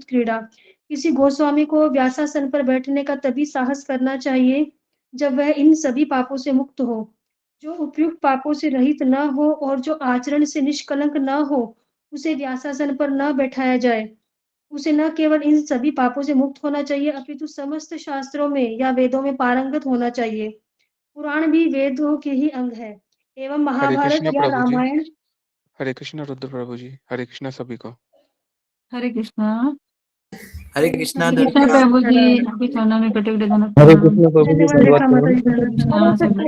क्रीड़ा। किसी गोस्वामी को व्यासासन पर बैठने का तभी साहस करना चाहिए जब वह इन सभी पापों से मुक्त हो। जो उपयुक्त पापों से रहित न हो और जो आचरण से निष्कलंक न हो, उसे व्यासासन पर न बैठाया जाए। उसे न केवल इन सभी पापों से मुक्त होना चाहिए, अपितु समस्त शास्त्रों में या वेदों में पारंगत होना चाहिए। पुराण भी वेदों के ही अंग है एवं हरे महाभारत कृष्णा या प्रभु जी। रामायण। हरे कृष्णा रुद्र प्रभु जी। हरे कृष्णा सभी को। हरे कृष्णा। हरे कृष्णा हरे कृष्णा प्रभु जी, आपके चरणों में कटे कटे धन्यवाद। हरे कृष्ण प्रभु जी, धन्यवाद रेखा माता जी, हरे कृष्णा सभी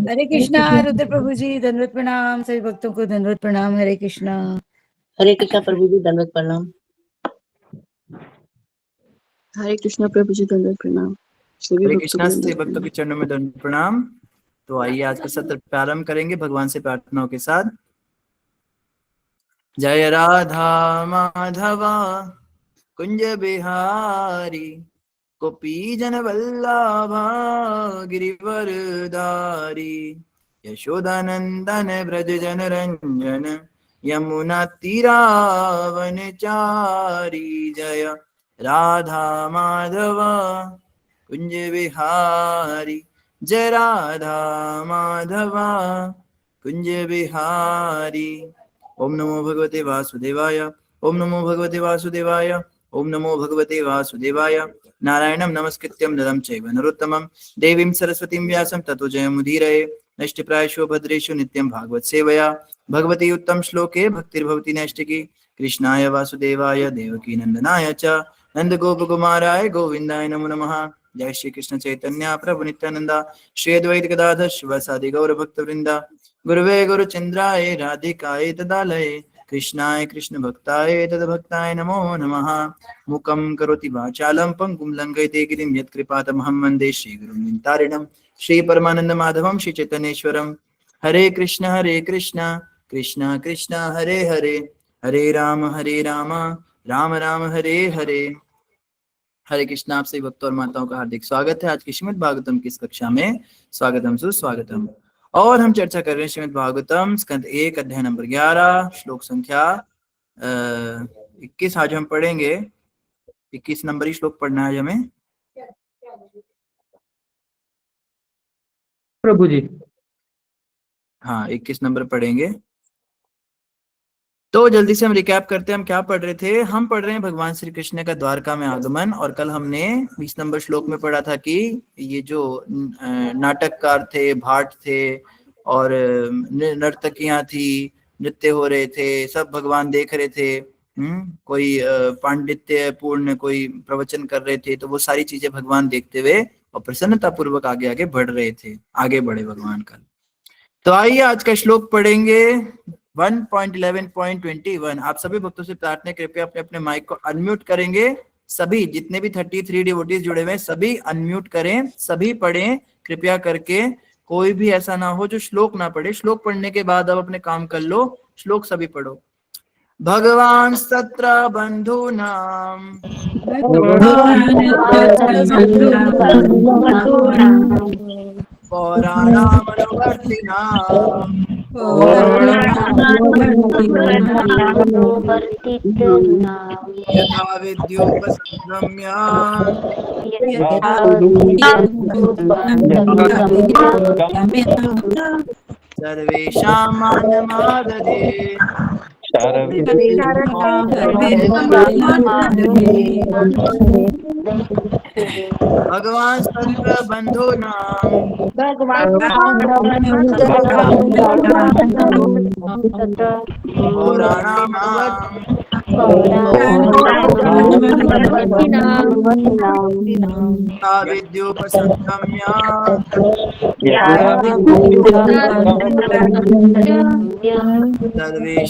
हरे कृष्णा रुद्र प्रभु जी, धन्यवाद प्रणाम। सभी भक्तों को धन्यवाद प्रणाम। हरे कृष्णा। हरे कृष्णा प्रभु जी, दंडवत प्रणाम। हरे कृष्णा प्रभु जी, दंडवत प्रणाम। सभी हरे भक्तों कृष्णा को से दंडवत भक्तों के प्रणाम। चरणों में दंड प्रणाम। तो आइए आज का सत्र प्रारंभ करेंगे भगवान से प्रार्थनाओं के साथ। जय राधा माधवा कुंज बिहारी गोपी जन वल्लभा गिरिवरधारी यशोदानंदन ब्रज जन रंजन यमुना तीरावन चारी। जय राधा माधवा कुंज बिहारी जय राधा माधवा कुंज बिहारी। ओम नमो भगवते वासुदेवाय। ओम नमो भगवते वासुदेवाय। ओम नमो भगवते वासुदेवाय। नारायणं नमस्कृत्यं नरं चैव नरोत्तमं देवीं सरस्वतीं व्यासं ततो जयमुदीरये। नष्टप्रायेषु भद्रेषु नित्यं भागवत सेवया भगवती उत्तम श्लोके भक्तिर्भवति नैष्टिकी। कृष्णाय वासुदेवाय देवकी नंदनाय च नंद गोप कुमाराय गोविंदाय नमो नमः। जय श्री कृष्ण चैतन्य प्रभु नित्यानंदा श्री अद्वैत गदाधर शिवासादि गौर भक्त वृंदा गुरुवे गुरुचंद्राय राधिकाय तदालये कृष्णाय कृष्ण भक्ताय तद्भक्ताय नमो नमः। मुकं करोति वाचालं पंगुं लंघयते गिरिं यत्कृपातमहं वन्दे श्रीगुरुं श्री परमानंद माधवं श्री चैतन्येश्वरं। हरे कृष्ण कृष्ण कृष्ण हरे हरे हरे राम राम राम हरे हरे। हरे कृष्ण। आप सभी भक्तों और माताओं का हार्दिक स्वागत है आज की श्रीमद् भागवतम की इस कक्षा में। स्वागतम सुस्वागतम। और हम चर्चा कर रहे हैं श्रीमद् भागवतम स्कंद 1 अध्याय नंबर 11 श्लोक संख्या 21 आज हम पढ़ेंगे। 21 नंबर ही श्लोक पढ़ना है हमें प्रभु जी। हाँ 21 नंबर पढ़ेंगे। तो जल्दी से हम रिकैप करते हैं हम क्या पढ़ रहे थे। हम पढ़ रहे हैं भगवान श्री कृष्ण का द्वारका में आगमन। और कल हमने 20 नंबर श्लोक में पढ़ा था कि ये जो नाटककार थे, भाट थे और नर्तकियां थी, नृत्य हो रहे थे, सब भगवान देख रहे थे। कोई पांडित्य पूर्ण कोई प्रवचन कर रहे थे, तो वो सारी चीजें भगवान देखते हुए और प्रसन्नता पूर्वक आगे आगे बढ़ रहे थे। आगे बढ़े भगवान कल। तो आइए आज का श्लोक पढ़ेंगे 1.11.21। आप सभी भक्तों से प्रार्थना है कृपया अपने अपने माइक को अनम्यूट करेंगे। सभी जितने भी 33 डिवोटीज जुड़े हुए हैं सभी अनम्यूट करें, सभी पढ़ें कृपया करके। कोई भी ऐसा ना हो जो श्लोक ना पढ़े। श्लोक पढ़ने के बाद अब अपने काम कर लो। श्लोक सभी पढ़ो। भगवान सत्र बंधूनाम पौराणामनुवर्तिनाम् यथा विद्योपसंगम्य सर्वेषां मानमाददे। भगवान सत्र बंधूनाम विद्योपसंगम्य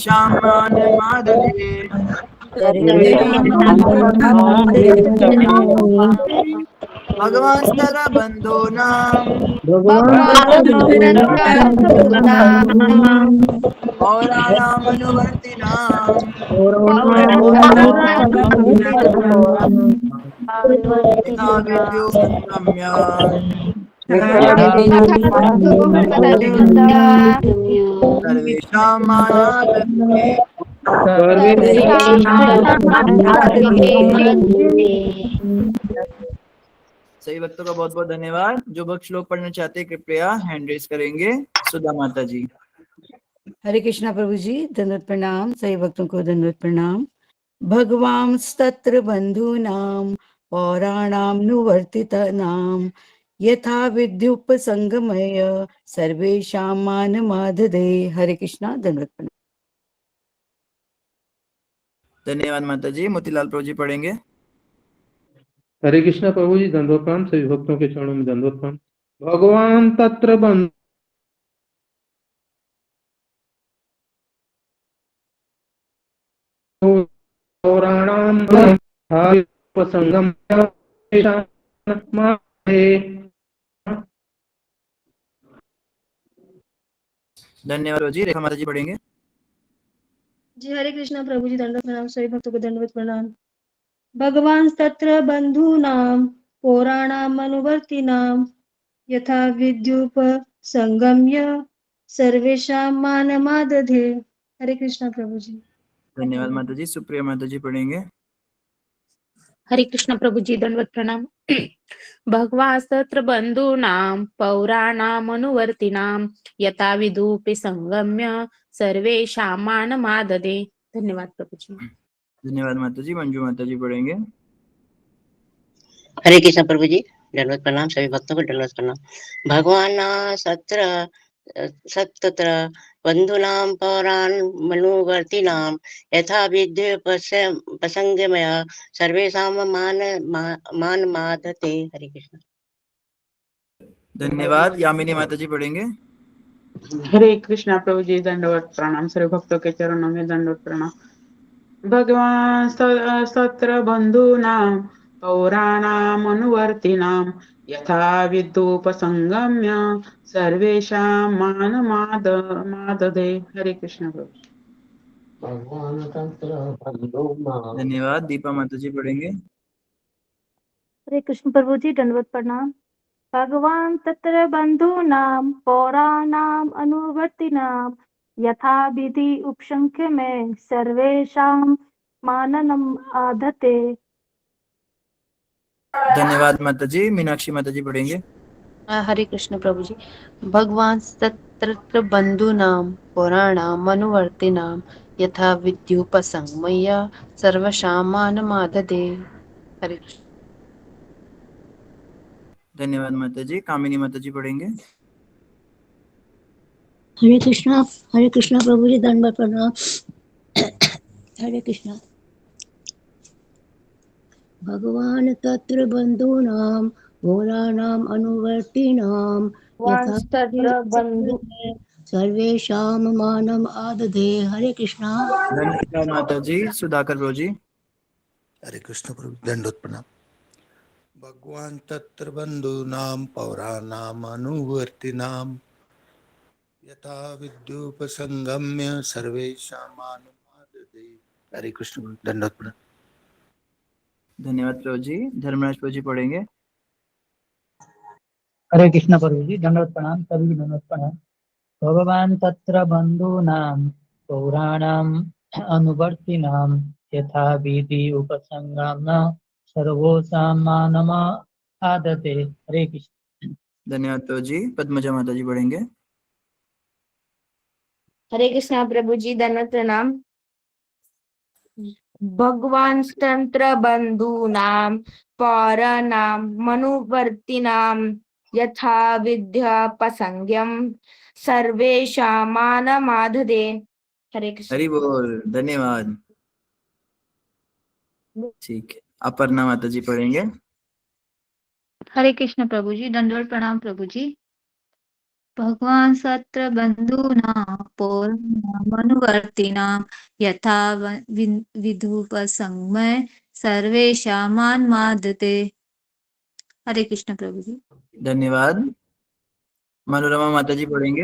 सर्वेषां मानमाददे। भगवान सत्र बंधूनाम पौराणामनुवर्तिनाम् यथा विद्योपसंगम्य सर्वेषां मानमाददे। सभी भक्तों का बहुत बहुत धन्यवाद। जो भक्त श्लोक पढ़ना चाहते हैं कृपया हैंड रेज करेंगे। सुधा माता जी। हरे कृष्णा प्रभु जी, दंडवत प्रणाम। सभी भक्तों को दंडवत प्रणाम। भगवांस्तत्र बंधूनां पौराणां नुवर्तितानां यथा विद्युपसंगमय सर्वेषां मानमाददे। हरे कृष्णा, दंडवत प्रणाम। धन्यवाद माता जी। मोतीलाल प्रभु जी पढ़ेंगे। हरे कृष्णा प्रभु जी, दंडवत प्रणाम। सभी भक्तों के चरणों में दंडवत प्रणाम। भगवान तत्र बंधु पौराणाम प्रसंगम धन्यवाद प्रभु जी। रेखा माता जी पढ़ेंगे। जी हरे कृष्णा प्रभु जी, दंडवत प्रणाम। सभी भक्तों को दंडवत प्रणाम। भगवान तत्र बंधूनां पौराणाम अनुवर्तिनां यथा विद्युप संगम्य सर्वेषां मानमादधे। हरे कृष्णा प्रभु जी। धन्यवाद माता जी। सुप्रिया माता जी पढ़ेंगे। हरे कृष्ण प्रभु जी, दंडवत प्रणाम। भगवास्तत्र बंधूनां पौराणामनुवर्तिनां यथा विदुपि संगम्य सर्वेषां मानमाददे। धन्यवाद प्रभु जी। धन्यवाद माता जी। मंजू माता जी पढ़ेंगे। हरे कृष्ण प्रभु जी, दंडवत प्रणाम। सभी भक्तों को दंडवत प्रणाम। भगवान सत्र बंधूनां पौराण मनुवर्तिनां यथा विद्युपसंगमय सर्वेषां मान मादते। हरे कृष्ण। धन्यवाद। यामिनी माता जी पढ़ेंगे। हरे कृष्णा प्रभु जी, दंडवत प्रणाम। सभी भक्तों के चरणों में दंडवत प्रणाम। भगवान सत्र बंधूनां पौराणाम अनुवर्तिनां यथा विद्युपसंगम्य सर्वेषां मानमाददे। हरे कृष्ण प्रभु। धन्यवाद। दीपा माता जी पढ़ेंगे। हरे कृष्ण प्रभु जी, दंडवत प्रणाम। भगवान तत्र बंधूनां पौराणाम अनुवर्तिनां यथा विधि उपसंख्य में सर्वेषां माननम आधते। धन्यवाद माता जी। मीनाक्षी माता जी पढ़ेंगे। हरे कृष्ण प्रभु जी। भगवान तत्र बंधूनां पौराणाम अनुवर्तिनां यथा विद्युपसंगमय सर्वशां मानमाददे। हरे कृष्ण। धन्यवाद माता जी। कामिनी माता जी पढ़ेंगे। हरे कृष्णा प्रभु जी, दंडवत प्रणाम। हरे कृष्णा। भगवान तत्र बंधूनां पौराणाम अनुवर्तिनां यथा तत्र बंधु सर्वेषां मानम आदधे। हरे कृष्णा। धन्यवाद माता जी। सुधाकर प्रभु जी। हरे कृष्ण प्रभु, दंडवत प्रणाम। भगवान तत्र बंधूनां पौराणाम अनुवर्तिनां यथा विद्युपसंगम्य सर्वेषां मानमाददे। हरे कृष्ण प्रभु, दंडवत प्रणाम। धन्यवाद प्रभु जी। धर्मराज प्रभु जी पढ़ेंगे। हरे कृष्ण प्रभु जी, दंडवत प्रणाम। सभी दंडवत प्रणाम। भगवान तत्र बंधूनां पौराणाम अनुवर्तिनां यथा विधि उपसंगम्य सर्वोषां मानम आदते। हरे कृष्ण। धन्यवाद प्रभु जी। पद्मजा माता जी पढ़ेंगे। हरे कृष्णा प्रभु जी, दंडवत प्रणाम। भगवान तंत्र बंधूनां पौराणां मनुवर्तिनां यथा विद्युपसंगम सर्वेषां मानमाददे। हरे कृष्ण। हरि बोल। धन्यवाद। ठीक है, अपर्णा माता जी पढ़ेंगे। हरे कृष्ण प्रभु जी, दंडवत प्रणाम प्रभु जी। भगवान सत्र बंधूनां पौराणामनुवर्तिनां यथा विदुपसंगमय सर्वेषां मानमादते। हरे कृष्ण प्रभु जी। धन्यवाद। मनोरमा माता जी पढ़ेंगे।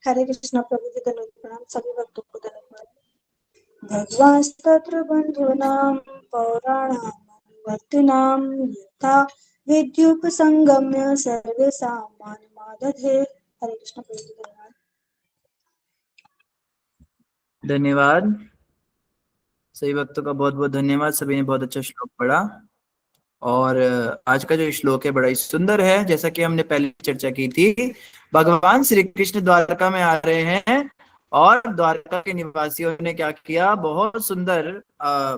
हरे कृष्णा प्रभु जी, धन्यवाद प्रणाम। सभी भक्तों को धन्यवाद। भगवान तत्र बंधूनां पौराणामनुवर्तिनां यथा विद्युपसंगम्य सर्वेषां मानमादधे। हरे कृष्ण प्रभु जी, धन्यवाद। धन्यवाद सभी भक्तों का, बहुत बहुत धन्यवाद। सभी ने बहुत अच्छा श्लोक पढ़ा। और आज का जो श्लोक है बड़ा ही सुंदर है। जैसा कि हमने पहले चर्चा की थी, भगवान श्री कृष्ण द्वारका में आ रहे हैं और द्वारका के निवासियों ने क्या किया, बहुत सुंदर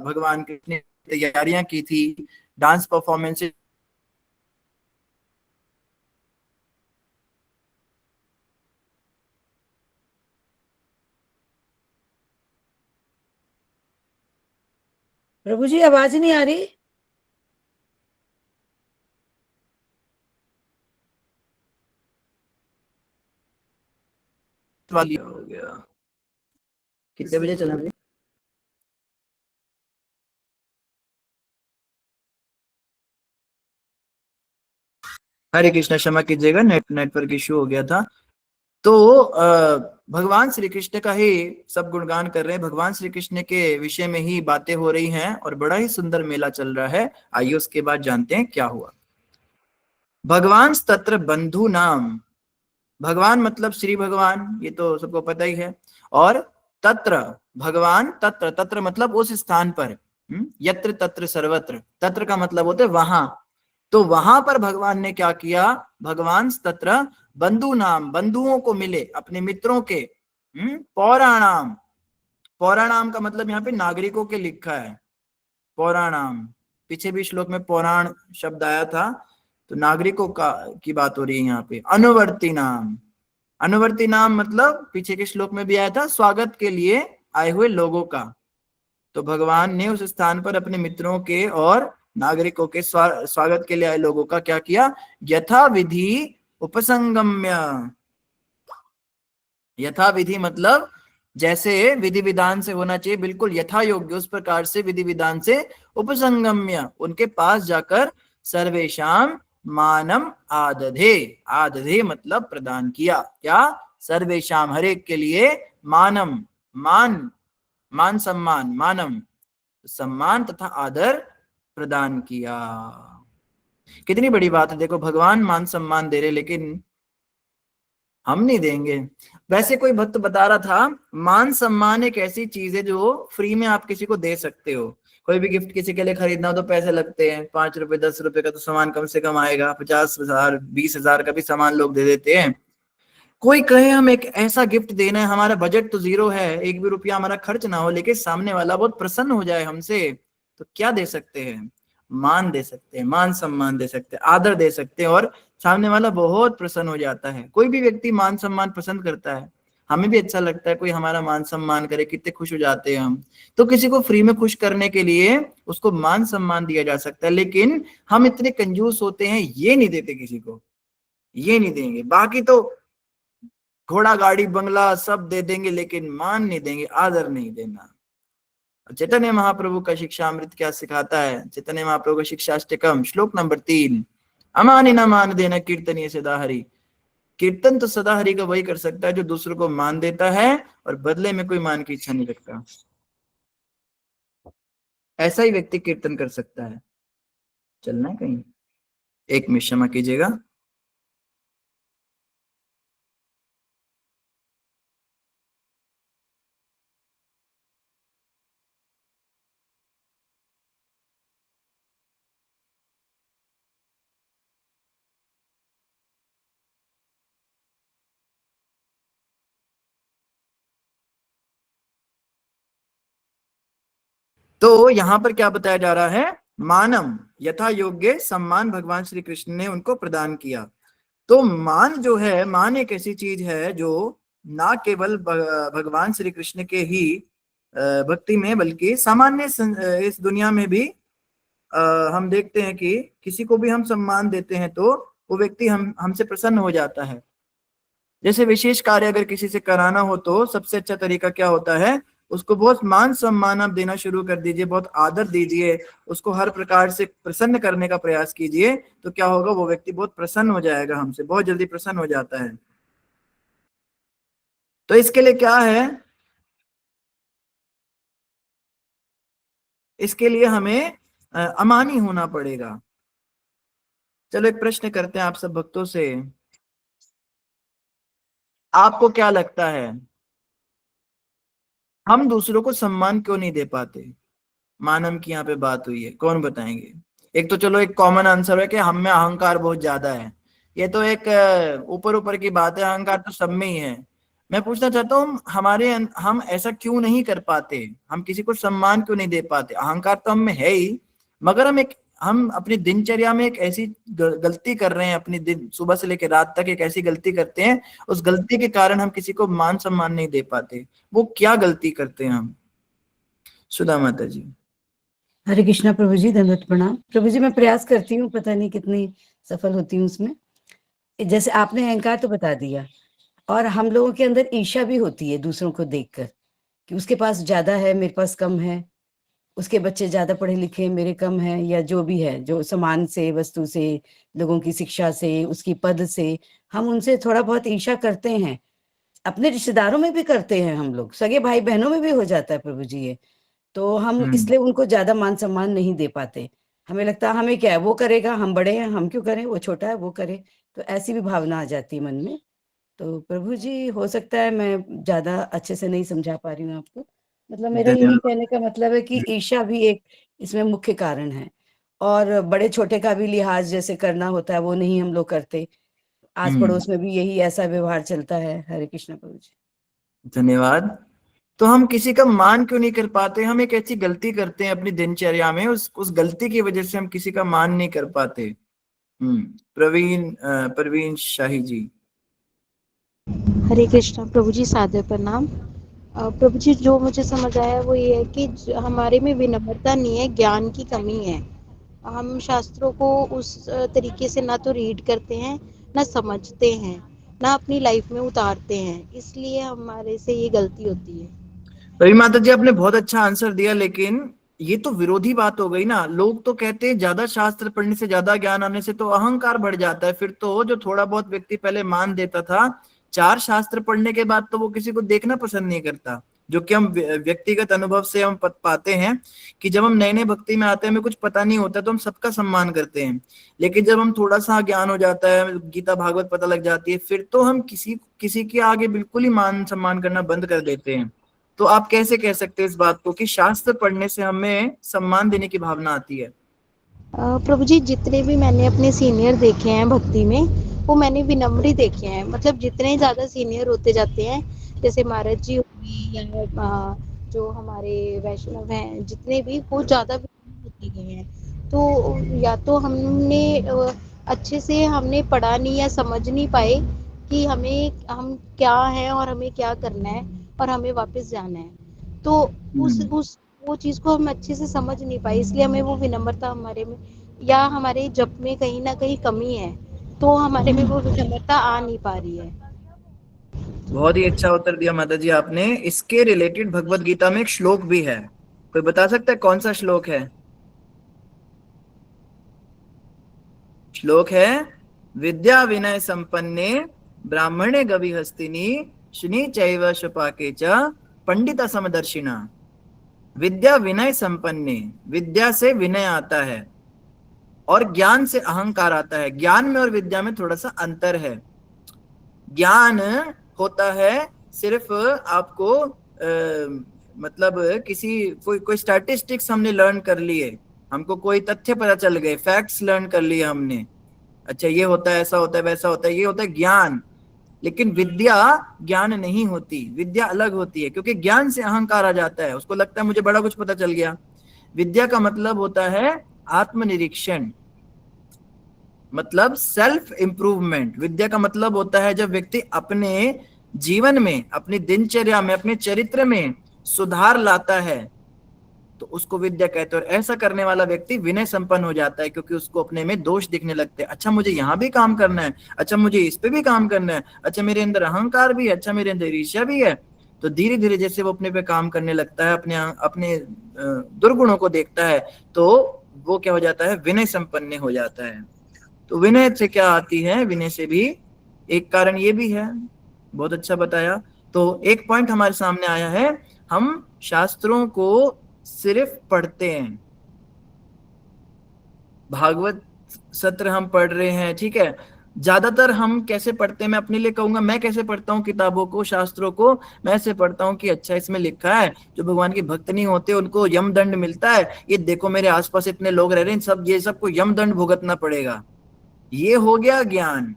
भगवान कृष्ण ने तैयारियां की थी, डांस परफॉर्मेंस। प्रभु जी आवाज नहीं आ रही। वाली हो गया, कितने बजे चला गया? हरे कृष्णा, क्षमा कीजिएगा, नेटवर्क इश्यू हो गया था। तो भगवान श्री कृष्ण का ही सब गुणगान कर रहे हैं, भगवान श्री कृष्ण के विषय में ही बातें हो रही हैं और बड़ा ही सुंदर मेला चल रहा है। आइए उसके बाद जानते हैं क्या हुआ। भगवान तत्र बंधु नाम, भगवान मतलब श्री भगवान, ये तो सबको पता ही है। और तत्र भगवान, तत्र तत्र मतलब उस स्थान पर, यत्र तत्र सर्वत्र, तत्र का मतलब होता है वहां। तो वहां पर भगवान ने क्या किया, भगवान तत्र बंधु नाम, बंधुओं को मिले, अपने मित्रों के। पौराणाम, पौराणाम का मतलब यहाँ पे नागरिकों के लिखा है, पौराणाम। पीछे भी श्लोक में पौराण शब्द आया था, तो नागरिकों का की बात हो रही है यहाँ पे। अनुवर्ती नाम, अनुवर्ती नाम मतलब पीछे के श्लोक में भी आया था, स्वागत के लिए आए हुए लोगों का। तो भगवान ने उस स्थान पर अपने मित्रों के और नागरिकों के स्वागत के लिए आए लोगों का क्या किया, यथा विधि उपसंगम्य। यथा विधि मतलब जैसे विधि विधान से होना चाहिए, बिल्कुल यथा योग्य, उस प्रकार से विधि विधान से उपसंगम्य, उनके पास जाकर सर्वेशाम मानम आदधे, आदधे मतलब प्रदान किया। क्या, सर्वेशाम हर एक के लिए, मानम मान, मान सम्मान, मानम सम्मान तथा आदर प्रदान किया। कितनी बड़ी बात है, देखो भगवान मान सम्मान दे रहे, लेकिन हम नहीं देंगे। वैसे कोई भक्त बता रहा था, मान सम्मान एक ऐसी चीज है जो फ्री में आप किसी को दे सकते हो। कोई भी गिफ्ट किसी के लिए खरीदना हो तो पैसे लगते हैं, 5 रुपए 10 रुपए का तो सामान कम से कम आएगा, 50,000 20,000 का भी सामान लोग दे देते हैं। कोई कहे हम एक ऐसा गिफ्ट देना है, हमारा बजट तो 0 है, एक भी रुपया हमारा खर्च ना हो, लेकिन सामने वाला बहुत प्रसन्न हो जाए हमसे, तो क्या दे सकते हैं, मान दे सकते हैं, मान सम्मान दे सकते हैं, आदर दे सकते हैं, और सामने वाला बहुत प्रसन्न हो जाता है। कोई भी व्यक्ति मान सम्मान पसंद करता है, हमें भी अच्छा लगता है कोई हमारा मान सम्मान करे, कितने खुश हो जाते हैं हम। तो किसी को फ्री में खुश करने के लिए उसको मान सम्मान दिया जा सकता है, लेकिन हम इतने कंजूस होते हैं, ये नहीं देते किसी को, ये नहीं देंगे। बाकी तो घोड़ा गाड़ी बंगला सब दे देंगे, लेकिन मान नहीं देंगे, आदर नहीं देना। चैतन्य महाप्रभु का शिक्षा अमृत क्या सिखाता है, चैतन्य महाप्रभु का शिक्षा अष्टकम श्लोक नंबर 3, अमानी न मान देना कीर्तनीय सदा हरि। कीर्तन तो सदा हरि का वही कर सकता है जो दूसरों को मान देता है और बदले में कोई मान की इच्छा नहीं रखता। ऐसा ही व्यक्ति कीर्तन कर सकता है। चलना है कहीं, एक मिनट क्षमा कीजिएगा। तो यहां पर क्या बताया जा रहा है, मानम यथा योग्य सम्मान भगवान श्री कृष्ण ने उनको प्रदान किया। तो मान जो है, मान एक ऐसी चीज है जो ना केवल भगवान श्री कृष्ण के ही भक्ति में, बल्कि सामान्य इस दुनिया में भी हम देखते हैं कि किसी को भी हम सम्मान देते हैं तो वो व्यक्ति हमसे प्रसन्न हो जाता है। जैसे विशेष कार्य अगर किसी से कराना हो तो सबसे अच्छा तरीका क्या होता है, उसको बहुत मान सम्मान आप देना शुरू कर दीजिए, बहुत आदर दीजिए, उसको हर प्रकार से प्रसन्न करने का प्रयास कीजिए। तो क्या होगा, वो व्यक्ति बहुत प्रसन्न हो जाएगा, हमसे बहुत जल्दी प्रसन्न हो जाता है। तो इसके लिए क्या है, इसके लिए हमें अमानी होना पड़ेगा। चलो एक प्रश्न करते हैं आप सब भक्तों से, आपको क्या लगता है हम दूसरों को सम्मान क्यों नहीं दे पाते? मानव की यहाँ पे बात हुई है, कौन बताएंगे? एक तो चलो एक कॉमन आंसर है कि हम में अहंकार बहुत ज्यादा है, ये तो एक ऊपर ऊपर की बात है, अहंकार तो सब में ही है। मैं पूछना चाहता हूँ हम ऐसा क्यों नहीं कर पाते? हम किसी को सम्मान क्यों नहीं दे पाते? अहंकार तो हम में है ही, मगर हम अपनी दिनचर्या में एक ऐसी गलती कर रहे हैं, अपनी दिन सुबह से लेकर रात तक एक ऐसी गलती करते हैं, उस गलती के कारण हम किसी को मान सम्मान नहीं दे पाते। वो क्या गलती करते हैं हम? सुधा माता जी। हरे कृष्णा प्रभु जी, धन्यवाद प्रणाम। प्रभु जी मैं प्रयास करती हूँ, पता नहीं कितनी सफल होती हूँ उसमें। जैसे आपने अहंकार तो बता दिया, और हम लोगों के अंदर ईर्ष्या भी होती है दूसरों को देखकर कि उसके पास ज्यादा है, मेरे पास कम है, उसके बच्चे ज्यादा पढ़े लिखे, मेरे कम है, या जो भी है, जो सामान से, वस्तु से, लोगों की शिक्षा से, उसकी पद से, हम उनसे थोड़ा बहुत ईर्ष्या करते हैं। अपने रिश्तेदारों में भी करते हैं, हम लोग सगे भाई बहनों में भी हो जाता है प्रभु जी ये। तो हम इसलिए उनको ज्यादा मान सम्मान नहीं दे पाते। हमें लगता है हमें क्या है, वो करेगा, हम बड़े हैं, हम क्यों करें, वो छोटा है वो करे। तो ऐसी भी भावना आ जाती है मन में। तो प्रभु जी हो सकता है मैं ज्यादा अच्छे से नहीं समझा पा रही हूँ आपको। मतलब मेरा यही कहने का मतलब है कि ईर्ष्या भी एक इसमें मुख्य कारण है, और बड़े छोटे का भी लिहाज जैसे करना होता है वो नहीं हम लोग करते। आस पड़ोस में भी यही ऐसा व्यवहार चलता है। हरे कृष्ण प्रभु जी। धन्यवाद। तो हम किसी का मान क्यों नहीं कर पाते? हम एक ऐसी गलती करते हैं अपनी दिनचर्या में, उस गलती की वजह से हम किसी का मान नहीं कर पाते। प्रवीण शाही जी। हरे कृष्णा प्रभु जी, सादर प्रणाम। प्रभु जी जो मुझे समझ आया वो ये है कि हमारे में विनम्रता नहीं है, ज्ञान की कमी है। हम शास्त्रों को उस तरीके से ना तो रीड करते हैं, ना समझते हैं, ना अपनी लाइफ में उतारते हैं, इसलिए हमारे से ये गलती होती है। रवि माता जी आपने बहुत अच्छा आंसर दिया, लेकिन ये तो विरोधी बात हो गई ना। लोग तो कहते हैं ज्यादा शास्त्र पढ़ने से, ज्यादा ज्ञान आने से तो अहंकार बढ़ जाता है। फिर तो जो थोड़ा बहुत व्यक्ति पहले मान देता था, 4 शास्त्र पढ़ने के बाद तो वो किसी को देखना पसंद नहीं करता। जो कि हम व्यक्तिगत अनुभव से हम पाते हैं कि जब हम नए नए भक्ति में आते हैं, हमें कुछ पता नहीं होता तो हम सबका सम्मान करते हैं, लेकिन जब हम थोड़ा सा ज्ञान हो जाता है, गीता भागवत पता लग जाती है, फिर तो हम किसी के आगे बिल्कुल ही मान सम्मान करना बंद कर देते हैं। तो आप कैसे कह सकते हैं इस बात को कि शास्त्र पढ़ने से हमें सम्मान देने की भावना आती है? प्रभु जी जितने भी मैंने अपने सीनियर देखे हैं भक्ति में, वो मैंने विनम्र ही देखे हैं। मतलब जितने ज्यादा सीनियर होते जाते हैं, जैसे महाराज जी हुई या जो हमारे वैष्णव हैं, जितने भी, वो ज्यादा होते गए हैं। तो या तो हमने अच्छे से हमने पढ़ा नहीं या समझ नहीं पाए कि हम क्या हैं और हमें क्या करना है और हमें वापस जाना है। तो उस वो चीज को हम अच्छे से समझ नहीं पाए, इसलिए हमें वो विनम्रता हमारे में या हमारे जप में कहीं ना कहीं कमी है, तो हमारे में वो विनम्रता आ नहीं पा रही है। बहुत ही अच्छा उत्तर दिया माता जी आपने। इसके रिलेटेड भगवत गीता में एक श्लोक भी है, कोई बता सकता है कौन सा श्लोक है? श्लोक है विद्या विनय संपन्ने ब्राह्मणे गविहस्तिनी शुनि चैव शपाके च पंडिता समदर्शिना। विद्या विनय संपन्ने, विद्या से विनय आता है और ज्ञान से अहंकार आता है। ज्ञान में और विद्या में थोड़ा सा अंतर है। ज्ञान होता है सिर्फ आपको मतलब कोई स्टैटिस्टिक्स हमने लर्न कर लिए, हमको कोई तथ्य पता चल गए, फैक्ट्स लर्न कर लिए हमने, अच्छा ये होता है, ऐसा होता है, वैसा होता है, ये होता है ज्ञान। लेकिन विद्या ज्ञान नहीं होती, विद्या अलग होती है, क्योंकि ज्ञान से अहंकार आ जाता है, उसको लगता है मुझे बड़ा कुछ पता चल गया। विद्या का मतलब होता है आत्मनिरीक्षण, मतलब सेल्फ इंप्रूवमेंट। विद्या का मतलब होता है जब व्यक्ति अपने जीवन में, अपनी दिनचर्या में, अपने चरित्र में सुधार लाता है तो उसको विद्या कहते हैं। और ऐसा करने वाला व्यक्ति विनय संपन्न हो जाता है, क्योंकि उसको अपने में दोष दिखने लगते हैं। अच्छा मुझे यहाँ भी काम करना है, अच्छा मुझे इस पे भी काम करना है, अच्छा मेरे अंदर अहंकार भी है, अच्छा मेरे अंदर ईर्ष्या भी है। तो धीरे धीरे जैसे वो अपने पे काम करने लगता है, अपने दुर्गुणों को देखता है, तो वो क्या हो जाता है, विनय संपन्न हो जाता है। तो विनय से क्या आती है? विनय से भी एक कारण ये भी है, बहुत अच्छा बताया। तो एक पॉइंट हमारे सामने आया है, हम शास्त्रों को सिर्फ पढ़ते हैं, भागवत सत्र हम पढ़ रहे हैं, ठीक है, ज्यादातर हम कैसे पढ़ते हैं, मैं अपने लिए कहूंगा, मैं कैसे पढ़ता हूँ किताबों को, शास्त्रों को, मैं ऐसे पढ़ता हूँ कि अच्छा इसमें लिखा है जो भगवान के भक्त नहीं होते उनको यमदंड मिलता है, ये देखो मेरे आसपास इतने लोग रह रहे हैं, सब ये सबको यमदंड भुगतना पड़ेगा। ये हो गया ज्ञान,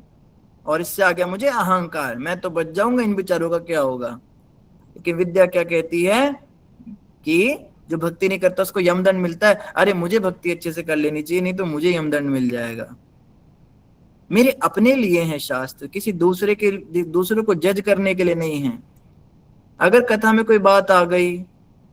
और इससे आ गया मुझे अहंकार, मैं तो बच जाऊंगा, इन बेचारों का क्या होगा। लेकिन विद्या क्या कहती है कि जो भक्ति नहीं करता उसको यमदंड मिलता है। अरे मुझे भक्ति अच्छे से कर लेनी चाहिए, नहीं तो मुझे यमदंड मिल जाएगा। मेरे अपने लिए हैं शास्त्र, किसी दूसरे को जज करने के लिए नहीं है। अगर कथा में कोई बात आ गई,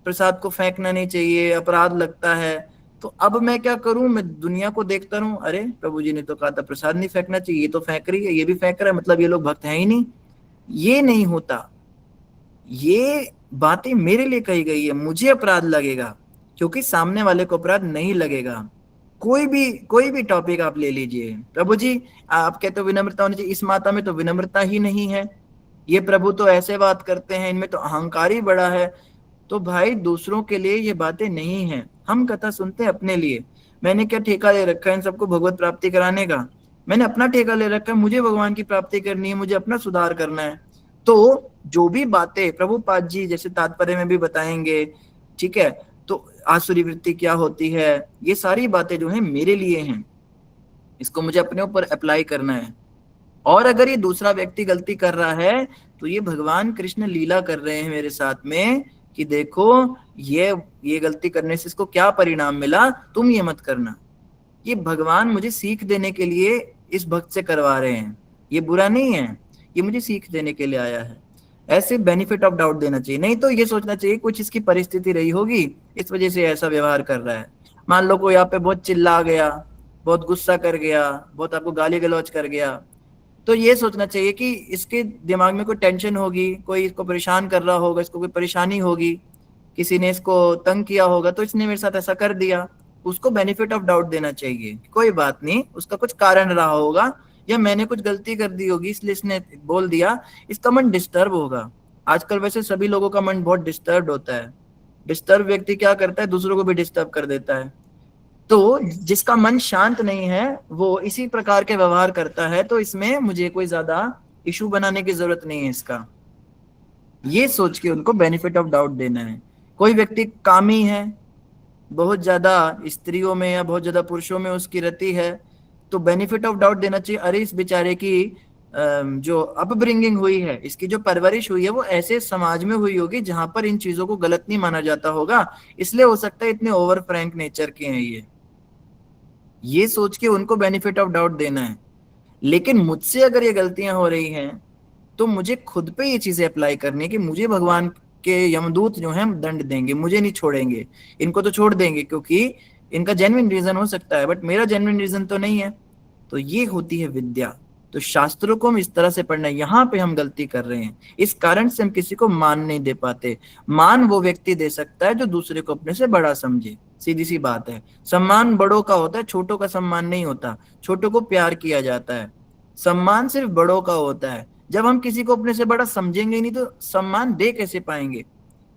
प्रसाद को फेंकना नहीं चाहिए, अपराध लगता है, तो अब मैं क्या करूं, मैं दुनिया को देखता रहूं, अरे प्रभु जी ने तो कहा था प्रसाद नहीं फेंकना चाहिए, ये तो फेंक रही है, ये भी फेंक रहा है, मतलब ये लोग भक्त हैं ही नहीं। ये नहीं होता, ये बातें मेरे लिए कही गई है, मुझे अपराध लगेगा क्योंकि सामने वाले को अपराध नहीं लगेगा। कोई भी टॉपिक आप ले लीजिए, प्रभु जी आप कहते हो विनम्रता होनी चाहिए, इस माता में तो विनम्रता ही नहीं है, ये प्रभु तो ऐसे बात करते हैं, इनमें तो अहंकार ही बड़ा है। तो भाई दूसरों के लिए ये बातें नहीं है, हम कथा सुनते हैं अपने लिए। मैंने क्या ठेका ले रखा है इन सबको भगवत प्राप्ति कराने का? मैंने अपना ठेका ले रखा है, मुझे भगवान की प्राप्ति करनी है, मुझे अपना सुधार करना है। तो जो भी बातें प्रभुपाद जी जैसे तात्पर्य में भी बताएंगे, ठीक है, तो आसुरी वृत्ति क्या होती है, ये सारी बातें जो है मेरे लिए हैं, इसको मुझे अपने ऊपर अप्लाई करना है। और अगर ये दूसरा व्यक्ति गलती कर रहा है तो ये भगवान कृष्ण लीला कर रहे हैं मेरे साथ में कि देखो ये गलती करने से इसको क्या परिणाम मिला, तुम ये मत करना। ये भगवान मुझे सीख देने के लिए इस भक्त से करवा रहे हैं, ये बुरा नहीं है, ये मुझे सीख देने के लिए आया है। ऐसे बेनिफिट ऑफ डाउट देना चाहिए, नहीं तो ये सोचना चाहिए कुछ इसकी परिस्थिति रही होगी इस वजह से ऐसा व्यवहार कर रहा है। मान लो कोई यहाँ पे बहुत चिल्ला गया, बहुत गुस्सा कर गया, बहुत आपको गाली गलौज कर गया, तो ये सोचना चाहिए कि इसके दिमाग में कोई टेंशन होगी, कोई इसको परेशान कर रहा होगा, इसको कोई परेशानी होगी, किसी ने इसको तंग किया होगा तो इसने मेरे साथ ऐसा कर दिया। उसको बेनिफिट ऑफ डाउट देना चाहिए, कोई बात नहीं, उसका कुछ कारण रहा होगा या मैंने कुछ गलती कर दी होगी इसलिए इसने बोल दिया, इसका मन डिस्टर्ब होगा। आजकल वैसे सभी लोगों का मन बहुत डिस्टर्ब होता है। डिस्टर्ब व्यक्ति क्या करता है, दूसरों को भी डिस्टर्ब कर देता है। तो जिसका मन शांत नहीं है वो इसी प्रकार के व्यवहार करता है, तो इसमें मुझे कोई ज्यादा इशू बनाने की जरूरत नहीं है इसका, ये सोच के उनको बेनिफिट ऑफ डाउट देना है। कोई व्यक्ति कामी है, बहुत ज्यादा स्त्रियों में या बहुत ज्यादा पुरुषों में उसकी रति है, तो बेनिफिट ऑफ डाउट देना चाहिए, अरे इस बेचारे की जो अपब्रिंगिंग हुई है, इसकी जो परवरिश हुई है वो ऐसे समाज में हुई होगी जहां पर इन चीजों को गलत नहीं माना जाता होगा, इसलिए हो सकता है इतने ओवर फ्रैंक नेचर के हैं ये सोच के उनको बेनिफिट ऑफ डाउट देना है। लेकिन मुझसे अगर ये गलतियां हो रही हैं तो मुझे खुद पे ये चीजें अप्लाई करनी है कि मुझे भगवान के यमदूत जो हैं दंड देंगे, मुझे नहीं छोड़ेंगे, इनको तो छोड़ देंगे क्योंकि इनका जेन्युइन रीजन हो सकता है, बट मेरा जेन्युइन रीजन तो नहीं है। तो ये होती है विद्या। तो शास्त्रों को हम इस तरह से पढ़ना है, यहाँ पे हम गलती कर रहे हैं, इस कारण से हम किसी को मान नहीं दे पाते। मान वो व्यक्ति दे सकता है जो दूसरे को अपने से बड़ा समझे, सीधी सी बात है। सम्मान बड़ों का होता है, छोटों का सम्मान नहीं होता, छोटों को प्यार किया जाता है, सम्मान सिर्फ बड़ों का होता है। जब हम किसी को अपने से बड़ा समझेंगे नहीं तो सम्मान दे कैसे पाएंगे।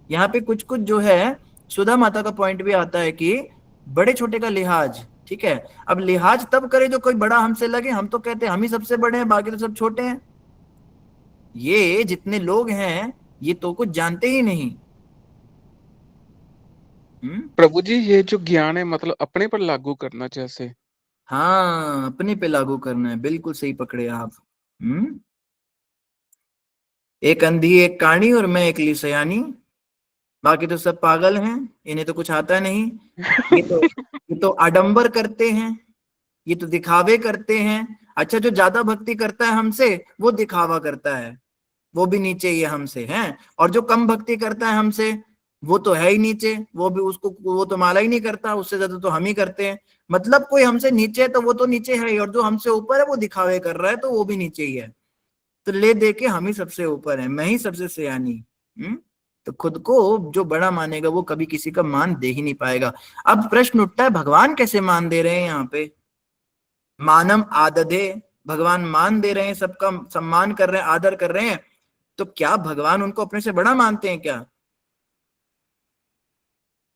यहाँ पे कुछ जो है सुधा माता का पॉइंट भी आता है कि बड़े छोटे का लिहाज, ठीक है, अब लिहाज तब करे जो कोई बड़ा हमसे लगे, हम तो कहते हैं हम ही सबसे बड़े हैं, बाकी तो सब छोटे हैं। ये जितने लोग हैं ये तो कुछ जानते ही नहीं। प्रभु जी ये जो ज्ञान है मतलब अपने पर लागू करना जैसे, हाँ अपने पे लागू करना है, बिल्कुल सही पकड़े आप। एक अंधी एक काणी और मैं एकली सयानी, बाकी तो सब पागल हैं, इन्हें तो कुछ आता नहीं। ये तो आडंबर करते हैं, ये तो दिखावे करते हैं। अच्छा जो ज्यादा भक्ति करता है हमसे वो दिखावा करता है, वो भी नीचे ही है हमसे हैं, और जो कम भक्ति करता है हमसे वो तो है ही नीचे, वो भी उसको वो तो माला ही नहीं करता, उससे ज्यादा तो हम ही करते हैं। मतलब कोई हमसे नीचे है तो वो तो नीचे है ही, और जो हमसे ऊपर है वो दिखावे कर रहा है तो वो भी नीचे ही है। तो ले दे के हम ही सबसे ऊपर है, मैं ही सबसे सयानी। तो खुद को जो बड़ा मानेगा वो कभी किसी का मान दे ही नहीं पाएगा। अब प्रश्न उठता है भगवान कैसे मान दे रहे हैं, यहाँ पे मानम आदधे, भगवान मान दे रहे हैं, सबका सम्मान कर रहे हैं, आदर कर रहे हैं, तो क्या भगवान उनको अपने से बड़ा मानते हैं क्या?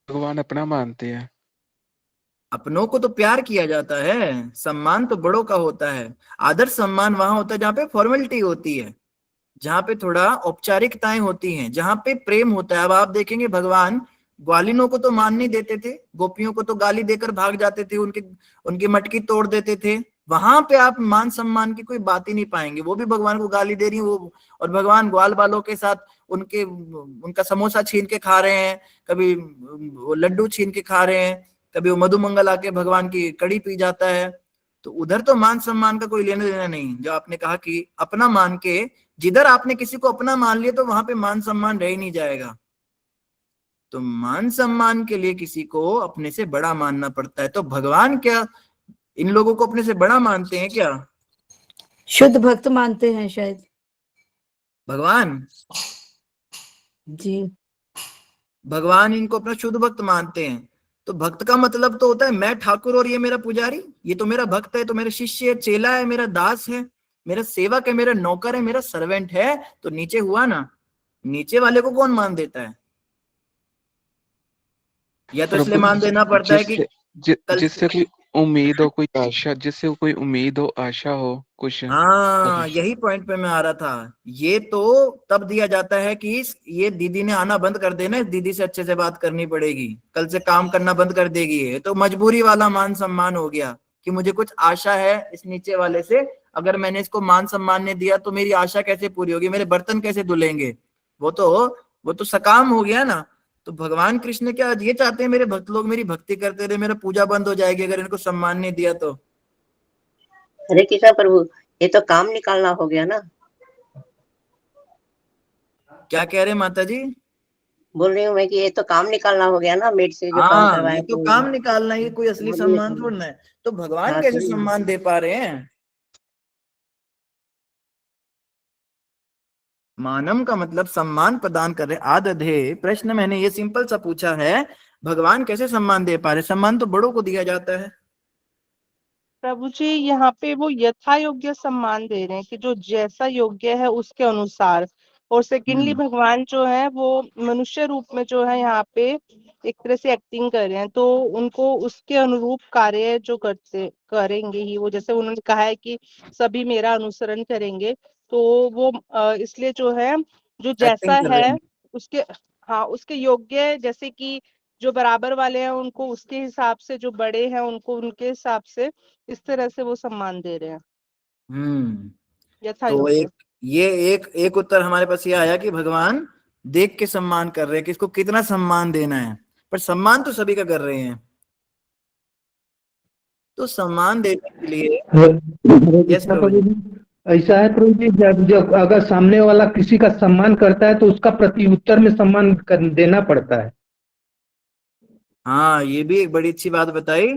भगवान अपना मानते हैं। अपनों को तो प्यार किया जाता है, सम्मान तो बड़ों का होता है। आदर सम्मान वहां होता है जहाँ पे फॉर्मेलिटी होती है, जहाँ पे थोड़ा औपचारिकताएं होती हैं, जहाँ पे प्रेम होता है। अब आप देखेंगे भगवान ग्वालिनों को तो मान नहीं देते थे, गोपियों को तो गाली देकर भाग जाते थे, उनकी मटकी तोड़ देते थे। वहां पे आप मान सम्मान की कोई बात ही नहीं पाएंगे। वो भी भगवान को गाली दे रही है वो, और भगवान ग्वाल बालों के साथ उनका समोसा छीन के खा रहे हैं, कभी वो लड्डू छीन के खा रहे हैं, कभी वो मधुमंगल आके भगवान की कड़ी पी जाता है। तो उधर तो मान सम्मान का कोई लेना देना नहीं। जो आपने कहा कि अपना मान के, जिधर आपने किसी को अपना मान लिया तो वहां पे मान सम्मान रह ही नहीं जाएगा। तो मान सम्मान के लिए किसी को अपने से बड़ा मानना पड़ता है। तो भगवान क्या इन लोगों को अपने से बड़ा मानते हैं क्या? शुद्ध भक्त मानते हैं शायद भगवान जी। भगवान इनको अपना शुद्ध भक्त मानते हैं। तो भक्त का मतलब तो होता है मैं ठाकुर और ये मेरा पुजारी, ये तो मेरा भक्त है, तो मेरा शिष्य है, चेला है, मेरा दास है, मेरा सेवक है, मेरा नौकर है, मेरा सर्वेंट है। तो नीचे हुआ ना, नीचे वाले को कौन मान देता है? या तो इसलिए मान देना पड़ता है कि जिससे कोई उम्मीद हो, कोई आशा, जिससे कोई उम्मीद हो, आशा हो कुछ। हाँ, यही पॉइंट पे मैं आ रहा था। ये तो तब दिया जाता है कि ये दीदी ने आना बंद कर देना, इस दीदी से अच्छे से बात करनी पड़ेगी, कल से काम करना बंद कर देगी। ये तो मजबूरी वाला मान सम्मान हो गया कि मुझे कुछ आशा है इस नीचे वाले से, अगर मैंने इसको मान सम्मान नहीं दिया तो मेरी आशा कैसे पूरी होगी, मेरे बर्तन कैसे धुलेंगे। वो तो सकाम हो गया ना। तो भगवान कृष्ण क्या ये चाहते हैं, मेरे भक्त लोग मेरी भक्ति करते रहे, मेरा पूजा बंद हो जाएगी अगर इनको सम्मान नहीं दिया तो। हरे कृष्णा प्रभु, ये तो काम निकालना हो गया ना। क्या कह रहे माता जी? बोल रही हूँ मैं कि ये तो काम निकालना हो गया ना, मेड से जो काम हाँ, करवाए ये तो काम निकालना, ये कोई असली सम्मान थोड़ा है। तो भगवान कैसे सम्मान दे पा रहे हैं? मानम का मतलब सम्मान प्रदान कर रहे। आदधे प्रश्न मैंने ये सिंपल सा पूछा है, भगवान कैसे सम्मान दे पा रहे? सम्मान तो बड़ों को दिया जाता है। प्रभु जी यहाँ पे वो यथा योग्य सम्मान दे रहे हैं कि जो जैसा योग्य है उसके अनुसार। और सेकेंडली भगवान जो है वो मनुष्य रूप में जो है यहाँ पे एक तरह से एक्टिंग कर रहे हैं, तो उनको उसके अनुरूप कार्य जो करेंगे ही वो। जैसे उन्होंने कहा है कि सभी मेरा अनुसरण करेंगे, तो वो इसलिए जो है जो जैसा है उसके, हाँ उसके योग्य, जैसे कि जो बराबर वाले हैं उनको उसके हिसाब से, जो बड़े हैं उनको उनके हिसाब से, इस तरह से वो सम्मान दे रहे हैं। तो एक उत्तर हमारे पास ये आया कि भगवान देख के सम्मान कर रहे हैं कि इसको कितना सम्मान देना है, पर सम्मान तो सभी का कर रहे हैं। तो सम्मान देने के लिए ऐसा है प्रभु जी, जब अगर सामने वाला किसी का सम्मान करता है तो उसका प्रत्युत्तर में सम्मान देना पड़ता है। हाँ, ये भी एक बड़ी अच्छी बात बताई।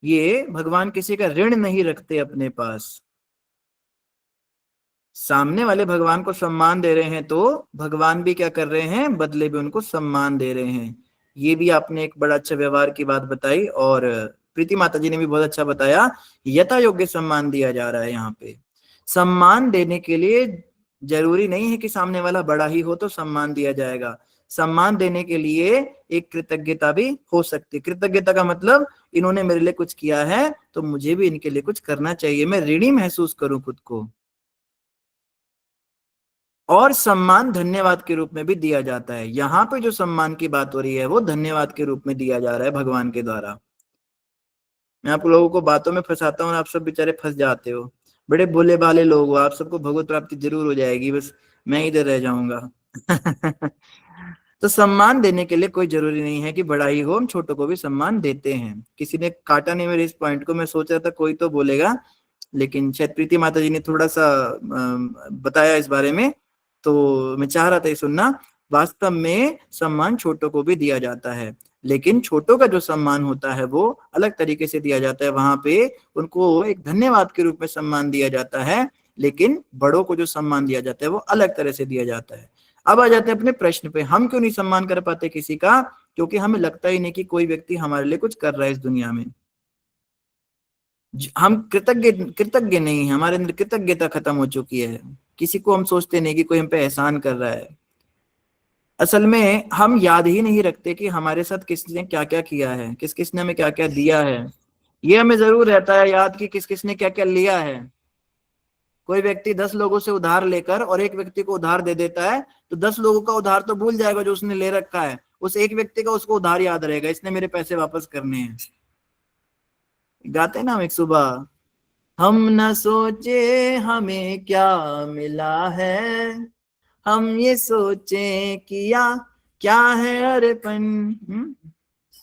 ये भगवान किसी का ऋण नहीं रखते अपने पास। सामने वाले भगवान को सम्मान दे रहे हैं तो भगवान भी क्या कर रहे हैं, बदले भी उनको सम्मान दे रहे हैं। ये भी आपने एक बड़ा अच्छा व्यवहार की बात बताई, और प्रीति माता जी ने भी बहुत अच्छा बताया। यथा योग्य सम्मान दिया जा रहा है। यहाँ पे सम्मान देने के लिए जरूरी नहीं है कि सामने वाला बड़ा ही हो तो सम्मान दिया जाएगा। सम्मान देने के लिए एक कृतज्ञता भी हो सकती है। कृतज्ञता का मतलब इन्होंने मेरे लिए कुछ किया है तो मुझे भी इनके लिए कुछ करना चाहिए, मैं ऋणी महसूस करूं खुद को। और सम्मान धन्यवाद के रूप में भी दिया जाता है। यहाँ पे जो सम्मान की बात हो रही है वो धन्यवाद के रूप में दिया जा रहा है भगवान के द्वारा। मैं आप लोगों को बातों में फंसाता हूँ और आप सब बेचारे फंस जाते हो। बड़े भोले भाले लोग हो, आप सबको भगवत प्राप्ति जरूर हो जाएगी, बस मैं इधर रह जाऊंगा। तो सम्मान देने के लिए कोई जरूरी नहीं है कि बड़ा ही हो, हम छोटों को भी सम्मान देते हैं। किसी ने काटा नहीं मेरे इस पॉइंट को, मैं सोच रहा था कोई तो बोलेगा, लेकिन शायद प्रीति माता जी ने थोड़ा सा बताया इस बारे में, तो मैं चाह रहा था ये सुनना। वास्तव में सम्मान छोटों को भी दिया जाता है, लेकिन छोटों का जो सम्मान होता है वो अलग तरीके से दिया जाता है। वहां पे उनको एक धन्यवाद के रूप में सम्मान दिया जाता है, लेकिन बड़ों को जो सम्मान दिया जाता है वो अलग तरह से दिया जाता है। अब आ जाते हैं अपने प्रश्न पे, हम क्यों नहीं सम्मान कर पाते किसी का? क्योंकि हमें लगता ही नहीं कि कोई व्यक्ति हमारे लिए कुछ कर रहा है इस दुनिया में। हम कृतज्ञ नहीं है, हमारे अंदर कृतज्ञता खत्म हो चुकी है। किसी को हम सोचते नहीं कि कोई हम पे एहसान कर रहा है। असल में हम याद ही नहीं रखते कि हमारे साथ किसने क्या क्या किया है, किस किसने हमें क्या क्या दिया है। ये हमें जरूर रहता है याद कि किस किसने क्या क्या लिया है। कोई व्यक्ति 10 लोगों से उधार लेकर और एक व्यक्ति को उधार दे देता है, तो 10 लोगों का उधार तो भूल जाएगा जो उसने ले रखा है, उस एक व्यक्ति का उसको उधार याद रहेगा, इसने मेरे पैसे वापस करने हैं। गाते ना हम एक सुबह, हम न सोचे हमें क्या मिला है, हम ये सोचे किया क्या है अरेपन।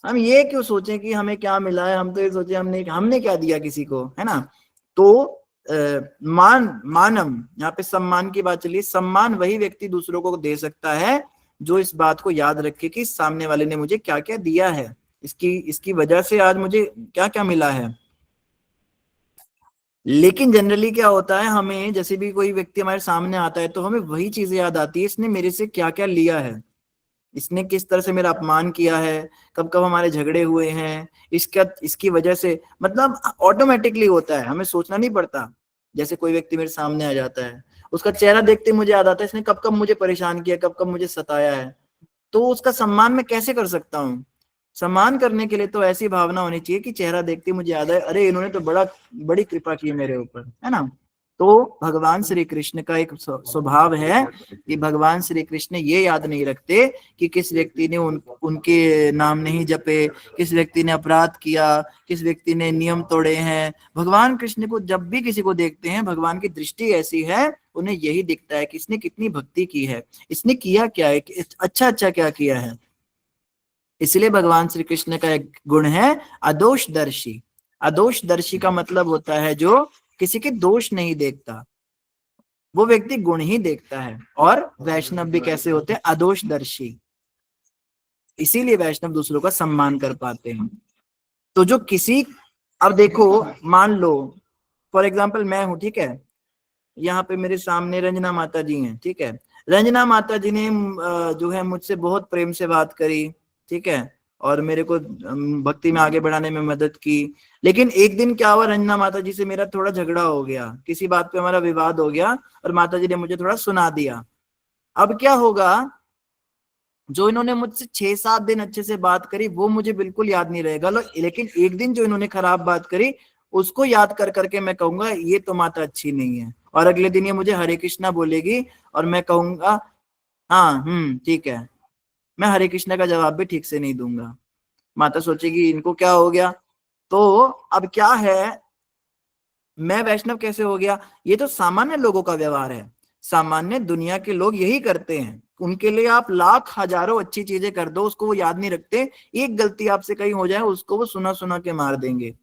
हम ये क्यों सोचे कि हमें क्या मिला है, हम तो ये सोचे हमने क्या दिया किसी को, है ना। तो मानम, यहाँ पे सम्मान की बात चली। सम्मान वही व्यक्ति दूसरों को दे सकता है जो इस बात को याद रखे कि सामने वाले ने मुझे क्या क्या दिया है, इसकी वजह से आज मुझे क्या क्या मिला है। लेकिन जनरली क्या होता है, हमें जैसे भी कोई व्यक्ति हमारे सामने आता है तो हमें वही चीजें याद आती है, इसने मेरे से क्या क्या लिया है, इसने किस तरह से मेरा अपमान किया है, कब कब हमारे झगड़े हुए हैं, इसकी वजह से, मतलब ऑटोमेटिकली होता है, हमें सोचना नहीं पड़ता। जैसे कोई व्यक्ति मेरे सामने आ जाता है, उसका चेहरा देखते मुझे याद आता है इसने कब कब मुझे परेशान किया, कब कब मुझे सताया है, तो उसका सम्मान मैं कैसे कर सकता हूँ। सम्मान करने के लिए तो ऐसी भावना होनी चाहिए कि चेहरा देखते मुझे याद है, अरे इन्होंने तो बड़ी कृपा की मेरे ऊपर, है ना। तो भगवान श्री कृष्ण का एक स्वभाव है कि भगवान श्री कृष्ण ये याद नहीं रखते कि किस व्यक्ति ने उनके नाम नहीं जपे, किस व्यक्ति ने अपराध किया, किस व्यक्ति ने नियम तोड़े हैं। भगवान कृष्ण को जब भी किसी को देखते हैं, भगवान की दृष्टि ऐसी है, उन्हें यही दिखता है कि इसने कितनी भक्ति की है, इसने किया क्या है, अच्छा क्या किया है। इसलिए भगवान श्री कृष्ण का एक गुण है अदोषदर्शी। अदोषदर्शी का मतलब होता है जो किसी के दोष नहीं देखता, वो व्यक्ति गुण ही देखता है। और वैष्णव भी कैसे होते हैं, अदोषदर्शी। इसीलिए वैष्णव दूसरों का सम्मान कर पाते हैं। तो जो किसी, अब देखो मान लो फॉर एग्जाम्पल मैं हूं, ठीक है, यहाँ पे मेरे सामने रंजना माता जी हैं, ठीक है, रंजना माता जी ने जो है मुझसे बहुत प्रेम से बात करी, ठीक है, और मेरे को भक्ति में आगे बढ़ाने में मदद की। लेकिन एक दिन क्या हुआ, रंजना माता जी से मेरा थोड़ा झगड़ा हो गया, किसी बात पे हमारा विवाद हो गया और माता जी ने मुझे थोड़ा सुना दिया। अब क्या होगा, जो इन्होंने मुझसे 6-7 दिन अच्छे से बात करी वो मुझे बिल्कुल याद नहीं रहेगा, लेकिन एक दिन जो इन्होंने खराब बात करी उसको याद कर करके मैं कहूंगा ये तो माता अच्छी नहीं है, और अगले दिन ये मुझे हरे कृष्णा बोलेगी और मैं कहूंगा हाँ ठीक है, मैं हरे कृष्णा का जवाब भी ठीक से नहीं दूंगा। माता सोचेगी इनको क्या हो गया। तो अब क्या है, मैं वैष्णव कैसे हो गया, ये तो सामान्य लोगों का व्यवहार है, सामान्य दुनिया के लोग यही करते हैं। उनके लिए आप लाख हजारों अच्छी चीजें कर दो, उसको वो याद नहीं रखते, एक गलती आपसे कहीं हो जाए उसको वो सुना सुना के मार देंगे।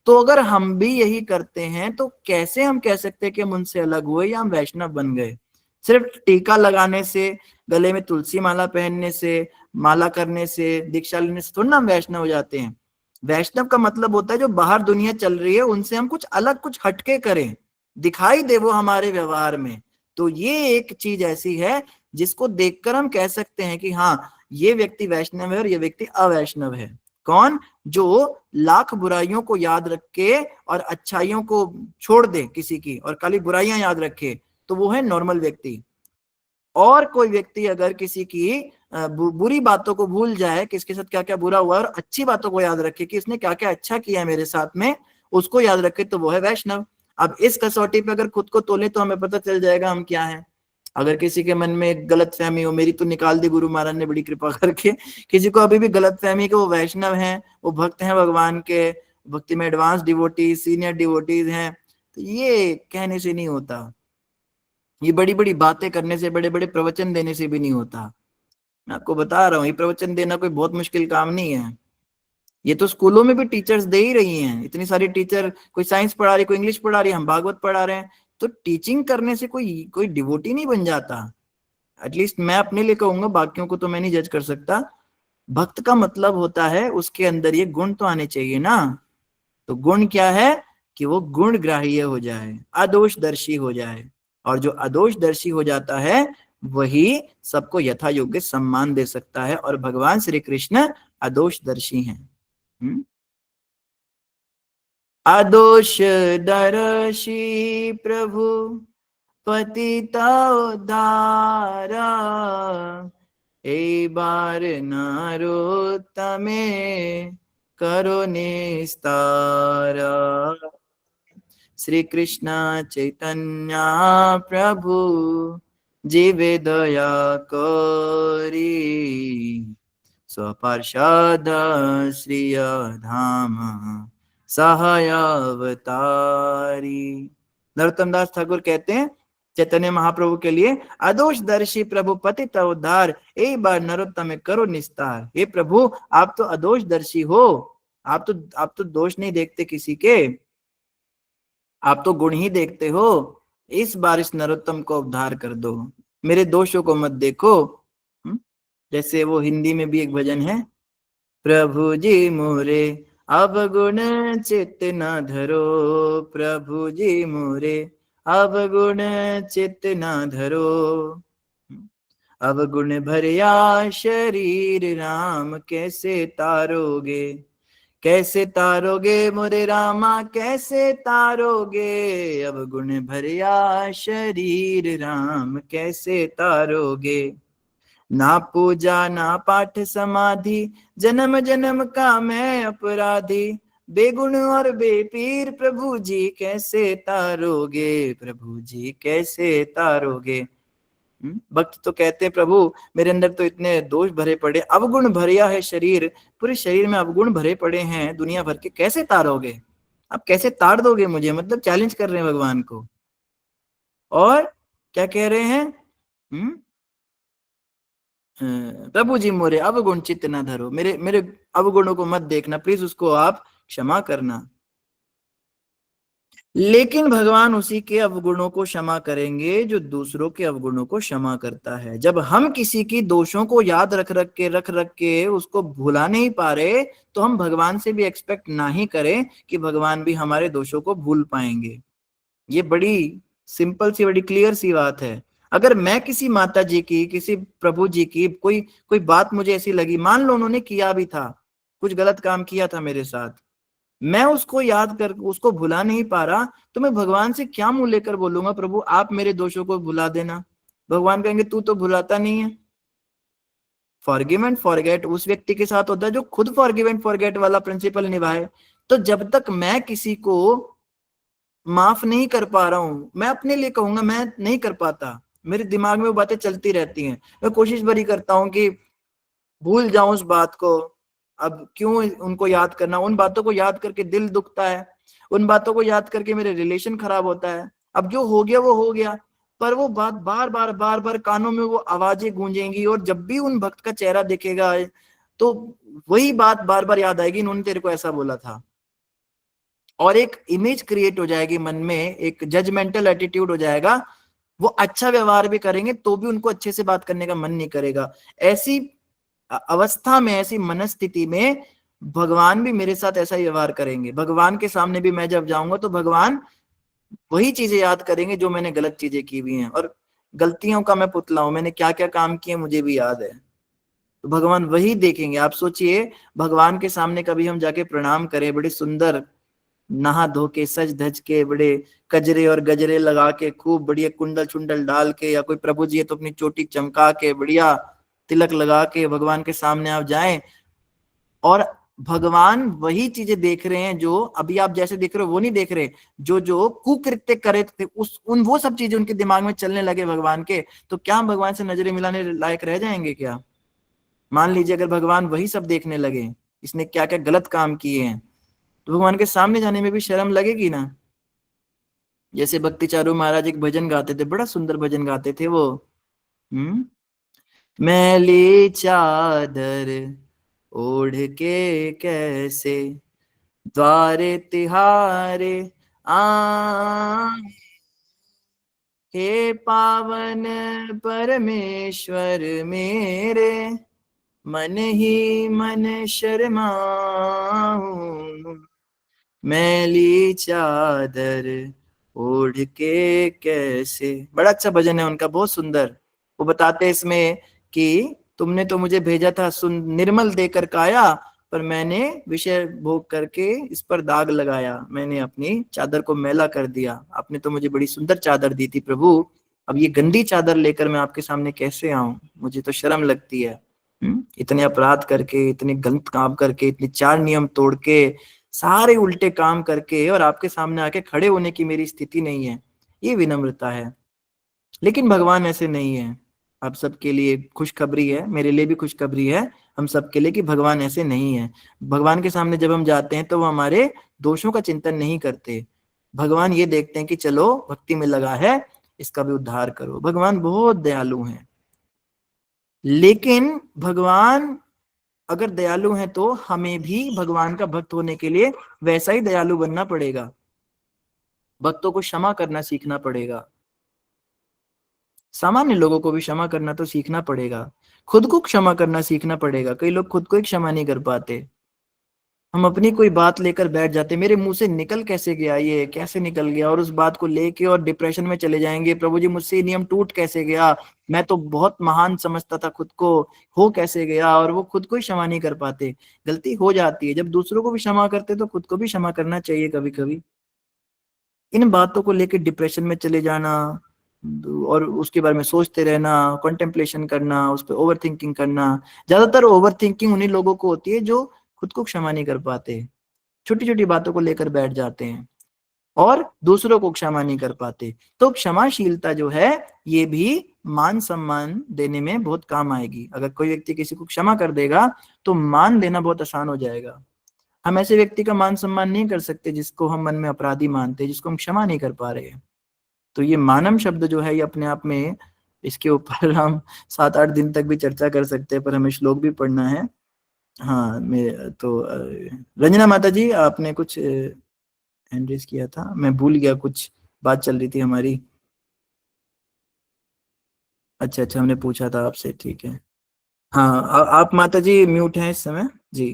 तो अगर हम भी यही करते हैं तो कैसे हम कह सकते हैं कि हम उनसे अलग हुए या हम वैष्णव बन गए। सिर्फ टीका लगाने से, गले में तुलसी माला पहनने से, माला करने से, दीक्षा लेने से थोड़ा ना हम वैष्णव हो जाते हैं। वैष्णव का मतलब होता है जो बाहर दुनिया चल रही है उनसे हम कुछ अलग, कुछ हटके करें, दिखाई दे वो हमारे व्यवहार में। तो ये एक चीज ऐसी है जिसको देखकर हम कह सकते हैं कि हाँ ये व्यक्ति वैष्णव है और ये व्यक्ति अवैष्णव है। कौन, जो लाख बुराइयों को याद रख के और अच्छाइयों को छोड़ दे किसी की, और खाली बुराइयां याद रखे, तो वो है नॉर्मल व्यक्ति। और कोई व्यक्ति अगर किसी की बुरी बातों को भूल जाए, किसके साथ क्या क्या बुरा हुआ, और अच्छी बातों को याद रखे कि इसने क्या क्या अच्छा किया है मेरे साथ में, उसको याद रखे, तो वो है वैष्णव। अब इस कसौटी पे अगर खुद को तोले तो हमें पता चल जाएगा हम क्या हैं। अगर किसी के मन में एक गलत फहमी हो, मेरी तो निकाल दी गुरु महाराज ने बड़ी कृपा करके, किसी को अभी भी गलत फहमी कि वो वैष्णव हैं, वो भक्त हैं भगवान के, भक्ति में एडवांस डिवोटीज, सीनियर डिवोटीज हैं, तो ये कहने से नहीं होता, ये बड़ी बड़ी बातें करने से, बड़े बड़े प्रवचन देने से भी नहीं होता। मैं आपको बता रहा हूँ, ये प्रवचन देना कोई बहुत मुश्किल काम नहीं है। ये तो स्कूलों में भी टीचर्स दे ही रही हैं, इतनी सारी टीचर, कोई साइंस पढ़ा रही, कोई इंग्लिश पढ़ा रही, हम भागवत पढ़ा रहे हैं। तो टीचिंग करने से कोई डिवोटी नहीं बन जाता। एटलीस्ट मैं अपने लिए कहूंगा, बाकियों को तो मैं नहीं जज कर सकता। भक्त का मतलब होता है उसके अंदर ये गुण तो आने चाहिए ना। तो गुण क्या है कि वो गुण ग्राह्य हो जाए, अदोषदर्शी हो जाए, और जो अदोषदर्शी हो जाता है वही सबको यथा योग्य सम्मान दे सकता है। और भगवान श्री कृष्ण अदोषदर्शी हैं। अदोषदर्शी प्रभु पतिता उद्धारा, ए बार नारोत्तमे करो निस्तार। श्री कृष्ण चैतन्य प्रभु जीवे दया करी, स्वपार्षद श्रिय धाम सहाय अवतारी। नरोत्तम दास ठाकुर कहते हैं चैतन्य महाप्रभु के लिए, अदोषदर्शी प्रभु पतित उद्धार, एक बार नरोत्तम करो निस्तार। हे प्रभु, आप तो अदोषदर्शी हो, आप तो दोष नहीं देखते किसी के, आप तो गुण ही देखते हो। इस बार इस नरोत्तम को उद्धार कर दो, मेरे दोषों को मत देखो। जैसे वो हिंदी में भी एक भजन है, प्रभु जी मोरे अवगुण चित्त न धरो, प्रभु जी मोरे अवगुण चित्त न धरो, अवगुण भरिया शरीर राम कैसे तारोगे, कैसे तारोगे मोरे रामा कैसे तारोगे, अवगुण भरिया शरीर राम कैसे तारोगे। ना पूजा ना पाठ समाधि, जन्म जन्म का मैं अपराधी, बेगुण और बेपीर प्रभु जी कैसे तारोगे, प्रभु जी कैसे तारोगे। भक्त तो कहते हैं प्रभु मेरे अंदर तो इतने दोष भरे पड़े, अवगुण भरिया है शरीर, पूरे शरीर में अवगुण भरे पड़े हैं दुनिया भर के, कैसे तारोगे, आप कैसे तार दोगे मुझे। मतलब चैलेंज कर रहे हैं भगवान को। और क्या कह रहे हैं, प्रभु जी मोरे अवगुण चित्त न धरो, मेरे अवगुणों को मत देखना, प्लीज उसको आप क्षमा करना। लेकिन भगवान उसी के अवगुणों को क्षमा करेंगे जो दूसरों के अवगुणों को क्षमा करता है। जब हम किसी की दोषों को याद रख रख के उसको भुला नहीं पा रहे, तो हम भगवान से भी एक्सपेक्ट ना ही करें कि भगवान भी हमारे दोषों को भूल पाएंगे। ये बड़ी सिंपल सी, बड़ी क्लियर सी बात है। अगर मैं किसी माता जी की, किसी प्रभु जी की कोई बात मुझे ऐसी लगी, मान लो उन्होंने किया भी था, कुछ गलत काम किया था मेरे साथ, मैं उसको याद कर उसको भुला नहीं पा रहा, तो मैं भगवान से क्या मुंह लेकर बोलूंगा प्रभु आप मेरे दोषों को भुला देना। भगवान कहेंगे तू तो भुलाता नहीं है। फॉरगिव एंड फॉरगेट उस व्यक्ति के साथ होता है जो खुद फॉरगिव एंड फॉरगेट वाला प्रिंसिपल निभाए। तो जब तक मैं किसी को माफ नहीं कर पा रहा हूं, मैं अपने लिए कहूंगा मैं नहीं कर पाता, मेरे दिमाग में वो बातें चलती रहती हैं, मैं कोशिश बड़ी करता हूं कि भूल जाऊं उस बात को। अब क्यों उनको याद करना, उन बातों को याद करके दिल दुखता है, उन बातों को याद करके मेरे रिलेशन खराब होता है। अब जो हो गया वो हो गया, पर वो बात बार बार कानों में वो आवाजें गूंजेंगी, और जब भी उन भक्त का चेहरा दिखेगा तो वही बात बार बार याद आएगी, इन्होंने तेरे को ऐसा बोला था, और एक इमेज क्रिएट हो जाएगी मन में, एक जजमेंटल एटीट्यूड हो जाएगा। वो अच्छा व्यवहार भी करेंगे तो भी उनको अच्छे से बात करने का मन नहीं करेगा। ऐसी अवस्था में, ऐसी मनस्थिति में भगवान भी मेरे साथ ऐसा ही व्यवहार करेंगे। भगवान के सामने भी मैं जब जाऊंगा तो भगवान वही चीजें याद करेंगे जो मैंने गलत चीजें की हुई हैं, और गलतियों का मैं पुतला हूं, मैंने क्या क्या काम किए मुझे भी याद है, तो भगवान वही देखेंगे। आप सोचिए भगवान के सामने कभी हम जाके प्रणाम करें, बड़े सुंदर नहा धो के सज धज के, बड़े कजरे और गजरे लगा के, खूब बढ़िया कुंडल चुंडल डाल के, या कोई प्रभु जी है तो अपनी चोटी चमका के बढ़िया तिलक लगा के भगवान के सामने आप जाएं, और भगवान वही चीजें देख रहे हैं जो अभी आप जैसे देख रहे हो वो नहीं देख रहे, जो कुकृत्य करे थे वो सब चीजें उनके दिमाग में चलने लगे भगवान के, तो क्या हम भगवान से नजरें मिलाने लायक रह जाएंगे क्या? मान लीजिए अगर भगवान वही सब देखने लगे, इसने क्या क्या गलत काम किए हैं, तो भगवान के सामने जाने में भी शर्म लगेगी ना। जैसे भक्ति चारू महाराज एक भजन गाते थे, बड़ा सुंदर भजन गाते थे वो, मैली चादर ओढ़ के कैसे द्वारे तिहारे हे पावन परमेश्वर मेरे, मन ही मन शर्माऊं, मैली चादर ओढ़ के कैसे। बड़ा अच्छा भजन है उनका, बहुत सुंदर। वो बताते इसमें कि तुमने तो मुझे भेजा था निर्मल देकर काया, पर मैंने विषय भोग करके इस पर दाग लगाया, मैंने अपनी चादर को मैला कर दिया। आपने तो मुझे बड़ी सुंदर चादर दी थी प्रभु, अब ये गंदी चादर लेकर मैं आपके सामने कैसे आऊं, मुझे तो शर्म लगती है। इतने अपराध करके, इतने गलत काम करके, इतने 4 नियम तोड़ के, सारे उल्टे काम करके, और आपके सामने आके खड़े होने की मेरी स्थिति नहीं है, ये विनम्रता है। लेकिन भगवान ऐसे नहीं है। आप सबके लिए खुशखबरी है, मेरे लिए भी खुशखबरी है, हम सबके लिए, कि भगवान ऐसे नहीं है। भगवान के सामने जब हम जाते हैं तो वो हमारे दोषों का चिंतन नहीं करते। भगवान ये देखते हैं कि चलो भक्ति में लगा है, इसका भी उद्धार करो। भगवान बहुत दयालु हैं। लेकिन भगवान अगर दयालु हैं तो हमें भी भगवान का भक्त होने के लिए वैसा ही दयालु बनना पड़ेगा। भक्तों को क्षमा करना सीखना पड़ेगा। सामान्य लोगों को भी क्षमा करना तो सीखना पड़ेगा। खुद को क्षमा करना सीखना पड़ेगा। कई लोग खुद को ही क्षमा नहीं कर पाते। हम अपनी कोई बात लेकर बैठ जाते, मेरे मुंह से निकल कैसे गया, ये कैसे निकल गया, और उस बात को लेके और डिप्रेशन में चले जाएंगे। प्रभु जी मुझसे ये नियम टूट कैसे गया, मैं तो बहुत महान समझता था खुद को, हो कैसे गया, और वो खुद को ही क्षमा नहीं कर पाते। गलती हो जाती है। जब दूसरों को भी क्षमा करते तो खुद को भी क्षमा करना चाहिए कभी कभी। इन बातों को लेकर डिप्रेशन में चले जाना और उसके बारे में सोचते रहना, कॉन्टेम्पलेशन करना, उस पर ओवर थिंकिंग करना, ज्यादातर ओवर थिंकिंग उन्हीं लोगों को होती है जो खुद को क्षमा नहीं कर पाते, छोटी छोटी बातों को लेकर बैठ जाते हैं और दूसरों को क्षमा नहीं कर पाते। तो क्षमाशीलता जो है ये भी मान सम्मान देने में बहुत काम आएगी। अगर कोई व्यक्ति किसी को क्षमा कर देगा तो मान देना बहुत आसान हो जाएगा। हम ऐसे व्यक्ति का मान सम्मान नहीं कर सकते जिसको हम मन में अपराधी मानते, जिसको हम क्षमा नहीं कर पा रहे। तो ये मानम शब्द जो है ये अपने आप में, इसके ऊपर हम 7-8 दिन तक भी चर्चा कर सकते हैं, पर हमें श्लोक भी पढ़ना है। हाँ, मैं तो रंजना माता जी आपने कुछ हैंड रेज किया था, मैं भूल गया, कुछ बात चल रही थी हमारी। अच्छा, हमने पूछा था आपसे, ठीक है। हाँ, आप माता जी म्यूट हैं इस समय जी।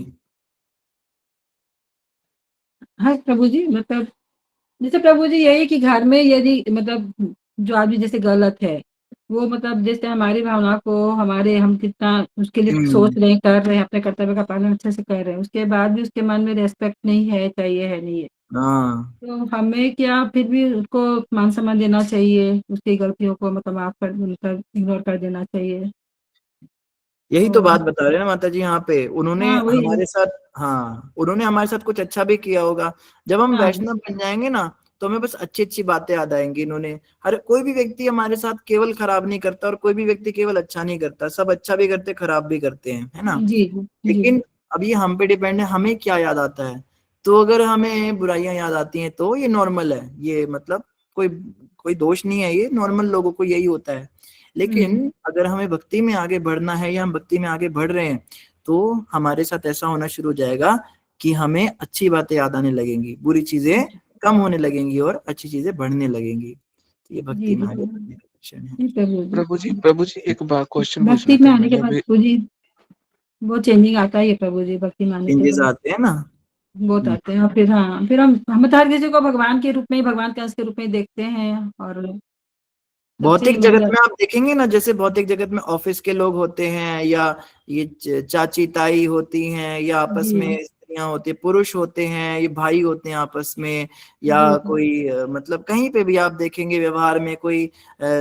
हाँ प्रभु जी, मतलब जैसे प्रभु जी यही कि घर में यदि मतलब जो आदमी जैसे गलत है वो मतलब जैसे हमारी भावना को हम कितना उसके लिए सोच रहे हैं, कर रहे हैं, अपने कर्तव्य का पालन अच्छे से कर रहे हैं, उसके बाद भी उसके मन में रेस्पेक्ट नहीं है, चाहिए है नहीं है, तो हमें क्या फिर भी उसको मान सम्मान देना चाहिए, उसकी गलतियों को मतलब माफ कर, मतलब इग्नोर कर देना चाहिए। यही तो बात बता रहे हैं ना माता जी यहाँ पे। उन्होंने हमारे साथ, उन्होंने हमारे साथ कुछ अच्छा भी किया होगा। जब हम वैष्णव बन जाएंगे ना तो हमें बस अच्छी अच्छी बातें याद आएंगी। इन्होंने कोई भी व्यक्ति हमारे साथ केवल खराब नहीं करता और कोई भी व्यक्ति केवल अच्छा नहीं करता, सब अच्छा भी करते, खराब भी करते हैं, है ना। लेकिन अब ये हम पे डिपेंड है, हमें क्या याद आता है। तो अगर हमें बुराइयां याद आती हैं तो ये नॉर्मल है, ये मतलब कोई दोष नहीं है, ये नॉर्मल लोगों को यही होता है। लेकिन अगर हमें भक्ति में आगे बढ़ना है या हम भक्ति में आगे बढ़ रहे हैं तो हमारे साथ ऐसा होना शुरू हो जाएगा कि हमें अच्छी बातें याद आने लगेंगी, बुरी चीजें कम होने लगेंगी और अच्छी चीजें बढ़ने लगेंगी। तो ये भक्ति में आगे बढ़ने का लक्षण है। प्रभु जी एक बार क्वेश्चन भक्ति में आने के बाद प्रभु जी वो चेंजिंग आता है प्रभु जी, भक्ति में आने के बाद आते हैं ना, बहुत आते हैं। और फिर फिर हम हर किसी को भगवान के रूप में, भगवान के अंश के रूप में देखते हैं। और भौतिक जगत में आप देखेंगे ना, जैसे भौतिक जगत में ऑफिस के लोग होते हैं या ये चाची ताई होती हैं या आपस में स्त्रियां होती है, पुरुष होते हैं, ये भाई होते हैं आपस में, या कोई मतलब कहीं पे भी आप देखेंगे व्यवहार में कोई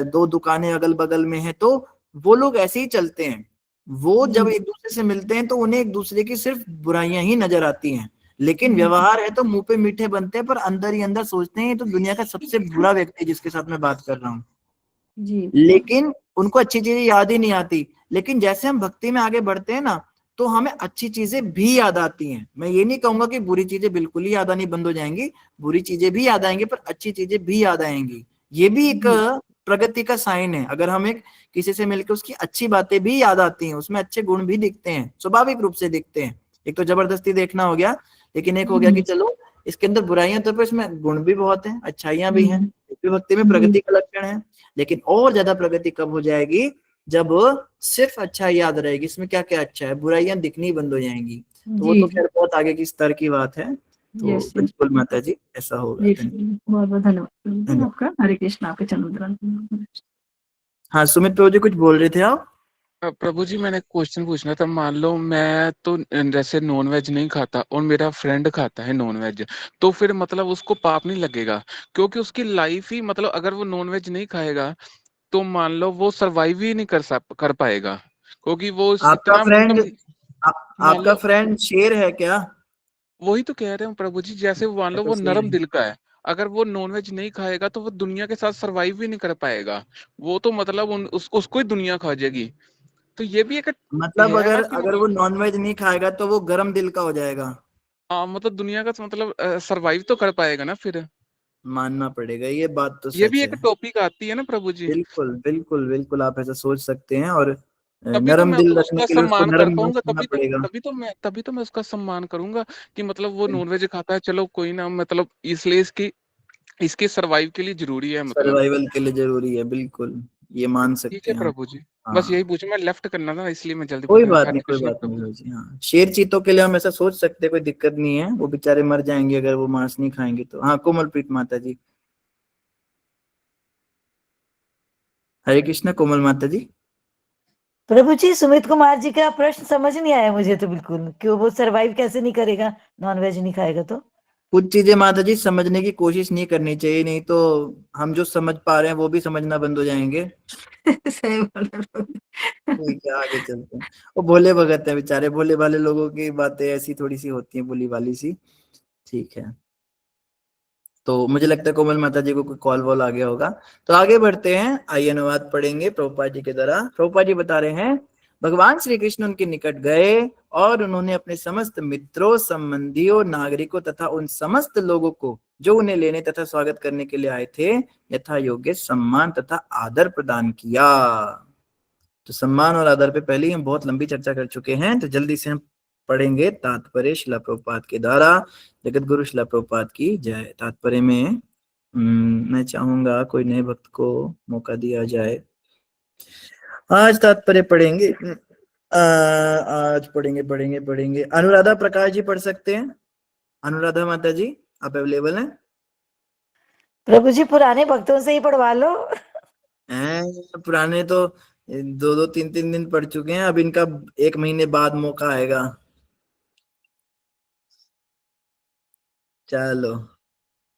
2 दुकानें अगल बगल में है तो वो लोग ऐसे ही चलते हैं। वो जब एक दूसरे से मिलते हैं तो उन्हें एक दूसरे की सिर्फ बुराइयां ही नजर आती हैं, लेकिन व्यवहार है तो मुंह पे मीठे बनते हैं, पर अंदर ही अंदर सोचते हैं ये तो दुनिया का सबसे बुरा व्यक्ति जिसके साथ मैं बात कर रहा हूँ। लेकिन उनको अच्छी चीजें याद ही नहीं आती। लेकिन जैसे हम भक्ति में आगे बढ़ते हैं ना तो हमें अच्छी चीजें भी याद आती हैं। मैं ये नहीं कहूंगा कि बुरी चीजें बिल्कुल ही याद आनी बंद हो जाएंगी, बुरी चीजें भी याद आएंगी, पर अच्छी चीजें भी याद आएंगी। ये भी एक प्रगति का साइन है। अगर हम किसी से मिलकर उसकी अच्छी बातें भी याद आती हैं, उसमें अच्छे गुण भी दिखते हैं, स्वाभाविक रूप से दिखते हैं। एक तो जबरदस्ती देखना हो गया, लेकिन एक हो गया कि चलो इसके अंदर बुराइयां तो, पर इसमें गुण भी बहुत हैं, अच्छाइयां भी हैं, भक्ति में प्रगति का लक्षण है। लेकिन और ज्यादा प्रगति कब हो जाएगी? जब सिर्फ अच्छा याद रहेगी, इसमें क्या क्या अच्छा है, बुराइयां दिखनी बंद हो जाएंगी। तो वो तो खैर बहुत आगे की स्तर की बात है। तो बिल्कुल माता जी ऐसा होगा। बहुत बहुत धन्यवाद आपका। हरे कृष्ण। आपके चरण। हाँ सुमित प्रभु जी कुछ बोल रहे थे आप? प्रभु जी मैंने क्वेश्चन पूछना था। मान लो मैं तो जैसे नॉन वेज नहीं खाता और मेरा फ्रेंड खाता है नॉन वेज, तो फिर मतलब उसको पाप नहीं लगेगा? क्योंकि उसकी लाइफ ही मतलब अगर वो नॉन वेज नहीं खाएगा तो मान लो वो सरवाइव ही नहीं कर पाएगा, क्योंकि वो आपका इतना फ्रेंड मतलब मान आपका लो, फ्रेंड शेर है क्या? वही तो कह रहे हूँ प्रभु जी, जैसे वो मान लो अच्छा वो शेर नरम है। दिल का है, अगर वो नॉनवेज नहीं खाएगा तो वो दुनिया के साथ सरवाइव भी नहीं कर पाएगा। वो तो मतलब उसको ही दुनिया खा जाएगी। तो ये भी एक मतलब है ना अगर कि अगर वो नॉनवेज नहीं खाएगा तो वो गरम दिल का हो जाएगा। हाँ, मतलब दुनिया का मतलब सरवाइव तो कर पाएगा ना फिर। मानना पड़ेगा, ये बात तो ये भी सच है। एक टॉपिक आती है ना प्रभु जी। बिल्कुल बिल्कुल बिल्कुल, आप ऐसा सोच सकते हैं। और तभी तो नरम मैं दिल रखने उसका के लिए उसको सम्मान कर नरम मांस पाऊंगा, खाना पड़ेगा। तभी तो मैं उसका सम्मान करूंगा कि मतलब वो नॉनवेज खाता है, चलो कोई ना, मतलब इसलिए इसके सरवाइव के लिए जरूरी है मतलब। सर्वाइवल के लिए जरूरी है, बिल्कुल ये मान ठीक सकते है हैं हम। प्रभु जी। बस हाँ यही पूछा, मैं लेफ्ट करना था इसलिए मैं जल्दी कोई पकड़ा। बात नहीं, हरे कोई कृष्ण बात प्रभु। नहीं जी। हाँ शेर चीतों के लिए हम ऐसा सोच सकते हैं, कोई दिक्कत नहीं है, वो बेचारे मर जाएंगे अगर वो मांस नहीं खाएंगे तो। हाँ कोमलप्रीत माता जी, हरे कृष्ण कोमल माता जी। प्रभु जी, सुमित कुमार जी का प्रश्न समझ नहीं आया मुझे तो बिल्कुल, कि वो सरवाइव कैसे नहीं करेगा, नॉनवेज नहीं खाएगा तो। कुछ चीजें माता जी समझने की कोशिश नहीं करनी चाहिए, नहीं तो हम जो समझ पा रहे हैं वो भी समझना बंद हो जाएंगे। सही बोल रहे हो। ठीक है आगे चलते हैं। वो भोले भगत है बेचारे, भोले भाले लोगों की बातें ऐसी थोड़ी सी होती हैं, भोली वाली सी। ठीक है, तो मुझे लगता है कोमल माता जी को कोई कॉल वॉल आ गया होगा। तो आगे बढ़ते हैं, आइए अनुवाद पढ़ेंगे प्रभुपाद जी के द्वारा। प्रभुपाद जी बता रहे हैं, भगवान श्री कृष्ण उनके निकट गए और उन्होंने अपने समस्त मित्रों, संबंधियों, नागरिकों तथा उन समस्त लोगों को जो उन्हें लेने तथा स्वागत करने के लिए आए थे, यथा योग्य सम्मान तथा आदर प्रदान किया। तो सम्मान और आदर पे पहले ही हम बहुत लंबी चर्चा कर चुके हैं, तो जल्दी से हम पढ़ेंगे तात्पर्य शिला प्रभुपाद के द्वारा। जगत गुरु शिला प्रभुपाद की जय। तात्पर्य में मैं चाहूंगा कोई नए भक्त को मौका दिया जाए। आज तात्पर्य पढ़ेंगे। आज पढ़ेंगे अनुराधा प्रकाश जी पढ़ सकते हैं? अनुराधा माता जी आप अवेलेबल हैं? प्रभु जी, पुराने भक्तों से ही पढ़वा लो। पुराने तो 2-2 3-3 दिन पढ़ चुके हैं, अब इनका 1 महीने बाद मौका आएगा। चलो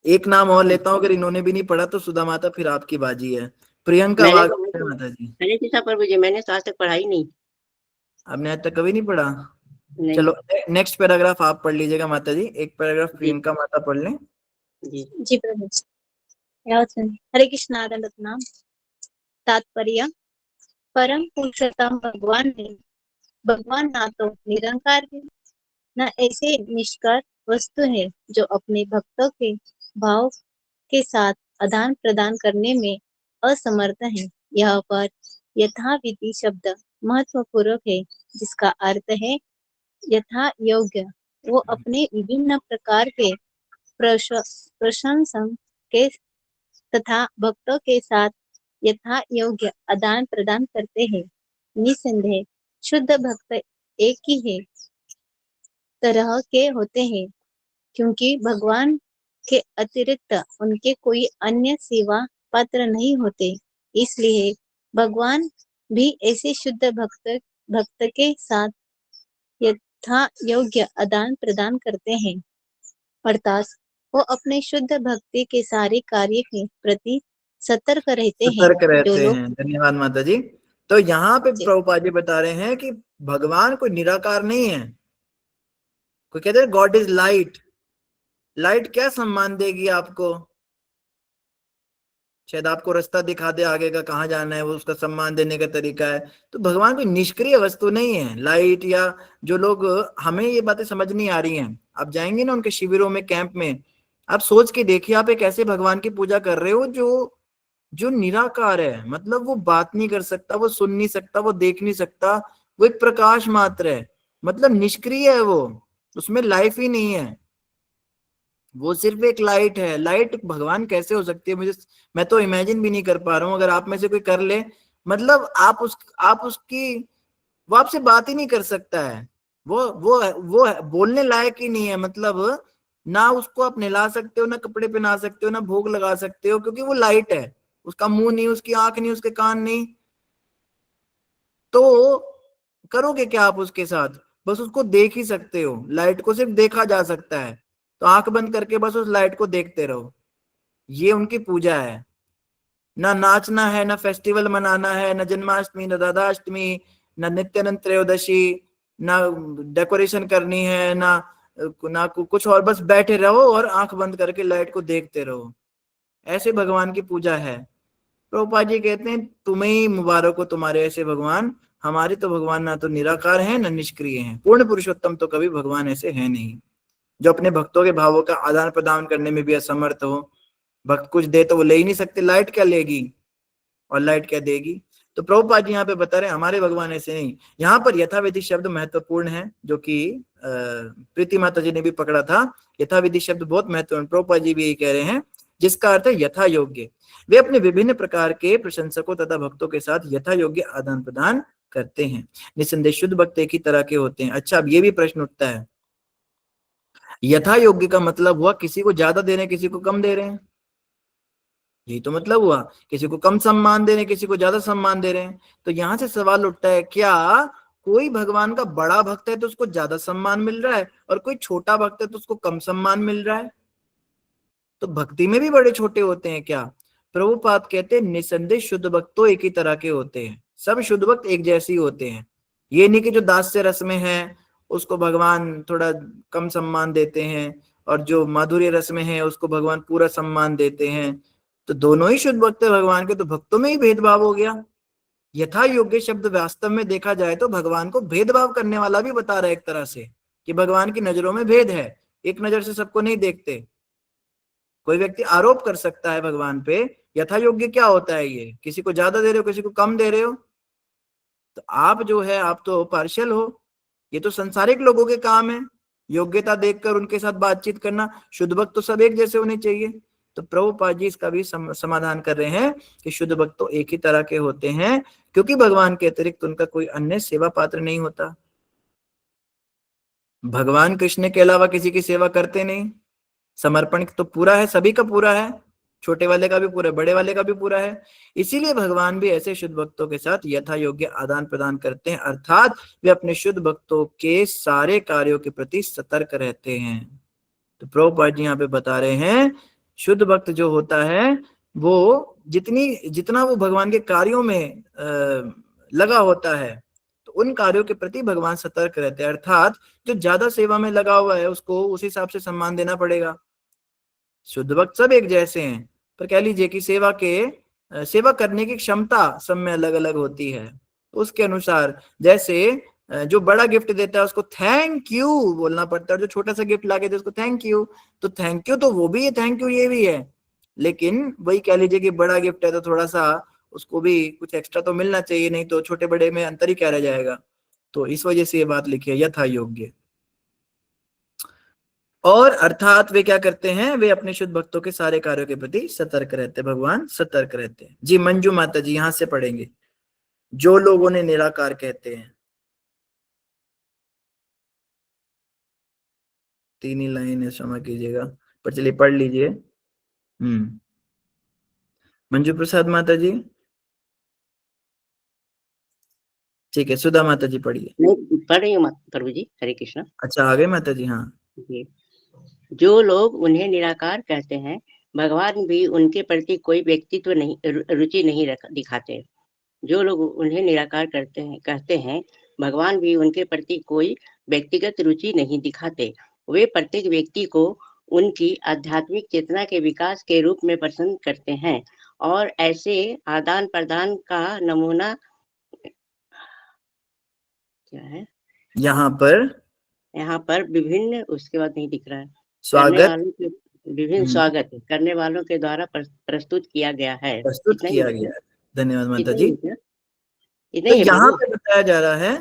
एक नाम और लेता हूँ, अगर इन्होंने भी नहीं पढ़ा तो सुधा माता फिर आपकी बाजी है। प्रियंका मैंने वाघ तो माता जी। हरे कृष्णा प्रभु जी, मैंने तो आज तक पढ़ा ही नहीं। आपने आज तक कभी नहीं पढ़ा? नहीं। चलो नेक्स्ट पैराग्राफ आप पढ़ लीजिएगा माता जी, एक पैराग्राफ जी प्रियंका माता पढ़ लें। जी जी प्रभु जी। याद सुनिए। हरे कृष्णा दंडवत प्रणाम। तात्पर्य, परम पुरुषोत्तम भगवान ना तो निरंकार है, न ऐसे निष्कार वस्तु है जो अपने भक्तों के भाव के साथ आदान प्रदान करने में असमर्थ है। यह पर यथाविधि शब्द महत्वपूर्वक है, जिसका अर्थ है यथा योग्य। वो अपने विभिन्न प्रकार के प्रशंसन के तथा भक्तों के साथ यथा योग्य आदान प्रदान करते हैं। निसंदेह शुद्ध भक्त एक ही है तरह के होते हैं, क्योंकि भगवान के अतिरिक्त उनके कोई अन्य सेवा पात्र नहीं होते। इसलिए भगवान भी ऐसे शुद्ध भक्त के साथ यथा योग्य आदान प्रदान करते हैं, अर्थात वो अपने शुद्ध भक्ति के सारे कार्य के प्रति सतर्क रहते हैं। सतर्क जो रहते लोग हैं, धन्यवाद माता जी। तो यहाँ पे प्रभुपाद जी बता रहे हैं कि भगवान कोई निराकार नहीं है। कोई कहते हैं गॉड इज लाइट, लाइट क्या सम्मान देगी आपको? शायद आपको रास्ता दिखा दे आगे का, कहाँ जाना है, वो उसका सम्मान देने का तरीका है। तो भगवान कोई निष्क्रिय वस्तु नहीं है, लाइट या जो लोग, हमें ये बातें समझ नहीं आ रही हैं। आप जाएंगे ना उनके शिविरों में, कैंप में, आप सोच के देखिए, आप एक ऐसे भगवान की पूजा कर रहे हो जो निराकार है। मतलब वो बात नहीं कर सकता, वो सुन नहीं सकता, वो देख नहीं सकता, वो एक प्रकाश मात्र है, मतलब निष्क्रिय है, वो उसमें लाइफ ही नहीं है, वो सिर्फ एक लाइट है। लाइट भगवान कैसे हो सकती है? मैं तो इमेजिन भी नहीं कर पा रहा हूँ। अगर आप में से कोई कर ले, मतलब आप उसकी, वो आपसे बात ही नहीं कर सकता है, वो बोलने लायक ही नहीं है। मतलब ना उसको आप नहला सकते हो, ना कपड़े पहना सकते हो, ना भोग लगा सकते हो, क्योंकि वो लाइट है। उसका मुंह नहीं, उसकी आंख नहीं, उसके कान नहीं, तो करोगे क्या आप उसके साथ? बस उसको देख ही सकते हो, लाइट को सिर्फ देखा जा सकता है, तो आंख बंद करके बस उस लाइट को देखते रहो। ये उनकी पूजा है। ना नाचना है, ना फेस्टिवल मनाना है, ना जन्माष्टमी, ना राधाष्टमी, ना नित्यानंद त्रयोदशी, ना डेकोरेशन करनी है, ना कुछ और, बस बैठे रहो और आंख बंद करके लाइट को देखते रहो, ऐसे भगवान की पूजा है। प्रभुपाद जी कहते हैं तुम्हें ही मुबारक हो तुम्हारे ऐसे भगवान, हमारे तो भगवान ना तो निराकार हैं ना निष्क्रिय हैं, पूर्ण पुरुषोत्तम तो कभी भगवान ऐसे है नहीं, जो अपने भक्तों के भावों का आदान प्रदान करने में भी असमर्थ हो। भक्त कुछ दे तो वो ले ही नहीं सकते, लाइट क्या लेगी और लाइट क्या देगी। तो प्रभुपाद जी यहाँ पे बता रहे हैं हमारे भगवान ऐसे नहीं। यहाँ पर यथाविधि शब्द महत्वपूर्ण है, जो कि प्रीति माता जी ने भी पकड़ा था। यथाविधि शब्द बहुत महत्वपूर्ण, प्रभुपाद जी भी यही कह रहे हैं, जिसका अर्थ है यथा योग्य। वे अपने विभिन्न प्रकार के प्रशंसकों तथा भक्तों के साथ यथा योग्य आदान प्रदान करते हैं। निसंदेह शुद्ध भक्त एक ही तरह के होते हैं। अच्छा, अब ये भी प्रश्न उठता है, यथा योग्य का मतलब हुआ किसी को ज्यादा दे रहे हैं, किसी को कम दे रहे हैं, यही तो मतलब हुआ। किसी को कम सम्मान दे रहे हैं, किसी को ज्यादा सम्मान दे रहे हैं। तो यहां से सवाल उठता है, क्या कोई भगवान का बड़ा भक्त है तो उसको ज्यादा सम्मान मिल रहा है, और कोई छोटा भक्त है तो उसको कम सम्मान मिल रहा है? तो भक्ति में भी बड़े छोटे होते हैं क्या? प्रभुपाद कहते हैं निसंदेह शुद्ध भक्त तो एक ही तरह के होते हैं, सब शुद्ध भक्त एक जैसे ही होते हैं। ये नहीं कि जो दास्य रस में है उसको भगवान थोड़ा कम सम्मान देते हैं, और जो माधुर्य रस में है उसको भगवान पूरा सम्मान देते हैं। तो दोनों ही शुद्ध भक्त है भगवान के, तो भक्तों में ही भेदभाव हो गया। यथा योग्य शब्द वास्तव में देखा जाए तो भगवान को भेदभाव करने वाला भी बता रहा है एक तरह से, कि भगवान की नजरों में भेद है, एक नजर से सबको नहीं देखते। कोई व्यक्ति आरोप कर सकता है भगवान पे, यथा योग्य क्या होता है? ये किसी को ज्यादा दे रहे हो, किसी को कम दे रहे हो, तो आप जो है आप तो पार्शियल हो। ये तो संसारिक लोगों के काम है, योग्यता देखकर उनके साथ बातचीत करना। शुद्ध भक्त तो सब एक जैसे होने चाहिए। तो प्रभुपाद जी इसका भी समाधान कर रहे हैं कि शुद्ध भक्त तो एक ही तरह के होते हैं, क्योंकि भगवान के अतिरिक्त उनका कोई अन्य सेवा पात्र नहीं होता। भगवान कृष्ण के अलावा किसी की सेवा करते नहीं। समर्पण तो पूरा है, सभी का पूरा है, छोटे वाले का भी पूरा है, बड़े वाले का भी पूरा है। इसीलिए भगवान भी ऐसे शुद्ध भक्तों के साथ यथा योग्य आदान प्रदान करते हैं, अर्थात वे अपने शुद्ध भक्तों के सारे कार्यों के प्रति सतर्क रहते हैं। तो प्रभुपाद जी यहाँ पे बता रहे हैं शुद्ध भक्त जो होता है वो जितना वो भगवान के कार्यों में लगा होता है, तो उन कार्यों के प्रति भगवान सतर्क रहते हैं। अर्थात जो ज्यादा सेवा में लगा हुआ है उसको उस हिसाब से सम्मान देना पड़ेगा। शुद्ध भक्त सब एक जैसे हैं, पर कह लीजिए कि सेवा करने की क्षमता सब में अलग अलग होती है। उसके अनुसार जैसे जो बड़ा गिफ्ट देता है उसको थैंक यू बोलना पड़ता है, और जो छोटा सा गिफ्ट लाके दे उसको थैंक यू। तो थैंक यू तो वो भी है, थैंक यू ये भी है, लेकिन वही कह लीजिए कि बड़ा गिफ्ट है तो थोड़ा सा उसको भी कुछ एक्स्ट्रा तो मिलना चाहिए, नहीं तो छोटे बड़े में अंतर ही क्या रह जाएगा। तो इस वजह से ये बात लिखी है यथा योग्य। और अर्थात वे क्या करते हैं, वे अपने शुद्ध भक्तों के सारे कार्यों के प्रति सतर्क रहते हैं। भगवान सतर्क रहते हैं। जी मंजू माता जी यहां से पढ़ेंगे, जो लोग उन्हें निराकार कहते हैं। 3 ही लाइन है, क्षमा कीजिएगा, पर चलिए पढ़ लीजिए। मंजू प्रसाद माता जी, ठीक है। सुधा माता जी पढ़िए। नहीं पढ़ रही हूँ प्रभु जी, हरे कृष्णा। अच्छा आ गए माता जी। हाँ जी, जो लोग उन्हें निराकार कहते हैं भगवान भी उनके प्रति कोई व्यक्तित्व नहीं रुचि नहीं दिखाते। जो लोग उन्हें निराकार कहते हैं भगवान भी उनके प्रति कोई व्यक्तिगत रुचि नहीं दिखाते। वे प्रत्येक व्यक्ति को उनकी आध्यात्मिक चेतना के विकास के रूप में पसंद करते हैं, और ऐसे आदान प्रदान का नमूना क्या है यहाँ पर विभिन्न, उसके बाद नहीं दिख रहा है, विभिन्न स्वागत करने वालों के द्वारा प्रस्तुत किया गया है। धन्यवाद माता जी। तो यहाँ पे बताया जा रहा है,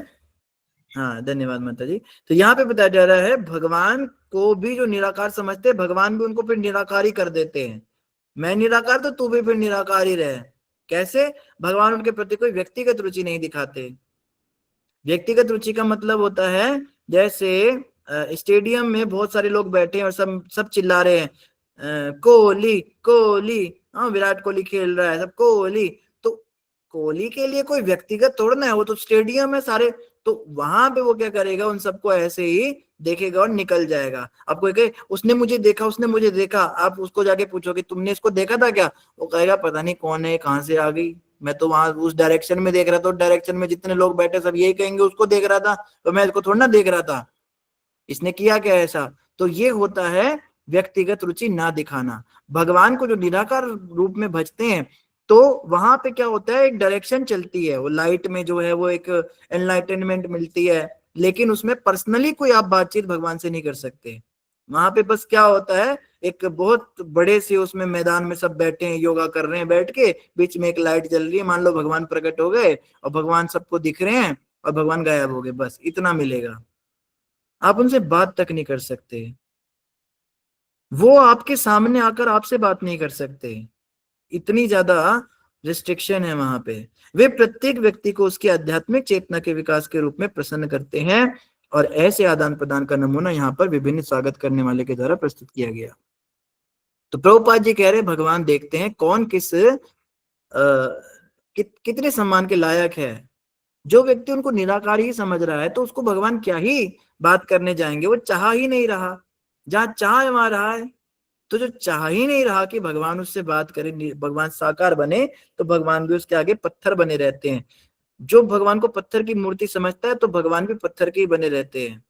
हाँ धन्यवाद माता जी। तो यहाँ पे बताया जा रहा है भगवान को भी जो निराकार समझते हैं, भगवान भी उनको फिर निराकार ही कर देते हैं। मैं निराकार तो तू भी फिर निराकार ही रहे। कैसे? भगवान उनके प्रति कोई व्यक्तिगत रुचि नहीं दिखाते। व्यक्तिगत रुचि का मतलब होता है जैसे स्टेडियम में बहुत सारे लोग बैठे हैं और सब चिल्ला रहे हैं कोहली कोहली, हाँ विराट कोहली खेल रहा है, सब कोहली। तो कोहली के लिए कोई व्यक्तिगत तोड़ना है, वो तो स्टेडियम है सारे, तो वहां पे वो क्या करेगा, उन सबको ऐसे ही देखेगा और निकल जाएगा। आप कोई कहे उसने मुझे देखा, उसने मुझे देखा, आप उसको जाके पूछोगे तुमने इसको देखा था क्या, वो कहेगा पता नहीं कौन है, कहाँ से आ गई, मैं तो वहां उस डायरेक्शन में देख रहा था, उस डायरेक्शन में जितने लोग बैठे सब यही कहेंगे, उसको देख रहा था, तो मैं इसको थोड़ा ना देख रहा था, इसने किया क्या ऐसा। तो ये होता है व्यक्तिगत रुचि ना दिखाना। भगवान को जो निराकार रूप में भजते हैं तो वहां पे क्या होता है, एक डायरेक्शन चलती है, वो लाइट में जो है वो एक एनलाइटनमेंट मिलती है, लेकिन उसमें पर्सनली कोई आप बातचीत भगवान से नहीं कर सकते। वहां पे बस क्या होता है, एक बहुत बड़े से उसमें मैदान में सब बैठे हैं, योगा कर रहे हैं बैठ के, बीच में एक लाइट जल रही है, मान लो भगवान प्रकट हो गए और भगवान सबको दिख रहे हैं और भगवान गायब हो गए, बस इतना मिलेगा। आप उनसे बात तक नहीं कर सकते, वो आपके सामने आकर आपसे बात नहीं कर सकते, इतनी ज्यादा रिस्ट्रिक्शन है वहां पे। वे प्रत्येक व्यक्ति को उसके आध्यात्मिक चेतना के विकास के रूप में प्रसन्न करते हैं, और ऐसे आदान प्रदान का नमूना यहाँ पर विभिन्न स्वागत करने वाले के द्वारा प्रस्तुत किया गया। तो प्रभुपाद जी कह रहे भगवान देखते हैं कौन कितने सम्मान के लायक है। जो व्यक्ति उनको निराकार ही समझ रहा है तो उसको भगवान क्या ही बात करने जाएंगे, वो चाह ही नहीं रहा, जहां चाह है वहां रहा है। तो जो चाह ही नहीं रहा कि भगवान उससे बात करे, भगवान साकार बने, तो भगवान भी उसके आगे पत्थर बने रहते हैं। जो भगवान को पत्थर की मूर्ति समझता है तो भगवान भी पत्थर के ही बने रहते हैं।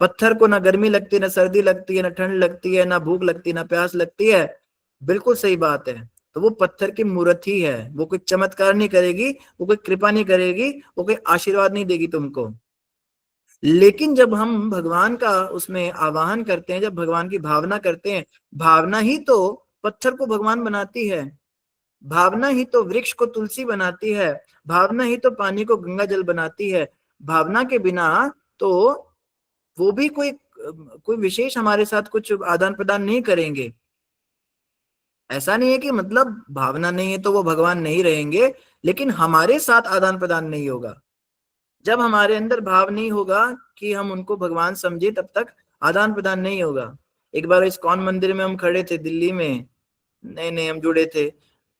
पत्थर को ना गर्मी लगती है, ना सर्दी लगती है, ना ठंड लगती है, ना भूख लगती है, ना प्यास लगती है। बिल्कुल सही बात है। तो वो पत्थर की मूर्त ही है, वो कोई चमत्कार नहीं करेगी, वो कोई कृपा नहीं करेगी, वो कोई आशीर्वाद नहीं देगी तुमको। लेकिन जब हम भगवान का उसमें आवाहन करते हैं, जब भगवान की भावना करते हैं, भावना ही तो पत्थर को भगवान बनाती है, भावना ही तो वृक्ष को तुलसी बनाती है, भावना ही तो पानी को गंगा जल बनाती है। भावना के बिना तो वो भी कोई विशेष हमारे साथ कुछ आदान प्रदान नहीं करेंगे। ऐसा नहीं है कि मतलब भावना नहीं है तो वो भगवान नहीं रहेंगे, लेकिन हमारे साथ आदान प्रदान नहीं होगा। जब हमारे अंदर भाव नहीं होगा कि हम उनको भगवान समझे, तब तक आदान प्रदान नहीं होगा। एक बार इस्कॉन मंदिर में हम खड़े थे दिल्ली में, नए हम जुड़े थे,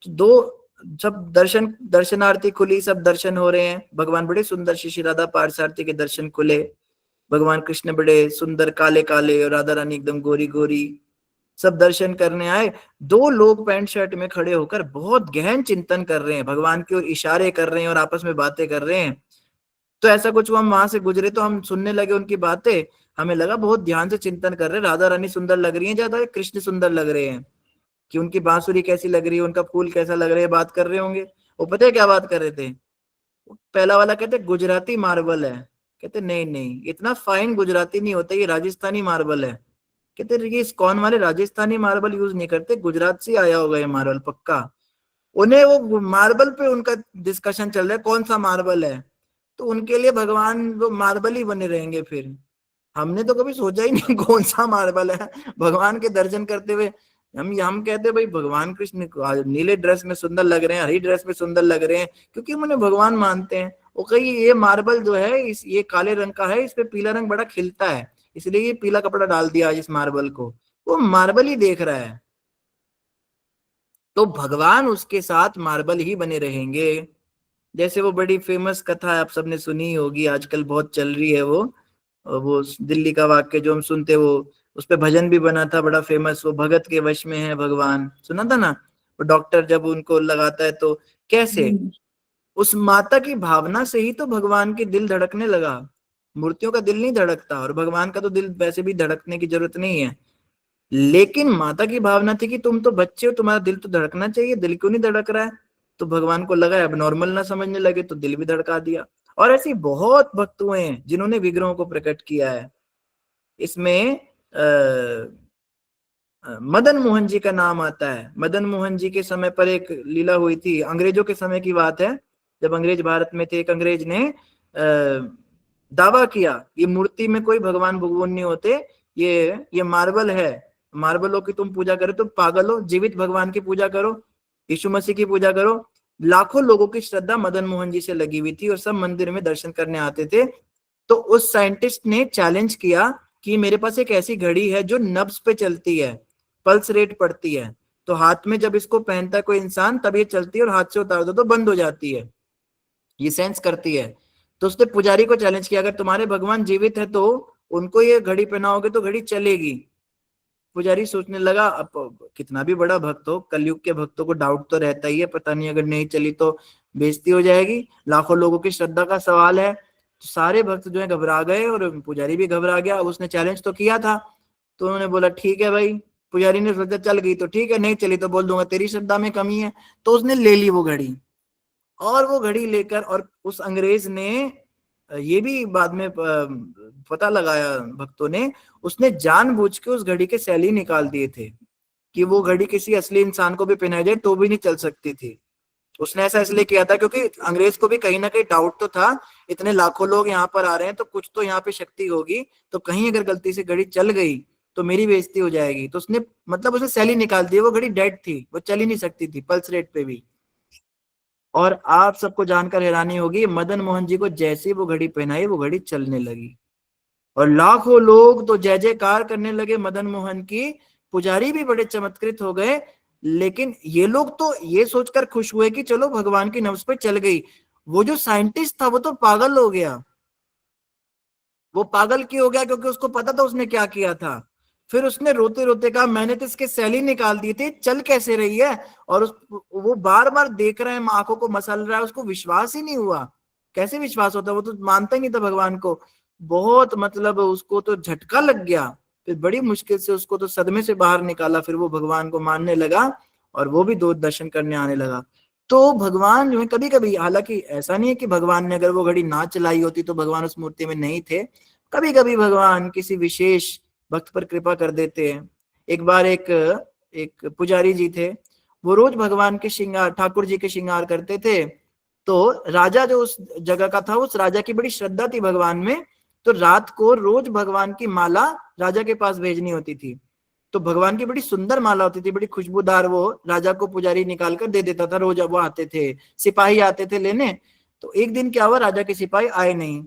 तो सब दर्शनार्थी खुली, सब दर्शन हो रहे हैं, भगवान बड़े सुंदर, श्री राधा पार्सार्थी के दर्शन खुले, भगवान कृष्ण बड़े सुंदर काले काले और राधा रानी एकदम गोरी गोरी, सब दर्शन करने आए। दो लोग पैंट शर्ट में खड़े होकर बहुत गहन चिंतन कर रहे हैं, भगवान की ओर इशारे कर रहे हैं और आपस में बातें कर रहे हैं। तो ऐसा कुछ हम वहां से गुजरे तो हम सुनने लगे उनकी बातें, हमें लगा बहुत ध्यान से चिंतन कर रहे हैं, राधा रानी सुंदर लग रही है ज्यादा, कृष्ण सुंदर लग रहे हैं, कि उनकी बांसुरी कैसी लग रही है, उनका फूल कैसा लग रहा है, बात कर रहे होंगे। वो पता है क्या बात कर रहे थे, पहला वाला कहते गुजराती मार्बल है, कहते नहीं इतना फाइन गुजराती नहीं होता, ये राजस्थानी मार्बल है। कहते ये इस्कॉन वाले राजस्थानी मार्बल यूज नहीं करते, गुजरात से आया होगा ये मार्बल पक्का। उन्हें वो मार्बल पे उनका डिस्कशन चल रहा है कौन सा मार्बल है, तो उनके लिए भगवान वो मार्बल ही बने रहेंगे। फिर हमने तो कभी सोचा ही नहीं कौन सा मार्बल है। भगवान के दर्शन करते हुए हम कहते भाई भगवान कृष्ण नीले ड्रेस में सुंदर लग रहे हैं, हरी ड्रेस में सुंदर लग रहे हैं, क्योंकि उन्हें भगवान मानते हैं। वो कहीं ये मार्बल जो है ये काले रंग का है, इस पे पीला रंग बड़ा खिलता है, इसलिए ये पीला कपड़ा डाल दिया इस मार्बल को, वो मार्बल ही देख रहा है। तो भगवान उसके साथ मार्बल ही बने रहेंगे। जैसे वो बड़ी फेमस कथा आप सबने सुनी होगी, आजकल बहुत चल रही है, वो दिल्ली का वाक्य जो हम सुनते, वो उस पे भजन भी बना था बड़ा फेमस, वो भगत के वश में है भगवान, सुना था ना। वो डॉक्टर जब उनको लगाता है तो कैसे उस माता की भावना से ही तो भगवान के दिल धड़कने लगा। मूर्तियों का दिल नहीं धड़कता, और भगवान का तो दिल वैसे भी धड़कने की जरूरत नहीं है, लेकिन माता की भावना थी कि तुम तो बच्चे हो, तुम्हारा दिल तो धड़कना चाहिए, दिल क्यों नहीं धड़क रहा है। तो भगवान को लगा अब नॉर्मल ना समझने लगे तो दिल भी धड़का दिया। और ऐसी बहुत भक्त हुए हैं जिन्होंने विग्रहों को प्रकट किया है। इसमें मदन मोहन जी का नाम आता है। मदन मोहन जी के समय पर एक लीला हुई थी, अंग्रेजों के समय की बात है, जब अंग्रेज भारत में थे। एक अंग्रेज ने दावा किया ये मूर्ति में कोई भगवान भगवान नहीं होते, ये मार्बल है, मार्बलों की तुम पूजा करो तुम पागल हो, जीवित भगवान की पूजा करो, यीशु मसीह की पूजा करो। लाखों लोगों की श्रद्धा मदन मोहन जी से लगी हुई थी और सब मंदिर में दर्शन करने आते थे। तो उस साइंटिस्ट ने चैलेंज किया कि मेरे पास एक ऐसी घड़ी है जो नब्ज पे चलती है, पल्स रेट पड़ती है, तो हाथ में जब इसको पहनता है कोई इंसान तब ये चलती है और हाथ से उतार दो तो बंद हो जाती है, ये सेंस करती है। तो उसने पुजारी को चैलेंज किया अगर तुम्हारे भगवान जीवित है तो उनको ये घड़ी पहनाओगे तो घड़ी चलेगी। पुजारी सोचने लगा, अब कितना भी बड़ा भक्त हो, कलयुग के भक्तों को डाउट तो रहता ही है, पता नहीं अगर नहीं चली तो बेइज्जती हो जाएगी, लाखों लोगों की श्रद्धा का सवाल है। तो सारे भक्त जो है घबरा गए और पुजारी भी घबरा गया। उसने चैलेंज तो किया था, तो उन्होंने बोला ठीक है भाई। पुजारी ने सोचा चल गई तो ठीक है, नहीं चली तो बोल दूंगा तेरी श्रद्धा में कमी है। तो उसने ले ली वो घड़ी, और वो घड़ी लेकर, और उस अंग्रेज ने ये भी बाद में पता लगाया भक्तों ने, उसने जानबूझ के उस घड़ी के सैली निकाल दिए थे कि वो घड़ी किसी असली इंसान को भी पहनाई जाए तो भी नहीं चल सकती थी। उसने ऐसा इसलिए किया था क्योंकि अंग्रेज को भी कहीं ना कहीं डाउट तो था, इतने लाखों लोग यहाँ पर आ रहे हैं तो कुछ तो यहाँ पे शक्ति होगी, तो कहीं अगर गलती से घड़ी चल गई तो मेरी बेइज्जती हो जाएगी। तो उसने मतलब उसने सैली निकाल दी, वो घड़ी डेड थी, वो चल ही नहीं सकती थी पल्स रेट पे भी। और आप सबको जानकर हैरानी होगी, मदन मोहन जी को जैसे ही वो घड़ी पहनाई वो घड़ी चलने लगी, और लाखों लोग तो जय जयकार करने लगे मदन मोहन की। पुजारी भी बड़े चमत्कृत हो गए, लेकिन ये लोग तो ये सोचकर खुश हुए कि चलो भगवान की नब्ज पे चल गई। वो जो साइंटिस्ट था वो तो पागल हो गया। वो पागल क्यों हो गया? क्योंकि उसको पता था उसने क्या किया था। फिर उसने रोते रोते कहा मैंने तो इसके सैली निकाल दी थी, चल कैसे रही है? और वो बार बार देख रहा है, आंखों को मसल रहा है, उसको विश्वास ही नहीं हुआ। कैसे विश्वास होता? वो तो मानता ही नहीं था भगवान को। बहुत मतलब उसको तो झटका लग गया। फिर बड़ी मुश्किल से उसको तो सदमे से बाहर निकाला, फिर वो भगवान को मानने लगा और वो भी दो दर्शन करने आने लगा। तो भगवान जो है कभी कभी, हालांकि ऐसा नहीं है कि भगवान ने अगर वो घड़ी ना चलाई होती तो भगवान उस मूर्ति में नहीं थे, कभी कभी भगवान किसी विशेष भक्त पर कृपा कर देते हैं। एक बार एक पुजारी जी थे, वो रोज भगवान के श्रृंगार, ठाकुर जी के श्रृंगार करते थे। तो राजा जो उस जगह का था, उस राजा की बड़ी श्रद्धा थी भगवान में, तो रात को रोज भगवान की माला राजा के पास भेजनी होती थी। तो भगवान की बड़ी सुंदर माला होती थी, बड़ी खुशबूदार, वो राजा को पुजारी निकाल कर दे देता था। रोज वो आते थे, सिपाही आते थे लेने। तो एक दिन क्या हुआ, राजा के सिपाही आए नहीं,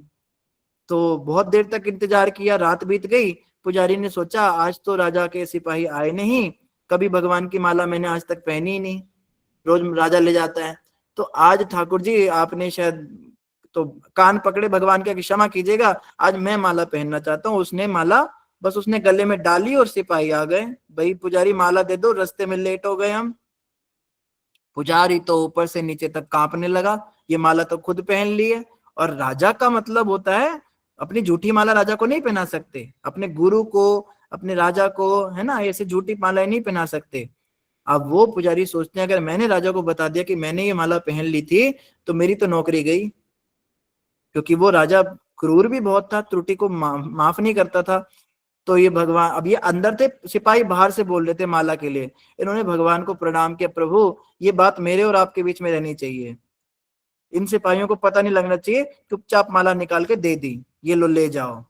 तो बहुत देर तक इंतजार किया, रात बीत गई। पुजारी ने सोचा आज तो राजा के सिपाही आए नहीं, कभी भगवान की माला मैंने आज तक पहनी ही नहीं, रोज राजा ले जाता है, तो आज ठाकुर जी आपने शायद तो कान पकड़े भगवान के, क्षमा कीजिएगा आज मैं माला पहनना चाहता हूँ। उसने माला बस उसने गले में डाली और सिपाही आ गए, भाई पुजारी माला दे दो, रास्ते में लेट हो गए हम। पुजारी तो ऊपर से नीचे तक कांपने लगा, ये माला तो खुद पहन ली है। और राजा का मतलब होता है, अपनी झूठी माला राजा को नहीं पहना सकते, अपने गुरु को, अपने राजा को, है ना, ऐसे झूठी मालाएं नहीं पहना सकते। अब वो पुजारी सोचते हैं अगर मैंने राजा को बता दिया कि मैंने ये माला पहन ली थी तो मेरी तो नौकरी गई, क्योंकि वो राजा क्रूर भी बहुत था, त्रुटि को माफ नहीं करता था। तो ये भगवान, अब ये अंदर थे सिपाही, बाहर से बोल रहे थे माला के लिए। इन्होंने भगवान को प्रणाम किया, प्रभु ये बात मेरे और आपके बीच में रहनी चाहिए, इन सिपाहियों को पता नहीं लगना चाहिए। चुपचाप माला निकाल के दे दी, ये लो ले जाओ।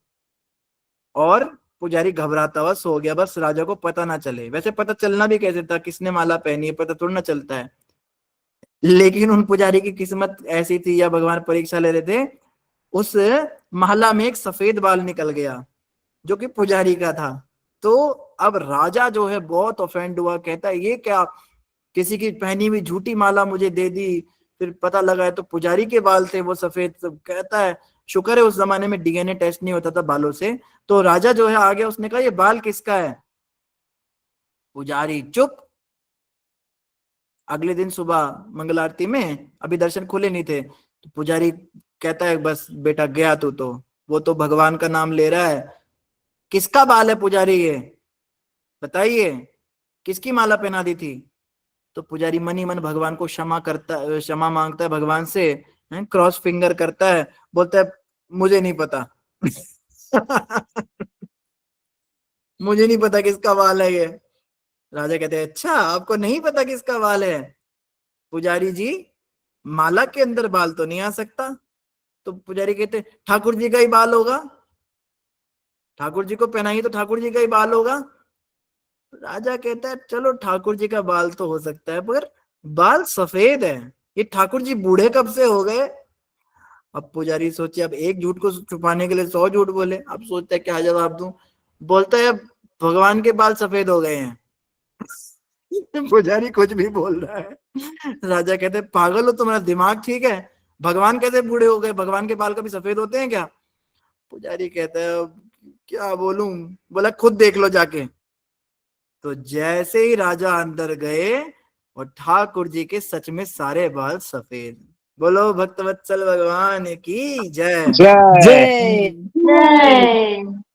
और पुजारी घबराता हुआ सो गया, बस राजा को पता ना चले। वैसे पता चलना भी कैसे था, किसने माला पहनी है पता थोड़ा ना चलता है। लेकिन उन पुजारी की किस्मत ऐसी थी, या भगवान परीक्षा ले रहे थे, उस माला में एक सफेद बाल निकल गया जो कि पुजारी का था। तो अब राजा जो है बहुत ऑफेंड हुआ, कहता है ये क्या, किसी की पहनी हुई झूठी माला मुझे दे दी। फिर पता लगा है तो पुजारी के बाल थे वो सफेद। सब कहता है शुक्र है उस जमाने में डीएनए टेस्ट नहीं होता था बालों से। तो राजा जो है आ गया, उसने कहा ये बाल किसका है? पुजारी चुप। अगले दिन सुबह मंगल आरती में, अभी दर्शन खुले नहीं थे, तो पुजारी कहता है बस बेटा गया तू तो, वो तो भगवान का नाम ले रहा है। किसका बाल है पुजारी ये बताइए, किसकी माला पहना दी थी? तो पुजारी मन ही मन भगवान को क्षमा मांगता है भगवान से, क्रॉस फिंगर करता है, बोलता है मुझे नहीं पता मुझे नहीं पता किसका बाल है ये। राजा कहते हैं अच्छा आपको नहीं पता किसका बाल है? पुजारी जी माला के अंदर बाल तो नहीं आ सकता। तो पुजारी कहते ठाकुर जी का ही बाल होगा, ठाकुर जी को पहनाइए तो ठाकुर जी का ही बाल होगा। राजा कहता है चलो ठाकुर जी का बाल तो हो सकता है, मगर बाल सफेद है, ये ठाकुर जी बूढ़े कब से हो गए? अब पुजारी सोचे अब एक झूठ को छुपाने के लिए 100 झूठ बोले। अब सोचता है क्या जवाब दूं। बोलता है भगवान के बाल सफेद हो गए हैं पुजारी कुछ भी बोल रहा है। राजा कहते पागल हो तुम्हारा दिमाग ठीक है? भगवान कैसे बूढ़े हो गए? भगवान के बाल कभी सफेद होते हैं क्या? पुजारी कहता है क्या बोलूं? बोला खुद देख लो जाके। तो जैसे ही राजा अंदर गए और ठाकुर जी के सच में सारे बाल सफेद। बोलो भक्तवत्सल भगवान की जय। जय जय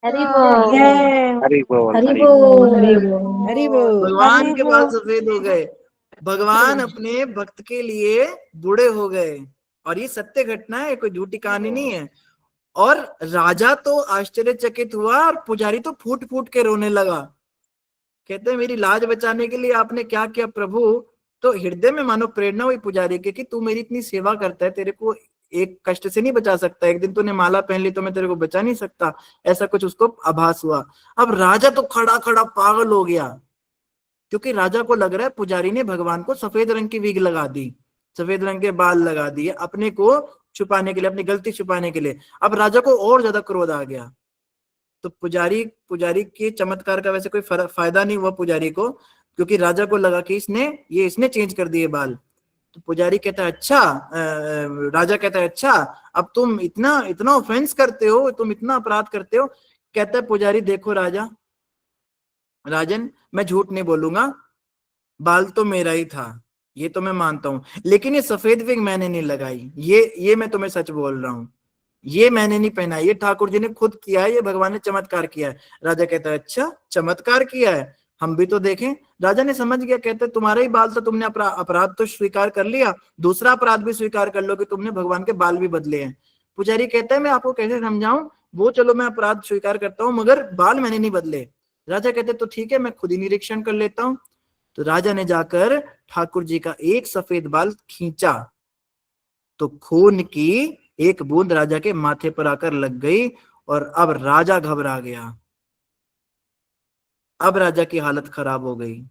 हरि बोल हरि बोल हरि हरि बोल हरि बोल। भगवान के बाल सफेद हो गए, भगवान अपने भक्त के लिए बूढ़े हो गए। और ये सत्य घटना है, कोई झूठी कहानी नहीं है। और राजा तो आश्चर्यचकित हुआ और पुजारी तो फूट फूट के रोने लगा। कहते हैं मेरी लाज बचाने के लिए आपने क्या किया प्रभु। तो हृदय में मानो प्रेरणा हुई पुजारी के कि तू मेरी इतनी सेवा करता है, तेरे को एक कष्ट से नहीं बचा सकता, एक दिन तूने माला पहन ली तो मैं तेरे को बचा नहीं सकता, ऐसा कुछ उसको आभास हुआ। अब राजा तो खड़ा खड़ा पागल हो गया, क्योंकि राजा को लग रहा है पुजारी ने भगवान को सफेद रंग की विग लगा दी, सफेद रंग के बाल लगा दिए अपने को छुपाने के लिए, अपनी गलती छुपाने के लिए। अब राजा को और ज्यादा क्रोध आ गया। तो पुजारी के चमत्कार का वैसे कोई फायदा नहीं हुआ पुजारी को, क्योंकि राजा को लगा कि इसने चेंज कर दिए बाल। तो पुजारी कहता है अच्छा, राजा कहता है अच्छा अब तुम इतना इतना ऑफेंस करते हो, तुम इतना अपराध करते हो। कहता है पुजारी देखो राजन मैं झूठ नहीं बोलूंगा, बाल तो मेरा ही था, ये तो मैं मानता हूं, लेकिन ये सफेद विग मैंने नहीं लगाई, ये मैं तुम्हें सच बोल रहा हूं, ये मैंने नहीं पहना, ये ठाकुर जी ने खुद किया है, ये भगवान ने चमत्कार किया है। राजा कहता है अच्छा चमत्कार किया है, हम भी तो देखें। राजा ने समझ गया, कहते तुम्हारा ही बाल था, तुमने अपराध तो स्वीकार कर लिया, दूसरा अपराध भी स्वीकार कर लो कि तुमने भगवान के बाल भी बदले हैं। पुजारी कहता है मैं आपको कैसे समझाऊं, वो चलो मैं अपराध स्वीकार करता हूं मगर बाल मैंने नहीं बदले। राजा कहते तो ठीक है मैं खुद ही निरीक्षण कर लेता हूं। तो राजा ने जाकर ठाकुर जी का एक सफेद बाल खींचा तो खून की एक बूंद राजा के माथे पर आकर लग गई और अब राजा घबरा गया, अब राजा की हालत खराब हो गई।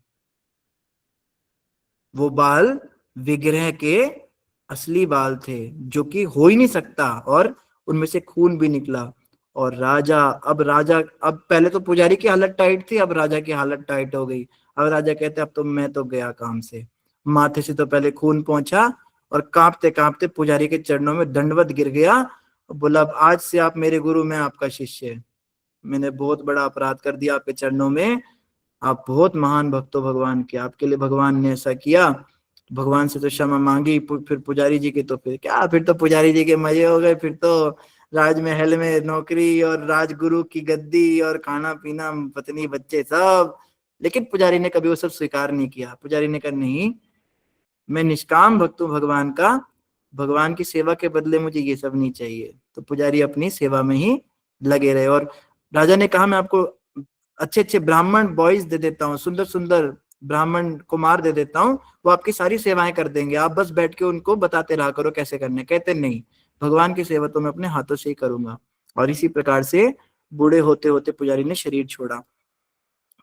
वो बाल विग्रह के असली बाल थे जो कि हो ही नहीं सकता, और उनमें से खून भी निकला। और राजा अब पहले तो पुजारी की हालत टाइट थी, अब राजा की हालत टाइट हो गई। अब राजा कहते अब तो मैं तो गया काम से, माथे से तो पहले खून पहुंचा और कांपते कांपते पुजारी के चरणों में दंडवत गिर गया। बोला आज से आप मेरे गुरु, मैं आपका शिष्य, मैंने बहुत बड़ा अपराध कर दिया आपके चरणों में, आप बहुत महान भक्त हो भगवान के, आपके लिए भगवान ने ऐसा किया। भगवान से तो क्षमा मांगी, फिर पुजारी जी के तो फिर क्या, फिर तो पुजारी जी के मजे हो गए, फिर तो राजमहल में नौकरी और राजगुरु की गद्दी और खाना पीना पत्नी बच्चे सब। लेकिन पुजारी ने कभी वो सब स्वीकार नहीं किया। पुजारी ने कहा नहीं, मैं निष्काम भक्त हूँ भगवान का, भगवान की सेवा के बदले मुझे ये सब नहीं चाहिए। तो पुजारी अपनी सेवा में ही लगे रहे। और राजा ने कहा मैं आपको अच्छे अच्छे ब्राह्मण बॉयज दे देता हूँ, सुंदर सुंदर ब्राह्मण कुमार दे देता हूँ, वो आपकी सारी सेवाएं कर देंगे, आप बस बैठ के उनको बताते रहा करो कैसे करने। कहते नहीं, भगवान की सेवा तो मैं अपने हाथों से ही करूंगा। और इसी प्रकार से बूढ़े होते होते पुजारी ने शरीर छोड़ा।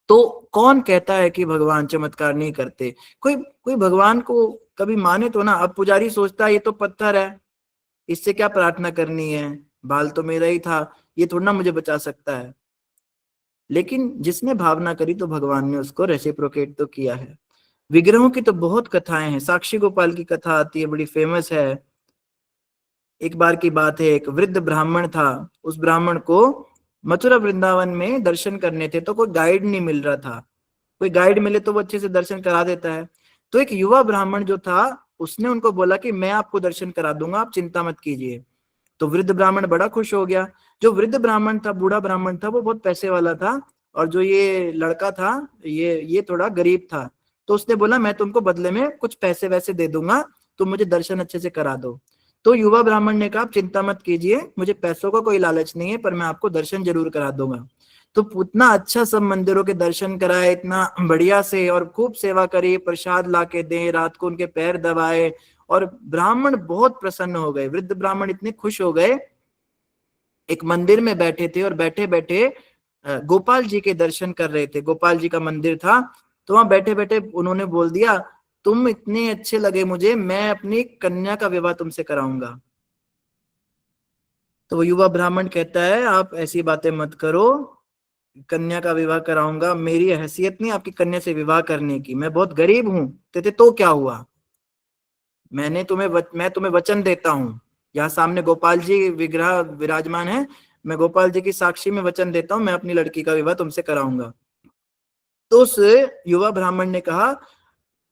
तो कौन कहता है कि भगवान चमत्कार नहीं करते? कोई भगवान को कभी माने तो ना। अब पुजारी सोचता है ये तो पत्थर है, इससे क्या प्रार्थना करनी है, बाल तो मेरा ही था, ये थोड़ा ना मुझे बचा सकता है। लेकिन जिसने भावना करी तो भगवान ने उसको रेसिप्रोकेट तो किया है। विग्रहों की तो बहुत कथाएं हैं, साक्षी गोपाल की कथा आती है, बड़ी फेमस है। एक बार की बात है, एक वृद्ध ब्राह्मण था, उस ब्राह्मण को मथुरा वृंदावन में दर्शन करने थे, तो कोई गाइड नहीं मिल रहा था। कोई गाइड मिले तो वो अच्छे से दर्शन करा देता है। तो एक युवा ब्राह्मण जो था उसने उनको बोला कि मैं आपको दर्शन करा दूंगा, आप चिंता मत कीजिए। तो वृद्ध ब्राह्मण बड़ा खुश हो गया। जो वृद्ध ब्राह्मण था, बूढ़ा ब्राह्मण था, वो बहुत पैसे वाला था, और जो ये लड़का था ये थोड़ा गरीब था। तो उसने बोला मैं तुमको बदले में कुछ पैसे वैसे दे दूंगा, तुम मुझे दर्शन अच्छे से करा दो। तो युवा ब्राह्मण ने कहा आप चिंता मत कीजिए, मुझे पैसों का कोई लालच नहीं है, पर मैं आपको दर्शन जरूर करा दूंगा। तो इतना अच्छा सब मंदिरों के दर्शन कराए, इतना बढ़िया से, और खूब सेवा करी, प्रसाद ला के दे, रात को उनके पैर दबाए, और ब्राह्मण बहुत प्रसन्न हो गए। वृद्ध ब्राह्मण इतने खुश हो गए, एक मंदिर में बैठे थे और बैठे बैठे गोपाल जी के दर्शन कर रहे थे। गोपाल जी का मंदिर था, तो वहां बैठे बैठे उन्होंने बोल दिया तुम इतने अच्छे लगे मुझे, मैं अपनी कन्या का विवाह तुमसे कराऊंगा। तो वो युवा ब्राह्मण कहता है आप ऐसी बातें मत करो, कन्या का विवाह कराऊंगा, मेरी हैसियत नहीं आपकी कन्या से विवाह करने की, मैं बहुत गरीब हूं। कहते तो क्या हुआ, मैं तुम्हें वचन देता हूं, यहाँ सामने गोपाल जी विग्रह विराजमान है, मैं गोपाल जी की साक्षी में वचन देता हूं, मैं अपनी लड़की का विवाह तुमसे कराऊंगा। तो उस युवा ब्राह्मण ने कहा,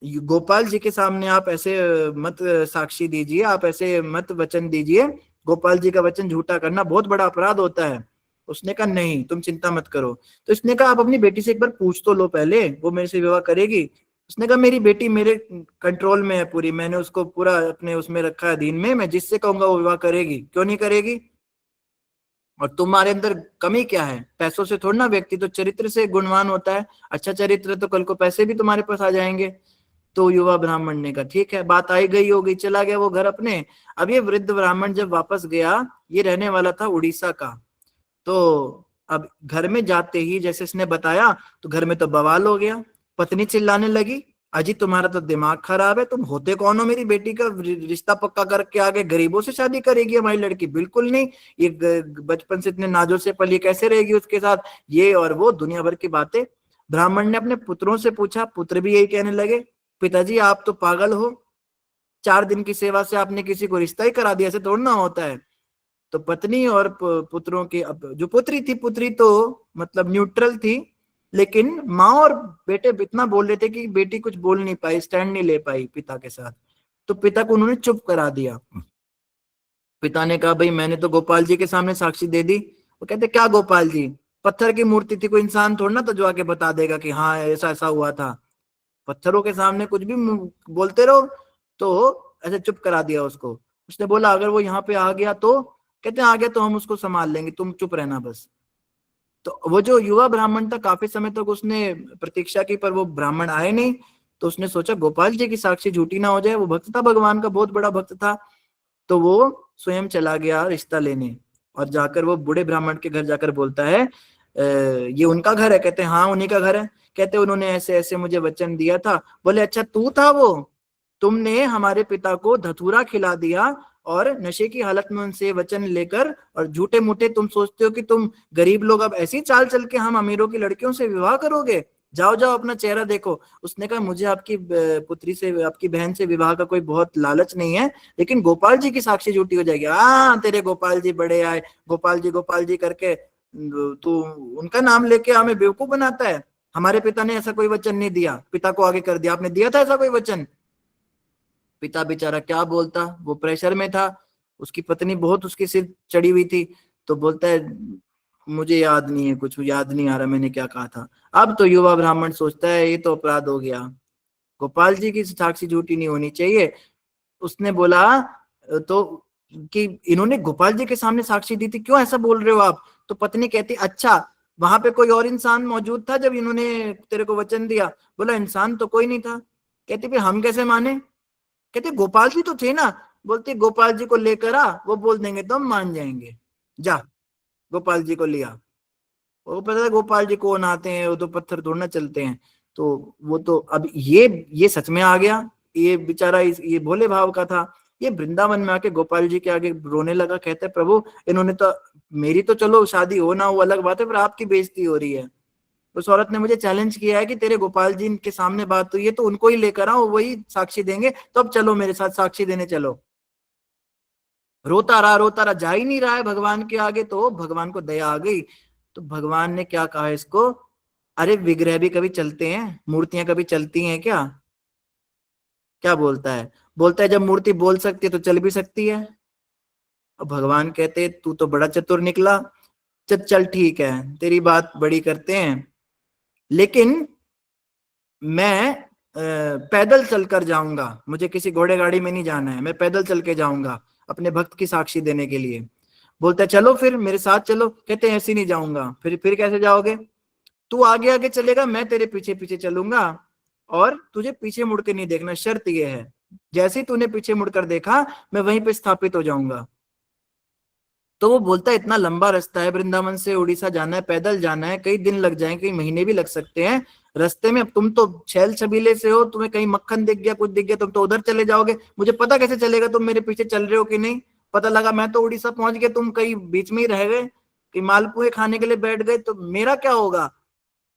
गोपाल जी के सामने आप ऐसे मत साक्षी दीजिए, आप ऐसे मत वचन दीजिए, गोपाल जी का वचन झूठा करना बहुत बड़ा अपराध होता है। उसने कहा नहीं, तुम चिंता मत करो। तो इसने कहा आप अपनी बेटी से एक बार पूछ तो लो पहले, वो मेरे से विवाह करेगी। उसने कहा मेरी बेटी मेरे कंट्रोल में है पूरी, मैंने उसको पूरा अपने उसमें रखा है अधीन में, मैं जिससे कहूंगा वो विवाह करेगी, क्यों नहीं करेगी। और तुम्हारे अंदर कमी क्या है, पैसों से थोड़ा ना व्यक्ति तो चरित्र से गुणवान होता है, अच्छा चरित्र तो कल को पैसे भी तुम्हारे पास आ जाएंगे। तो युवा ब्राह्मण ने कहा ठीक है, बात आई गई हो गई, चला गया वो घर अपने। अब ये वृद्ध ब्राह्मण जब वापस गया, ये रहने वाला था उड़ीसा का, तो अब घर में जाते ही जैसे इसने बताया तो घर में तो बवाल हो गया। पत्नी चिल्लाने लगी, अजी तुम्हारा तो दिमाग खराब है, तुम होते कौन हो, मेरी बेटी का रिश्ता पक्का करके आगे गरीबों से शादी करेगी हमारी लड़की, बिल्कुल नहीं, ये बचपन से इतने नाजों से पली कैसे रहेगी उसके साथ, ये और वो दुनिया भर की बातें। ब्राह्मण ने अपने पुत्रों से पूछा, पुत्र भी यही कहने लगे, पिताजी आप तो पागल हो, 4 दिन की सेवा से आपने किसी को रिश्ता ही करा दिया, ऐसे थोड़ा ना होता है। तो पत्नी और पुत्रों की, जो पुत्री थी, पुत्री तो मतलब न्यूट्रल थी, लेकिन माँ और बेटे इतना बोल रहे थे कि बेटी कुछ बोल नहीं पाई, स्टैंड नहीं ले पाई पिता के साथ। तो पिता को उन्होंने चुप करा दिया। पिता ने कहा भाई मैंने तो गोपाल जी के सामने साक्षी दे दी। वो कहते क्या गोपाल जी, पत्थर की मूर्ति थी, कोई इंसान थोड़ा ना तो जो आके बता देगा कि हाँ ऐसा ऐसा हुआ था। पत्थरों के सामने कुछ भी बोलते रहो। तो ऐसे चुप करा दिया उसको। उसने बोला अगर वो यहाँ पे आ गया तो, कहते आ गया तो हम उसको संभाल लेंगे, तुम चुप रहना बस। तो वो जो युवा ब्राह्मण था, काफी समय तक उसने प्रतीक्षा की पर वो ब्राह्मण आए नहीं। तो उसने सोचा गोपाल जी की साक्षी झूठी ना हो जाए, वो भक्त था, भगवान का बहुत बड़ा भक्त था। तो वो स्वयं चला गया रिश्ता लेने, और जाकर वो बूढ़े ब्राह्मण के घर जाकर बोलता है ये उनका घर है? कहते हैं हाँ उन्हीं का घर है। कहते उन्होंने ऐसे ऐसे मुझे वचन दिया था। बोले अच्छा तू था वो, तुमने हमारे पिता को धतूरा खिला दिया और नशे की हालत में उनसे वचन लेकर, और झूठे मूठे तुम सोचते हो कि तुम गरीब लोग अब ऐसी चाल चल के हम अमीरों की लड़कियों से विवाह करोगे, जाओ जाओ अपना चेहरा देखो। उसने कहा मुझे आपकी पुत्री से, आपकी बहन से विवाह का कोई बहुत लालच नहीं है, लेकिन गोपाल जी की साक्षी झूठी हो जाएगी। हाँ तेरे गोपाल जी बड़े आए, गोपाल जी करके तू उनका नाम लेके हमें बेवकूफ बनाता है। हमारे पिता ने ऐसा कोई वचन नहीं दिया। पिता को आगे कर दिया, आपने दिया था ऐसा कोई वचन? पिता बेचारा क्या बोलता, वो प्रेशर में था, उसकी पत्नी बहुत उसके सिर चढ़ी हुई थी। तो बोलता है मुझे याद नहीं है, कुछ याद नहीं आ रहा मैंने क्या कहा था। अब तो युवा ब्राह्मण सोचता है ये तो अपराध हो गया, गोपाल जी की साक्षी झूठी नहीं होनी चाहिए। उसने बोला तो कि इन्होंने गोपाल जी के सामने साक्षी दी थी, क्यों ऐसा बोल रहे हो आप? तो पत्नी कहती अच्छा वहां पे कोई और इंसान मौजूद था जब इन्होंने तेरे को वचन दिया? बोला इंसान तो कोई नहीं था। कहती फिर हम कैसे माने? कहते गोपाल जी तो थे ना। बोलते गोपाल जी को लेकर आ, वो बोल देंगे तो हम मान जाएंगे। जा गोपाल जी को लिया। वो पता है गोपाल जी कौन आते हैं, वो तो पत्थर थोड़ा ना चलते हैं। तो वो तो अब ये सच में आ गया, ये बेचारा ये भोले भाव का था। ये वृंदावन में आके गोपाल जी के आगे रोने लगा। कहते प्रभु इन्होंने तो, मेरी तो चलो शादी हो ना हो अलग बात है, पर आपकी बेइज्जती हो रही है। उस औरत ने मुझे चैलेंज किया है कि तेरे गोपाल जी के सामने बात हुई है तो उनको ही लेकर आओ, वही साक्षी देंगे, तो अब चलो मेरे साथ साक्षी देने चलो। रोता रहा जा ही नहीं रहा है भगवान के आगे। तो भगवान को दया आ गई। तो भगवान ने क्या कहा इसको, अरे विग्रह भी कभी चलते हैं, मूर्तियां कभी चलती हैं क्या? क्या बोलता है? बोलता है जब मूर्ति बोल सकती है तो चल भी सकती है। अब भगवान कहते तू तो बड़ा चतुर निकला, चल ठीक है तेरी बात बड़ी करते हैं, लेकिन मैं पैदल चलकर जाऊंगा, मुझे किसी घोड़े गाड़ी में नहीं जाना है, मैं पैदल चल के जाऊंगा अपने भक्त की साक्षी देने के लिए। बोलता है चलो फिर मेरे साथ चलो। कहते हैं ऐसे नहीं जाऊंगा। फिर कैसे जाओगे? तू आगे आगे चलेगा, मैं तेरे पीछे पीछे चलूंगा, और तुझे पीछे मुड़ के नहीं देखना, शर्त ये है, जैसे ही तूने पीछे मुड़कर देखा मैं वहीं पे स्थापित हो जाऊंगा। तो वो बोलता है इतना लंबा रास्ता है, वृंदावन से उड़ीसा जाना है, पैदल जाना है, कई दिन लग जाएंगे, कई महीने भी लग सकते हैं रास्ते में। अब तुम तो छैल छबीले से हो, तुम्हें कहीं मक्खन दिख गया, कुछ दिख गया, तुम तो उधर चले जाओगे, मुझे पता कैसे चलेगा तुम मेरे पीछे चल रहे हो कि नहीं? पता लगा मैं तो उड़ीसा पहुंच गया, तुम कहीं बीच में ही रह गए, कि मालपुए खाने के लिए बैठ गए, तो मेरा क्या होगा?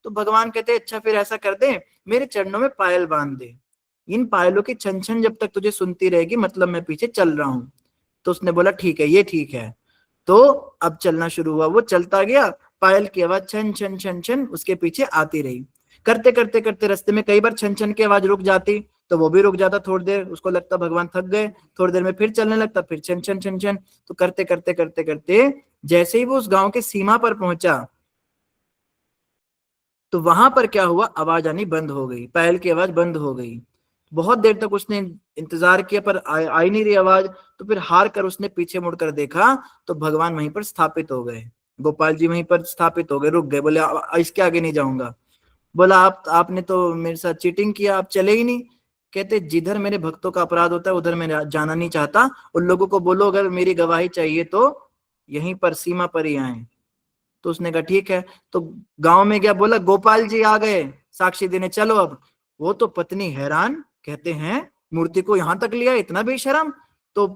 तो भगवान कहते अच्छा फिर ऐसा कर दे, मेरे चरणों में पायल बांध दे, इन पायलों की छन छन जब तक तुझे सुनती रहेगी मतलब मैं पीछे चल रहा हूं। तो उसने बोला ठीक है, ये ठीक है। तो अब चलना शुरू हुआ, वो चलता गया, पायल की आवाज छन छन छन छन उसके पीछे आती रही। करते करते करते रास्ते में कई बार छन छन की आवाज रुक जाती, तो वो भी रुक जाता थोड़ी देर, उसको लगता भगवान थक गए, थोड़ी देर में फिर चलने लगता, फिर छन छन छन छन। तो करते करते करते करते जैसे ही वो उस गांव के सीमा पर पहुंचा, तो वहां पर क्या हुआ, आवाज आनी बंद हो गई, पायल की आवाज बंद हो गई। बहुत देर तक उसने इंतजार किया पर आई नहीं रही आवाज। तो फिर हार कर उसने पीछे मुड़कर देखा, तो भगवान वहीं पर स्थापित हो गए, गोपाल जी वहीं पर स्थापित हो गए, रुक गए, बोले इसके आगे नहीं जाऊंगा। बोला आपने तो मेरे साथ चीटिंग किया, आप चले ही नहीं। कहते जिधर मेरे भक्तों का अपराध होता है उधर मैं जाना नहीं चाहता, उन लोगों को बोलो अगर मेरी गवाही चाहिए तो यहीं पर सीमा पर ही आए। तो उसने कहा ठीक है। तो गांव में गया, बोला गोपाल जी आ गए साक्षी देने, चलो अब। वो तो पत्नी हैरान, कहते हैं मूर्ति को यहां तक लिया, इतना बेशरम। तो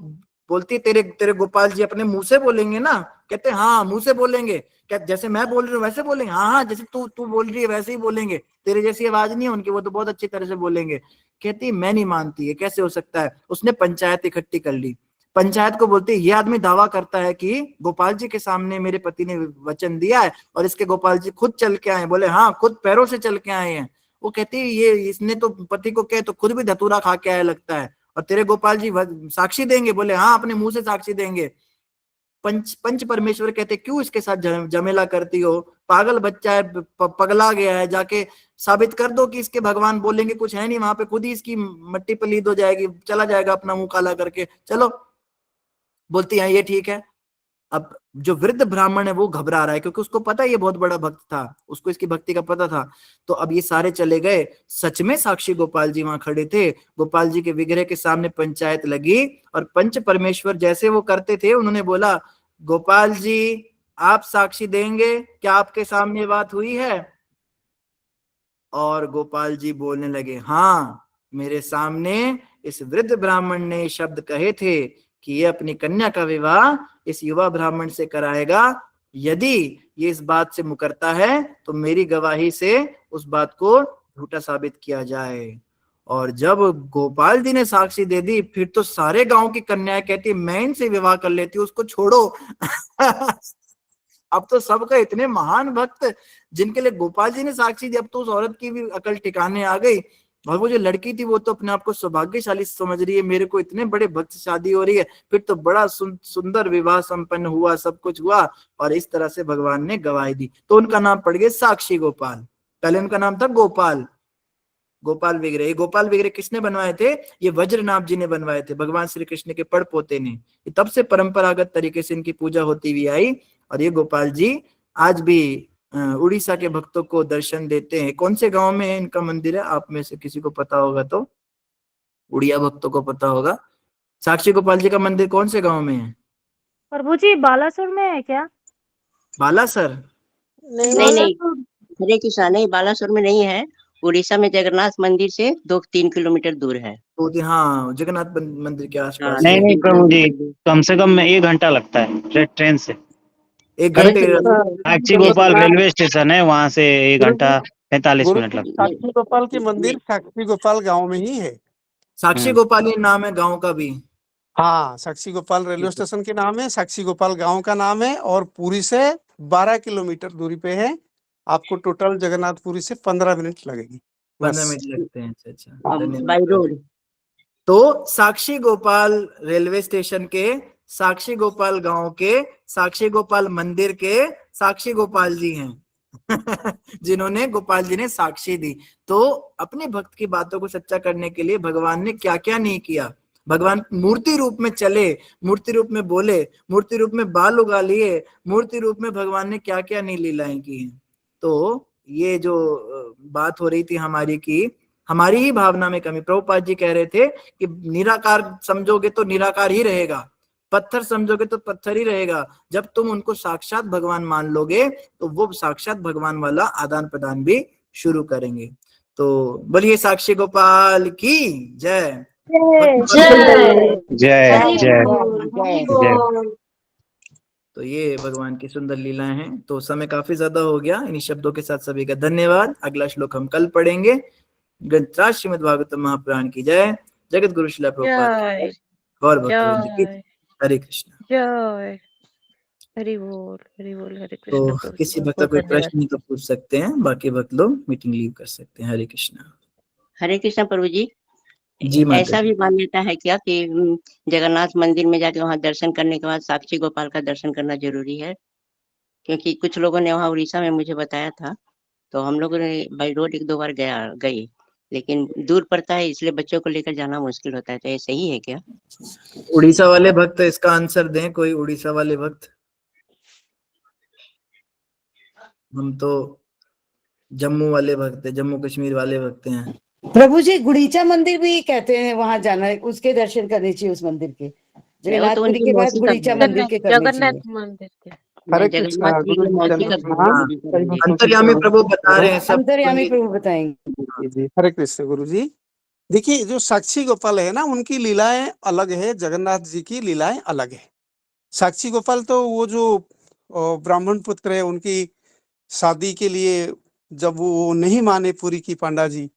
बोलती तेरे तेरे गोपाल जी अपने मुंह से बोलेंगे ना? कहते हाँ मुंह से बोलेंगे। क्या जैसे मैं बोल रही हूँ वैसे बोलेंगे? हाँ हाँ जैसे तू बोल रही है वैसे ही बोलेंगे, तेरे जैसी आवाज नहीं है उनकी, वो तो बहुत अच्छी तरह से बोलेंगे। कहती मैं नहीं मानती है, कैसे हो सकता है। उसने पंचायत इकट्ठी कर ली, पंचायत को बोलती ये आदमी दावा करता है कि गोपाल जी के सामने मेरे पति ने वचन दिया है और इसके गोपाल जी खुद चल के आए। बोले हाँ खुद पैरों से चल के आए हैं। वो कहती ये इसने तो पति को कहे तो खुद भी धतूरा खा के आया लगता है, और तेरे गोपाल जी साक्षी देंगे? बोले हाँ अपने मुंह से साक्षी देंगे। पंच परमेश्वर कहते क्यों इसके साथ झमेला करती हो, पागल बच्चा है, पगला गया है, जाके साबित कर दो कि इसके भगवान बोलेंगे कुछ है नहीं, वहां पे खुद ही इसकी मट्टी पलीद हो जाएगी, चला जाएगा अपना मुंह काला करके, चलो। बोलती है ये ठीक है। अब जो वृद्ध ब्राह्मण है वो घबरा रहा है, क्योंकि उसको पता है ये बहुत बड़ा भक्त था, उसको इसकी भक्ति का पता था। तो अब ये सारे चले गए, सच में साक्षी गोपाल जी वहां खड़े थे, गोपाल जी के विग्रह के सामने पंचायत लगी, और पंच परमेश्वर जैसे वो करते थे उन्होंने बोला गोपाल जी आप साक्षी देंगे, क्या आपके सामने बात हुई है? और गोपाल जी बोलने लगे हाँ मेरे सामने इस वृद्ध ब्राह्मण ने शब्द कहे थे कि ये अपनी कन्या का विवाह इस युवा ब्राह्मण से कराएगा, यदि ये इस बात से मुकरता है तो मेरी गवाही से उस बात को झूठा साबित किया जाए। और जब गोपाल जी ने साक्षी दे दी, फिर तो सारे गांव की कन्याएं कहती मैं इनसे विवाह कर लेती हूँ, उसको छोड़ो। अब तो सबका इतने महान भक्त जिनके लिए गोपाल जी ने साक्षी दी, अब तो उस औरत की भी अकल ठिकाने आ गई। और वो जो लड़की थी वो तो अपने आप को सौभाग्यशाली समझ रही है, मेरे को इतने बड़े भक्त से शादी हो रही है। फिर तो बड़ा सुंदर विवाह संपन्न हुआ, सब कुछ हुआ, और इस तरह से भगवान ने गवाही दी। तो उनका नाम पड़ गया साक्षी गोपाल। पहले उनका नाम था गोपाल, गोपाल विग्रह। ये गोपाल विग्रह किसने बनवाए थे? ये वज्रनाभ जी ने बनवाए थे, भगवान श्री कृष्ण के पड़ पोते ने। तब से परंपरागत तरीके से इनकी पूजा होती हुई आई, और ये गोपाल जी आज भी उड़ीसा के भक्तों को दर्शन देते हैं। कौन से गांव में है इनका मंदिर है? आप में से किसी को पता होगा तो, उड़िया भक्तों को पता होगा, साक्षी गोपाल जी का मंदिर कौन से गांव में है? प्रभु जी बालासुर में है क्या? बालासर? नहीं हरे कृष्णा, नहीं बालासुर में नहीं है, उड़ीसा में जगन्नाथ मंदिर से 2-3 किलोमीटर दूर है। तो हाँ जगन्नाथ मंदिर के आसपास। नहीं प्रभु जी, कम से कम 1 घंटा लगता है ट्रेन से। 1 घंटे? साक्षी गोपाल रेलवे स्टेशन है, वहां से 1 घंटा 45 मिनट लगता है। साक्षी गोपाल की मंदिर साक्षी गोपाल गांव में ही है। साक्षी गोपाल ही नाम है गांव का भी? हाँ, साक्षी गोपाल रेलवे स्टेशन के नाम है, साक्षी गोपाल गांव का नाम है, और पुरी से 12 किलोमीटर दूरी पे है। आपको टोटल जगन्नाथपुरी से 15 मिनट लगेगी। 15 मिनट लगते हैं? अच्छा बाय रोड। तो साक्षी गोपाल रेलवे स्टेशन के, साक्षी गोपाल गांव के, साक्षी गोपाल मंदिर के साक्षी गोपाल जी हैं जिन्होंने गोपाल जी ने साक्षी दी। तो अपने भक्त की बातों को सच्चा करने के लिए भगवान ने क्या क्या नहीं किया। भगवान मूर्ति रूप में चले, मूर्ति रूप में बोले, मूर्ति रूप में बाल उगा लिए, मूर्ति रूप में भगवान ने क्या क्या नहीं लीलाएं की हैं। तो ये जो बात हो रही थी हमारी की, हमारी ही भावना में कमी। प्रभुपाद जी कह रहे थे कि निराकार समझोगे तो निराकार ही रहेगा, पत्थर समझोगे तो पत्थर ही रहेगा। जब तुम उनको साक्षात भगवान मान लोगे तो वो साक्षात भगवान वाला आदान प्रदान भी शुरू करेंगे। तो बोलिए साक्षी गोपाल की जय। जय जय जय। तो ये भगवान की सुंदर लीलाएं हैं। तो समय काफी ज्यादा हो गया, इन्हीं शब्दों के साथ सभी का धन्यवाद। अगला श्लोक हम कल पढ़ेंगे। ग्रंथराज श्रीमद् भागवतम महापुराण की जय। जगत गुरु श्रील प्रभुपाद गौर भक्तवृंद की हरे कृष्ण। जय। हरि बोल, हरि बोल, हरे तो कृष्ण प्रभु जी, किसी बहुत भक्त का बहुत कोई धन्यवाद। प्रश्न तो पूछ सकते हैं, बाकी भक्त लोग मीटिंग लीव कर सकते हैं। हरे कृष्णा। हरे कृष्ण प्रभु जी। जी माता ऐसा जी। भी मान्यता है क्या कि जगन्नाथ मंदिर में जाके वहां दर्शन करने के बाद साक्षी गोपाल का दर्शन करना जरूरी है? क्योंकि कुछ लोगों ने वहां उड़ीसा में मुझे बताया था, तो हम लोगों ने बाई रोड 1-2 बार गए, लेकिन दूर पड़ता है इसलिए बच्चों को लेकर जाना मुश्किल होता है, तो ये सही है क्या? उड़ीसा वाले भक्त इसका आंसर दें, कोई उड़ीसा वाले भक्त। हम तो जम्मू वाले भक्त हैं, जम्मू कश्मीर वाले भक्त हैं। प्रभु जी गुड़ीचा मंदिर भी कहते हैं, वहां जाना है, उसके दर्शन करने चाहिए उस मंदिर के। वो तो जगन्नाथपुरी उनकी के बाद मौसी का गुड़ीचा घर है। मंदिर के करने चाहिए। मंदिर के हरे कृष्ण जगन्नाथ जी गुरु के जी मौसी का दंडवत घर प्रणाम। है सभी भक्तों के अंतर्यामी चरणों में प्रभु बता रहे हैं सब। अंतर्यामी प्रभु बताएंगे। जी जी, हरे कृष्ण गुरु जी। देखिए जो साक्षी गोपाल है ना, उनकी लीलाएं अलग है, जगन्नाथ जी की लीलाएं अलग है। साक्षी गोपाल तो वो जो ब्राह्मण पुत्र है, उनकी शादी के लिए जब वो नहीं माने पुरी की पांडा जी,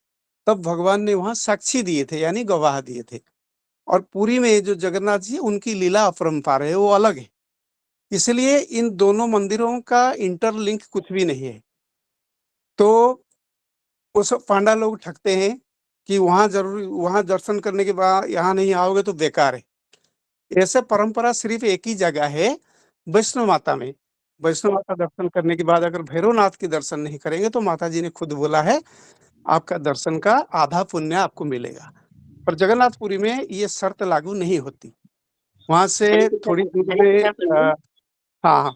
तब भगवान ने वहां साक्षी दिए थे, यानी गवाह दिए थे। और पुरी में जो जगन्नाथ जी, उनकी लीला अपरंपार है, वो अलग है। इसलिए इन दोनों मंदिरों का इंटरलिंक कुछ भी नहीं है। तो उस पांडा लोग ठगते हैं कि वहां जरूर, वहां दर्शन करने के बाद यहाँ नहीं आओगे तो बेकार है। ऐसे परंपरा सिर्फ एक ही जगह है, वैष्णो माता में। वैष्णो माता दर्शन करने के बाद अगर भैरवनाथ के दर्शन नहीं करेंगे तो माता जी ने खुद बोला है आपका दर्शन का आधा पुण्य आपको मिलेगा। पर जगन्नाथपुरी में ये शर्त लागू नहीं होती। वहां से थोड़ी दूर पे हाँ,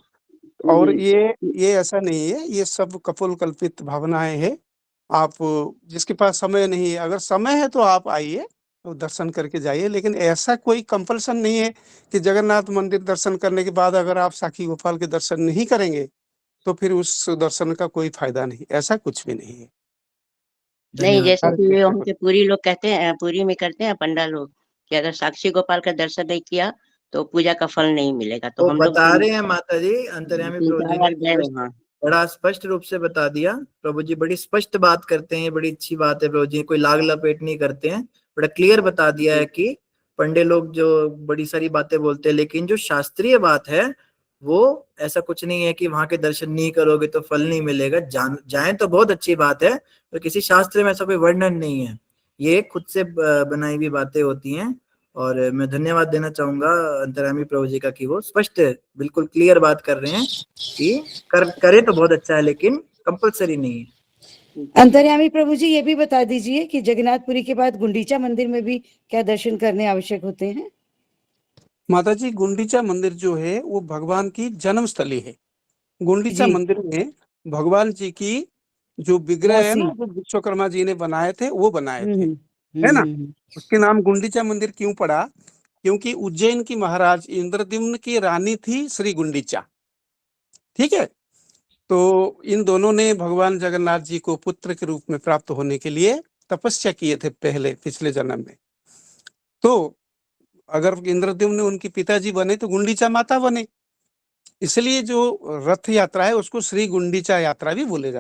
और ये ऐसा नहीं है, ये सब कपोल कल्पित भावनाएं हैं। आप जिसके पास समय नहीं है, अगर समय है तो आप आइए तो दर्शन करके जाइए, लेकिन ऐसा कोई कंपल्सन नहीं है कि जगन्नाथ मंदिर दर्शन करने के बाद अगर आप साक्षी गोपाल के दर्शन नहीं करेंगे तो फिर उस दर्शन का कोई फायदा नहीं, ऐसा कुछ भी नहीं है। नहीं, धन्यवाद। जैसे कि वहाँ के पूरी लोग कहते हैं, पूरी में करते हैं पंडा लोग कि अगर साक्षी गोपाल का दर्शन नहीं किया तो पूजा का फल नहीं मिलेगा। तो वो हम लोग बता रहे हैं माता जी, अंतर्यामी प्रभु 3-4 जी बार ने गए वहाँ। बड़ा स्पष्ट रूप से बता दिया। प्रभु जी बड़ी स्पष्ट बात करते हैं, ये बड़ी अच्छी बात है। प्रभु जी कोई लाग लपेट नहीं करते हैं, बड़ा क्लियर बता दिया है कि पंडे लोग जो बड़ी सारी बातें बोलते हैं, लेकिन जो शास्त्रीय बात है वो ऐसा कुछ नहीं है कि वहां के दर्शन नहीं करोगे तो फल नहीं मिलेगा। जाएं तो बहुत अच्छी बात है, पर किसी शास्त्र में ऐसा कोई वर्णन नहीं है, ये खुद से बनाई हुई बातें होती हैं। और मैं धन्यवाद देना चाहूंगा अंतर्यामी प्रभु जी का कि वो स्पष्ट बिल्कुल क्लियर बात कर रहे हैं कि करे तो बहुत अच्छा है, लेकिन कंपलसरी नहीं है। अंतर्यामी प्रभु जी ये भी बता दीजिए कि जगन्नाथपुरी के बाद गुंडीचा मंदिर में भी क्या दर्शन करने आवश्यक होते हैं? माता जी गुंडीचा मंदिर जो है वो भगवान की जन्म स्थली है। गुंडीचा जी। मंदिर में भगवान जी की जो विग्रह है ना, मौसी। जो विश्वकर्मा जी ने बनाए थे, वो बनाए थे, हम्म, है ना। उसके नाम गुंडीचा मंदिर क्यों पड़ा? क्योंकि उज्जैन की महाराज इंद्रद्युम्न की रानी थी श्री गुंडीचा, ठीक है। तो इन दोनों ने भगवान जगन्नाथ जी को पुत्र के रूप में प्राप्त होने के लिए तपस्या किए थे पहले, पिछले जन्म में। तो अगर इंद्रद्युम्न उनके पिताजी बने तो गुंडीचा माता बने, इसलिए जो रथ यात्रा है उसको श्री गुंडीचा यात्रा भी बोला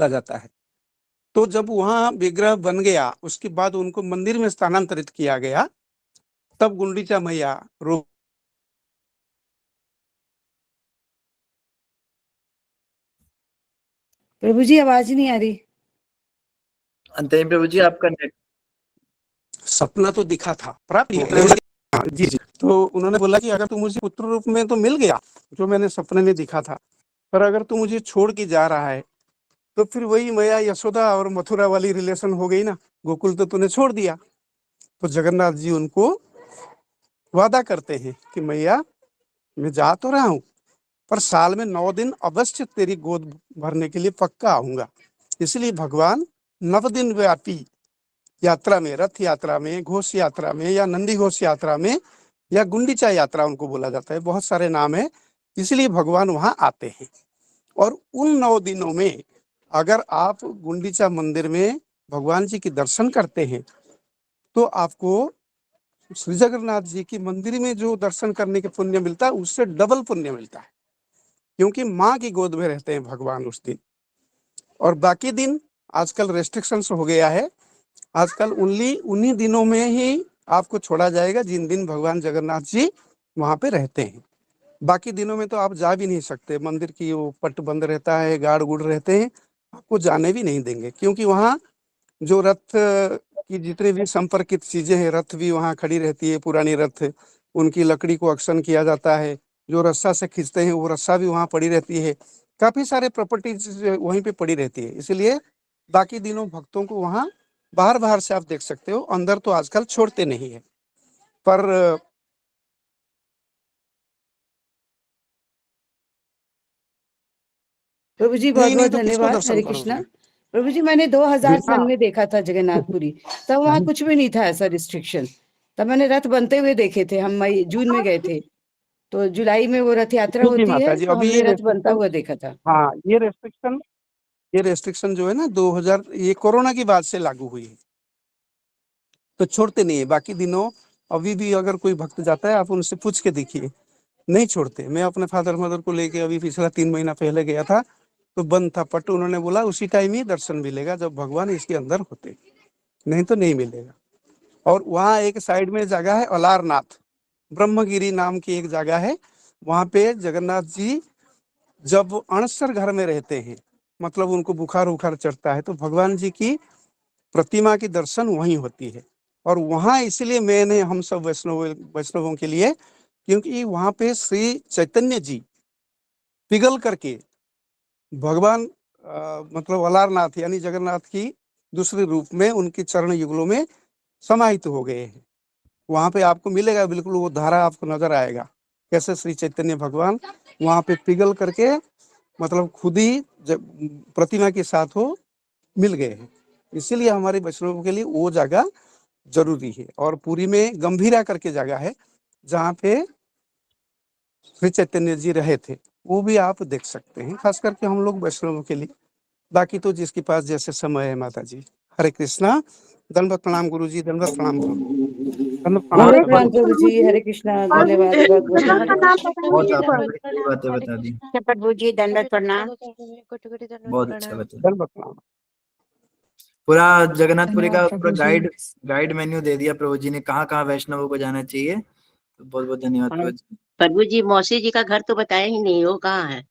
जाता है। तो जब वहां विग्रह बन गया, उसके बाद उनको मंदिर में स्थानांतरित किया गया, तब गुंडीचा मैया प्रभु जी आवाज नहीं आ रही। अंतर्यामी प्रभु जी आपका नेट सपना तो दिखा था प्राप्त जी जी। तो उन्होंने बोला कि अगर तू मुझे पुत्र रूप में तो मिल गया जो मैंने सपने में दिखा था, पर अगर तू मुझे छोड़ के जा रहा है तो फिर वही मैया यशोदा और मथुरा वाली रिलेशन हो गई ना, गोकुल तो तूने छोड़ दिया। तो जगन्नाथ जी उनको वादा करते हैं कि मैया मैं जा तो रहा हूं, पर साल में 9 दिन अवश्य तेरी गोद भरने के लिए पक्का आऊंगा। इसलिए भगवान 9 दिन व्यापी यात्रा में, रथ यात्रा में, घोष यात्रा में, या नंदी घोष यात्रा में, या गुंडीचा यात्रा उनको बोला जाता है, बहुत सारे नाम है, इसलिए भगवान वहां आते हैं। और उन 9 दिनों में अगर आप गुंडीचा मंदिर में भगवान जी के दर्शन करते हैं तो आपको श्री जगन्नाथ जी की मंदिर में जो दर्शन करने के पुण्य मिलता है उससे डबल पुण्य मिलता है, क्योंकि माँ की गोद में रहते हैं भगवान उस दिन। और बाकी दिन आजकल रेस्ट्रिक्शंस हो गया है, आजकल उन्हीं दिनों में ही आपको छोड़ा जाएगा जिन दिन भगवान जगन्नाथ जी वहां पे रहते हैं। बाकी दिनों में तो आप जा भी नहीं सकते, मंदिर की वो पट बंद रहता है, गार्ड गुड़ रहते हैं, आपको जाने भी नहीं देंगे, क्योंकि वहाँ जो रथ की जितनी भी संपर्कित चीजें हैं, रथ भी वहाँ खड़ी रहती है, पुरानी रथ, उनकी लकड़ी को अक्सन किया जाता है, जो रस्सा से खींचते हैं वो रस्सा भी वहाँ पड़ी रहती है, काफी सारे प्रॉपर्टीज वहीं पे पड़ी रहती है। इसलिए बाकी दिनों भक्तों को वहाँ बाहर बाहर से आप देख सकते हो, अंदर तो आजकल छोड़ते नहीं है। पर प्रभु जी बहुत नहीं बहुत तो किसको धन्यवाद। दर्शन हरे कृष्णा। करोगे? प्रभु जी मैंने 2000 सन में देखा था जगन्नाथपुरी, तब वहाँ जी। कुछ भी नहीं था ऐसा रिस्ट्रिक्शन। तब मैंने रथ बनते हुए देखे थे, हम मई जून में गए थे, तो जुलाई में वो रथ यात्रा जी होती माता है, जी, तो अभी हमने रथ बनता हुआ देखा था। हाँ, ये रेस्ट्रिक्शन जो है ना 2000 ये कोरोना की बाद से लागू हुई है, तो छोड़ते नहीं है। बाकी दिनों अभी भी अगर कोई भक्त जाता है, आप उनसे पूछ के देखिए, नहीं छोड़ते। मैं अपने फादर मदर को लेके अभी पिछला 3 महीना पहले गया था, तो बंद था पट, उन्होंने बोला उसी टाइम ही दर्शन मिलेगा जब भगवान इसके अंदर होते, नहीं तो नहीं मिलेगा। और वहाँ एक साइड में जगह है अलारनाथ, ब्रह्मगिरी नाम की एक जगह है, वहाँ पे जगन्नाथ जी जब अणसर घर में रहते हैं, मतलब उनको बुखार उखार चढ़ता है, तो भगवान जी की प्रतिमा की दर्शन वहीं होती है। और वहाँ इसलिए मैंने हम सब वैष्णवों के लिए, क्योंकि वहाँ पे श्री चैतन्य जी पिघल करके भगवान मतलब अलारनाथ यानी जगन्नाथ की दूसरे रूप में उनके चरण युगलों में समाहित हो गए हैं। वहाँ पे आपको मिलेगा बिल्कुल वो धारा आपको नजर आएगा, कैसे श्री चैतन्य भगवान वहाँ पे पिघल करके मतलब खुद ही प्रतिमा के साथ वो मिल गए हैं। इसीलिए हमारे वैष्णवों के लिए वो जगह जरूरी है। और पुरी में गंभीरा करके जगह है जहाँ पे श्री चैतन्य जी रहे थे, वो भी आप देख सकते हैं, खास करके हम लोग वैष्णवों के लिए। बाकी तो जिसके पास जैसे समय है माता जी। हरे कृष्णा। दंडवत प्रणाम गुरु जी, दंडवत प्रणाम प्रभु, दंडवत प्रणाम दंडवत सभी प्रणाम भक्तों प्रभु को। जी, हरे कृष्णा, धन्यवाद, बहुत बहुत धन्यवाद। बहुत आपने बड़ी अच्छी बातें बता दी, प्रभु जी दंडवत प्रणाम। बहुत अच्छा बता दी। दंडवत प्रणाम। पूरा जगन्नाथपुरी का धन्यवाद पूरा प्रभु जी। गाइड मेन्यू दे दिया प्रभु जी ने, कहाँ कहाँ वैष्णवों को जाना चाहिए। तो बहुत बहुत धन्यवाद प्रभु जी। प्रभु जी मौसी जी का घर तो बताया ही नहीं, वो कहाँ है?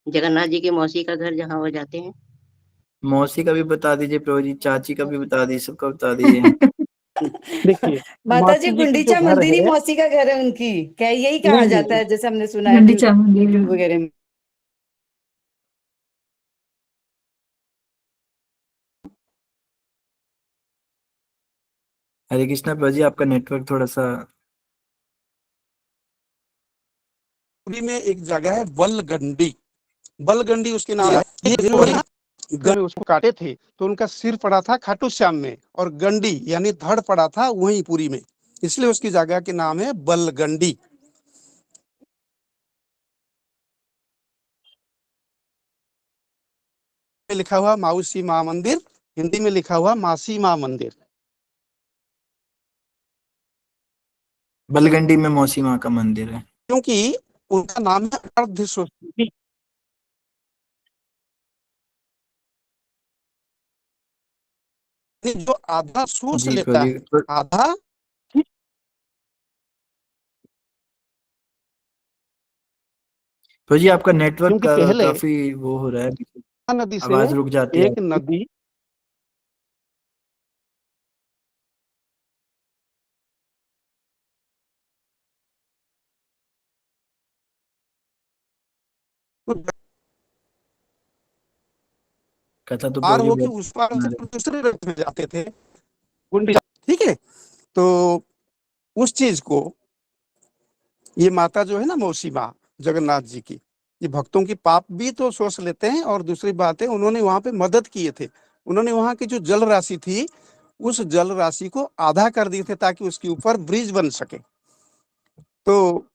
जगन्नाथ जी की मौसी का घर जहाँ वो जाते हैं। मौसी का भी बता दीजिए प्रभु जी, चाची का भी बता दीजिए, सबका बता दीजिए। देखिए माता जी मासी जी की जो गुंडीचा घर मंदिर ही है, मौसी का घर है उनकी, क्या यही कहा नहीं जाता नहीं है जैसे हमने सुना है गुंडीचा मंदिर। यूट्यूब वगैरह में। हरे कृष्णा प्रभु जी, आपका नेटवर्क थोड़ा सा। पुरी में एक जगह है बलगंडी, बलगंडी उसके नाम है। ये जो है ना, गंड उसको काटे थे तो उनका सिर पड़ा था खाटू श्याम में, और गंडी यानी धड़ पड़ा था वहीं पुरी में, इसलिए उसकी जगह के नाम है बलगंडी। लिखा हुआ माउसी माँ मंदिर, हिंदी में लिखा हुआ मासी माँ मंदिर। बलगंडी में मौसी माँ का मंदिर है, क्योंकि उनका नाम है अर्धस्वस्ति, जो आधा सोच जी प्रभु लेता जी। है, आधा प्रभु जी आपका नेटवर्क क्योंकि पहले काफी वो हो रहा है, नदी से आवाज रुक जाती है एक आपकी। नदी कथा तो पार प्रभु जी होके बहुत उस पार से सुना दूसरे रथ में जाते थे गुंडीचा, ठीक है। तो उस चीज को ये माता जो है ना मौसी माँ जगन्नाथ जी की, ये भक्तों की पाप भी तो सोच लेते हैं, और दूसरी बात है उन्होंने वहां पे मदद किए थे, उन्होंने वहां की जो जल राशि थी उस जल राशि को आधा कर दिए थे ताकि उसके ऊपर ब्रिज बन सके। तो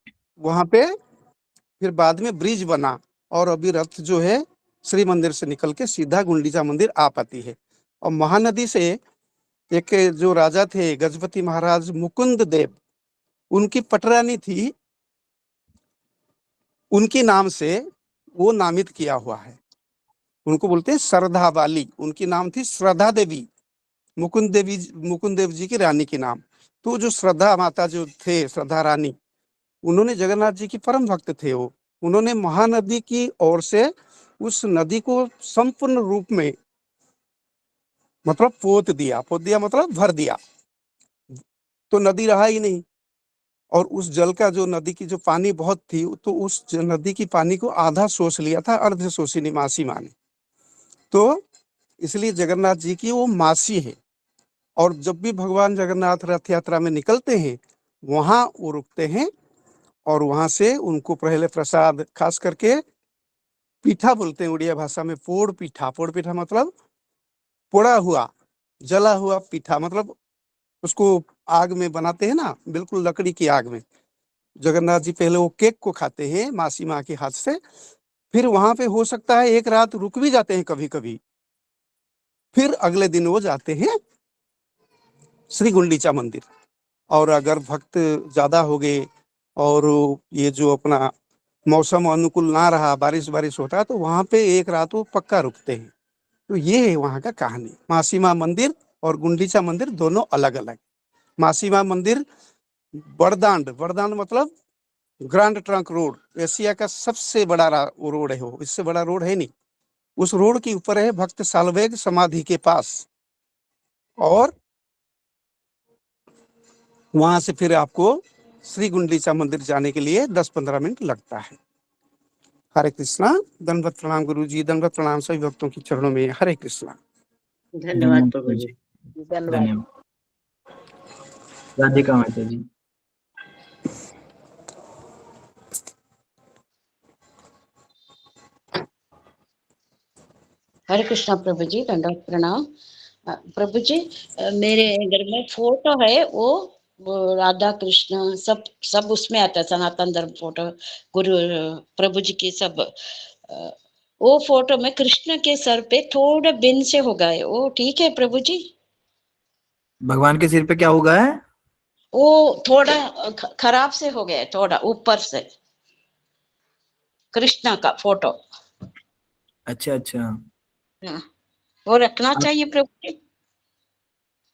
वहां पे फिर बाद में ब्रिज बना, और अभी रथ जो है श्री मंदिर से निकल के सीधा गुंडीचा मंदिर आ पाती है। और महानदी से एक जो राजा थे गजपति महाराज मुकुंद देव, उनकी पटरानी थी, उनके नाम से वो नामित किया हुआ है, उनको बोलते हैं श्रद्धा वाली, उनकी नाम थी श्रद्धा देवी, मुकुंद देव जी की रानी के नाम। तो जो श्रद्धा माता जो थे, श्रद्धा रानी, उन्होंने जगन्नाथ जी की परम भक्त थे वो। उन्होंने महानदी की ओर से उस नदी को संपूर्ण रूप में मतलब पोत दिया मतलब भर दिया, तो नदी रहा ही नहीं। और उस जल का जो नदी की जो पानी बहुत थी, तो उस नदी की पानी को आधा सोच लिया था अर्ध शोषिनी मासी माँ ने। तो इसलिए जगन्नाथ जी की वो मासी है। और जब भी भगवान जगन्नाथ रथ यात्रा में निकलते हैं, वहां वो रुकते हैं और वहां से उनको पहले प्रसाद, खास करके पीठा बोलते हैं उड़िया भाषा में, पोड़ पीठा मतलब पोड़ा हुआ, जला हुआ पीठा, मतलब उसको आग में बनाते हैं ना, बिल्कुल लकड़ी की आग में। जगन्नाथ जी पहले वो केक को खाते हैं मासी माँ के हाथ से, फिर वहां पे हो सकता है एक रात रुक भी जाते हैं कभी कभी, फिर अगले दिन वो जाते हैं श्री गुंडीचा मंदिर। और अगर भक्त ज्यादा हो गए और ये जो अपना मौसम अनुकूल ना रहा, बारिश होता है, तो वहां पे एक रात वो पक्का रुकते हैं। तो ये है वहां का कहानी। मासी माँ मंदिर और गुंडीचा मंदिर दोनों अलग अलग। मासी माँ मंदिर बड़दांड मतलब ग्रैंड ट्रंक रोड, एशिया का सबसे बड़ा वो रोड है, वो इससे बड़ा रोड है नहीं। उस रोड के ऊपर है भक्त सालवेग समाधि के पास, और वहां से फिर आपको श्री गुंडीचा मंदिर जाने के लिए 10-15 मिनट लगता है। हरे कृष्णा। दंडवत प्रणाम गुरु जी, दंडवत प्रणाम सभी भक्तों के चरणों में। हरे कृष्णा। धन्यवाद प्रभु जी। धन्यवाद। राधिका माता जी। हरे कृष्णा प्रभु जी, दंडवत प्रणाम। प्रभु जी, मेरे घर में फोटो है, वो राधा कृष्ण सब उसमें आता है, सनातन धर्म फोटो, गुरु प्रभु जी की सब। वो फोटो में कृष्ण के सर पे थोड़ा बिन से हो गए, वो ठीक है प्रभु जी? भगवान के सिर पे क्या होगा है? वो थोड़ा खराब से हो गया, थोड़ा ऊपर से कृष्ण का फोटो। अच्छा अच्छा। वो रखना चाहिए प्रभु जी?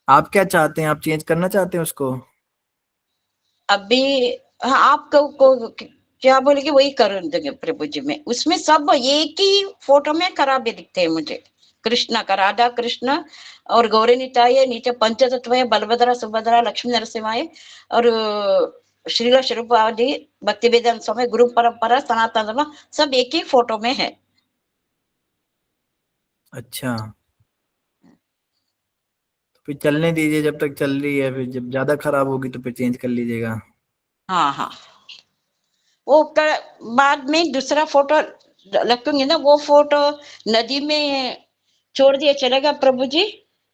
आप क्या चाहते हैं? आप चेंज करना चाहते हैं उसको? अभी हाँ, आपको क्या बोलेंगे वही कर देंगे प्रभु जी में। उसमें सब एक ही फोटो में खराब भी दिखते हैं मुझे। कृष्णा का, राधा कृष्ण और गौरी निताय, नीचे पंचतत्व है, बलभद्रा सुभद्रा लक्ष्मी नरसिम्हा और श्रीला स्वरूप आदि भक्ति वेदांत स्वामी, गुरु परंपरा, सनातन धर्म, सब एक ही फोटो में है। अच्छा, तो फिर चलने दीजिए जब तक चल रही है, फिर जब ज्यादा खराब होगी तो फिर चेंज कर लीजिएगा। हाँ हाँ, वो बाद में दूसरा फोटो रखूंगी ना, वो फोटो नदी में छोड़ दिया चलेगा प्रभु जी?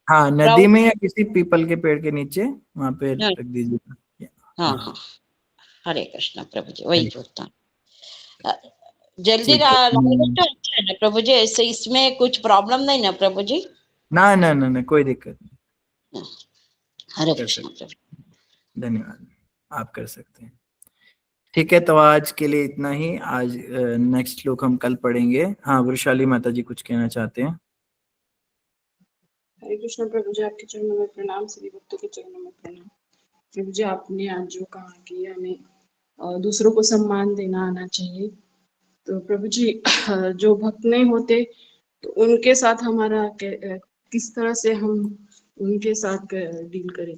हाँ, नदी में या किसी पीपल के पेड़ के नीचे वहां पे हाँ। रख दीजिए। हाँ हाँ, हरे कृष्ण प्रभु जी, वही हरे। जोड़ता। जल्दी ठीक है। लाएगा तो अच्छा है ना प्रभु जी, ऐसे इसमें कुछ प्रॉब्लम नहीं ना प्रभु जी? ना ना ना ना, कोई दिक्कत नहीं। हरे कर कृष्ण सकते, प्रभु। धन्यवाद, आप कर सकते हैं। ठीक है, तो आज के लिए इतना ही। आज नेक्स्ट श्लोक हम कल पढ़ेंगे। हाँ, वृषाली माता जी कुछ कहना चाहते हैं। हरे कृष्ण प्रभु जी, आपके चरणों में प्रणाम, सभी भक्तों के चरणों में प्रणाम। प्रभु जी, आपने आज जो कहा कि हमें दूसरों को सम्मान देना आना चाहिए, तो प्रभु जी जो भक्त नहीं होते तो उनके साथ हमारा किस तरह से हम उनके साथ डील करें?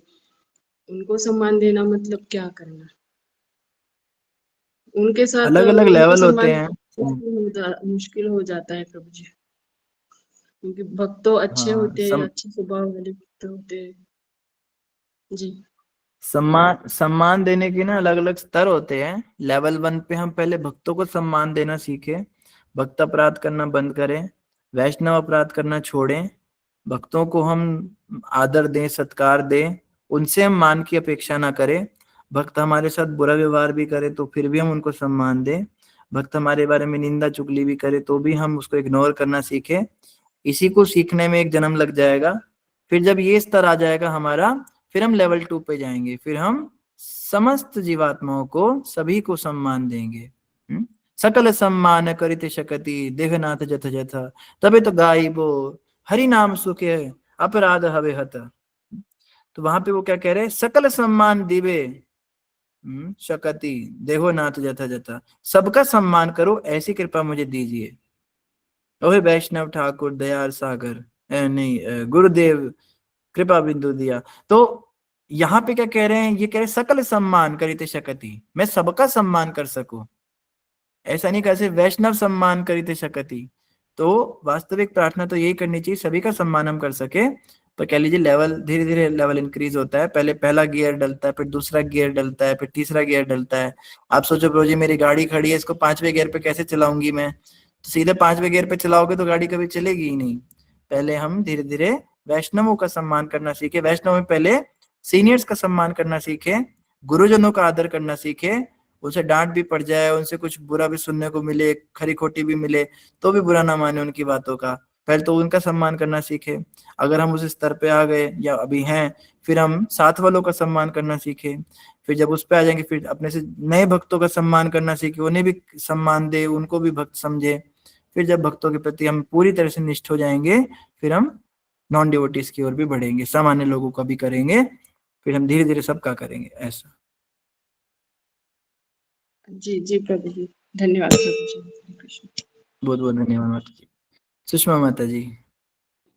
उनको सम्मान देना मतलब क्या करना? उनके साथ अलग अलग उनको लेवल होते सम्मान हैं। मुश्किल हो जाता है प्रभु जी, क्योंकि भक्त तो अच्छे हाँ, होते हैं, अच्छे स्वभाव वाले भक्त होते हैं जी। सम्मान देने के ना अलग अलग स्तर होते हैं। लेवल 1 पे हम पहले भक्तों को सम्मान देना सीखें, भक्त अपराध करना बंद करें, वैष्णव अपराध करना छोड़ें, भक्तों को हम आदर दें, सत्कार दें, उनसे हम मान की अपेक्षा ना करें। भक्त हमारे साथ बुरा व्यवहार भी करे तो फिर भी हम उनको सम्मान दें। भक्त हमारे बारे में निंदा चुगली भी करे तो भी हम उसको इग्नोर करना सीखें। इसी को सीखने में एक जन्म लग जाएगा। फिर जब ये स्तर आ जाएगा हमारा, फिर हम लेवल 2 पे जाएंगे। फिर हम समस्त जीवात्माओं को, सभी को सम्मान देंगे। सकल सम्मान करिते शकति, देहनाथ जथ जथ, तबे तो गायबो हरि नाम सुखे अपराध हवे हत। तो वहां पे वो क्या कह रहे हैं? सकल सम्मान दिवे, शकति, देखो नाथ जथा जथा, सबका सम्मान करो, ऐसी कृपा मुझे दीजिए। ओहे वैष्णव ठाकुर दयाल सागर, नहीं गुरुदेव कृपा बिंदु दिया। तो यहाँ पे क्या कह रहे हैं, ये कह रहे सकल सम्मान करिते शकति, मैं सबका सम्मान कर सकूं, ऐसा नहीं कैसे वैष्णव सम्मान करिते शकति। तो वास्तविक प्रार्थना तो यही करनी चाहिए, सभी का सम्मान हम कर सके। पर कह लीजिए लेवल धीरे धीरे लेवल इंक्रीज होता है, पहले पहला गियर डलता है, फिर दूसरा गियर डलता है, फिर तीसरा गियर डलता है। आप सोचो प्रभु जी मेरी गाड़ी खड़ी है, इसको 5वें गियर पे कैसे चलाऊंगी मैं, तो सीधे 5वें गियर पे चलाओगे तो गाड़ी कभी चलेगी ही नहीं। पहले हम धीरे धीरे वैष्णवों का सम्मान करना सीखे, वैष्णव में पहले सीनियर्स का सम्मान करना सीखे, गुरुजनों का आदर करना सीखे। उनसे डांट भी पड़ जाए, उनसे कुछ बुरा भी सुनने को मिले, खरी खोटी भी मिले, तो भी बुरा ना माने उनकी बातों का, पहले तो उनका सम्मान करना सीखे। अगर हम उस स्तर पे आ गए या अभी हैं, फिर हम साथ वालों का सम्मान करना सीखे। फिर जब उस पे आ जाएंगे, फिर अपने से नए भक्तों का सम्मान करना सीखे, उन्हें भी सम्मान दे, उनको भी भक्त समझे। फिर जब भक्तों के प्रति हम पूरी तरह से निष्ठ हो जाएंगे, फिर हम नॉन डिवोटीज की ओर भी बढ़ेंगे, सामान्य लोगों का भी करेंगे, फिर हम धीरे धीरे सबका करेंगे। ऐसा जी जी प्रभु जी, धन्यवाद प्रभु जी। हरे कृष्ण। बहुत बहुत धन्यवाद माता जी। सुषमा माता जी।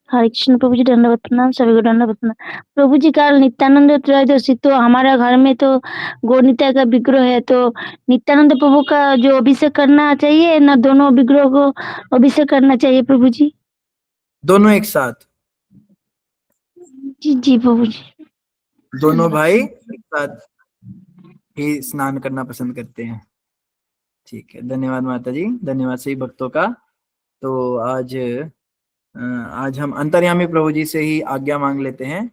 हरे कृष्ण प्रभु जी, दंडवत प्रणाम, सभी को दंडवत प्रणाम। प्रभु जी कल नित्यानंद त्रयोदशी, तो हमारे घर में तो गौनिता का विग्रह है, तो नित्यानंद प्रभु का जो अभिषेक करना चाहिए ना, दोनों विग्रह को अभिषेक करना चाहिए प्रभु जी? दोनों एक साथ? जी जी प्रभु जी। दोनों भाई एक साथ ही स्नान करना पसंद करते हैं। ठीक है, धन्यवाद माता जी, धन्यवाद सही भक्तों का। तो आज हम अंतर्यामी प्रभु जी से ही आज्ञा मांग लेते हैं।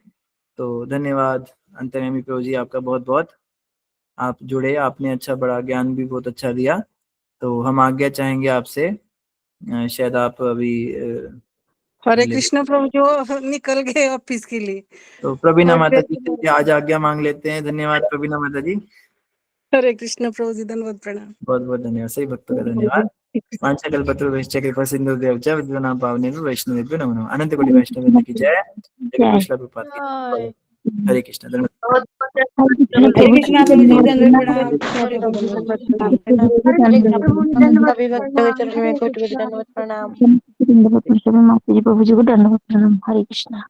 तो धन्यवाद अंतर्यामी प्रभु जी, आपका बहुत बहुत, आप जुड़े, आपने अच्छा बड़ा ज्ञान भी बहुत अच्छा दिया। तो हम आज्ञा चाहेंगे आपसे, शायद आप अभी हरे कृष्ण प्रभु जो निकल गए ऑफिस के लिए। तो प्रवीणा माता जी से आज आज्ञा मांग लेते हैं। धन्यवाद प्रवीणा माता जी। हरे कृष्ण प्रभु जी, धन्यवाद प्रणाम। बहुत बहुत धन्यवाद सही भक्तों का धन्यवाद। वाञ्छाकल्पतरुभ्यश्च कृपासिन्धुभ्यश्च च विद्युनां पावनेभ्यो वैष्णवेभ्यो नमो नमः। अनंत कोटि वैष्णव की जय। जय कृष्ण प्रभुपाद की। हरे कृष्ण। धन्यवाद। हरे कृष्ण प्रभु जी, धन्यवाद प्रणाम। सभी भक्तों के चरणों में कोटि कोटि दंडवत प्रणाम। माता जी प्रभु जी को दंडवत प्रणाम। हरे कृष्णा।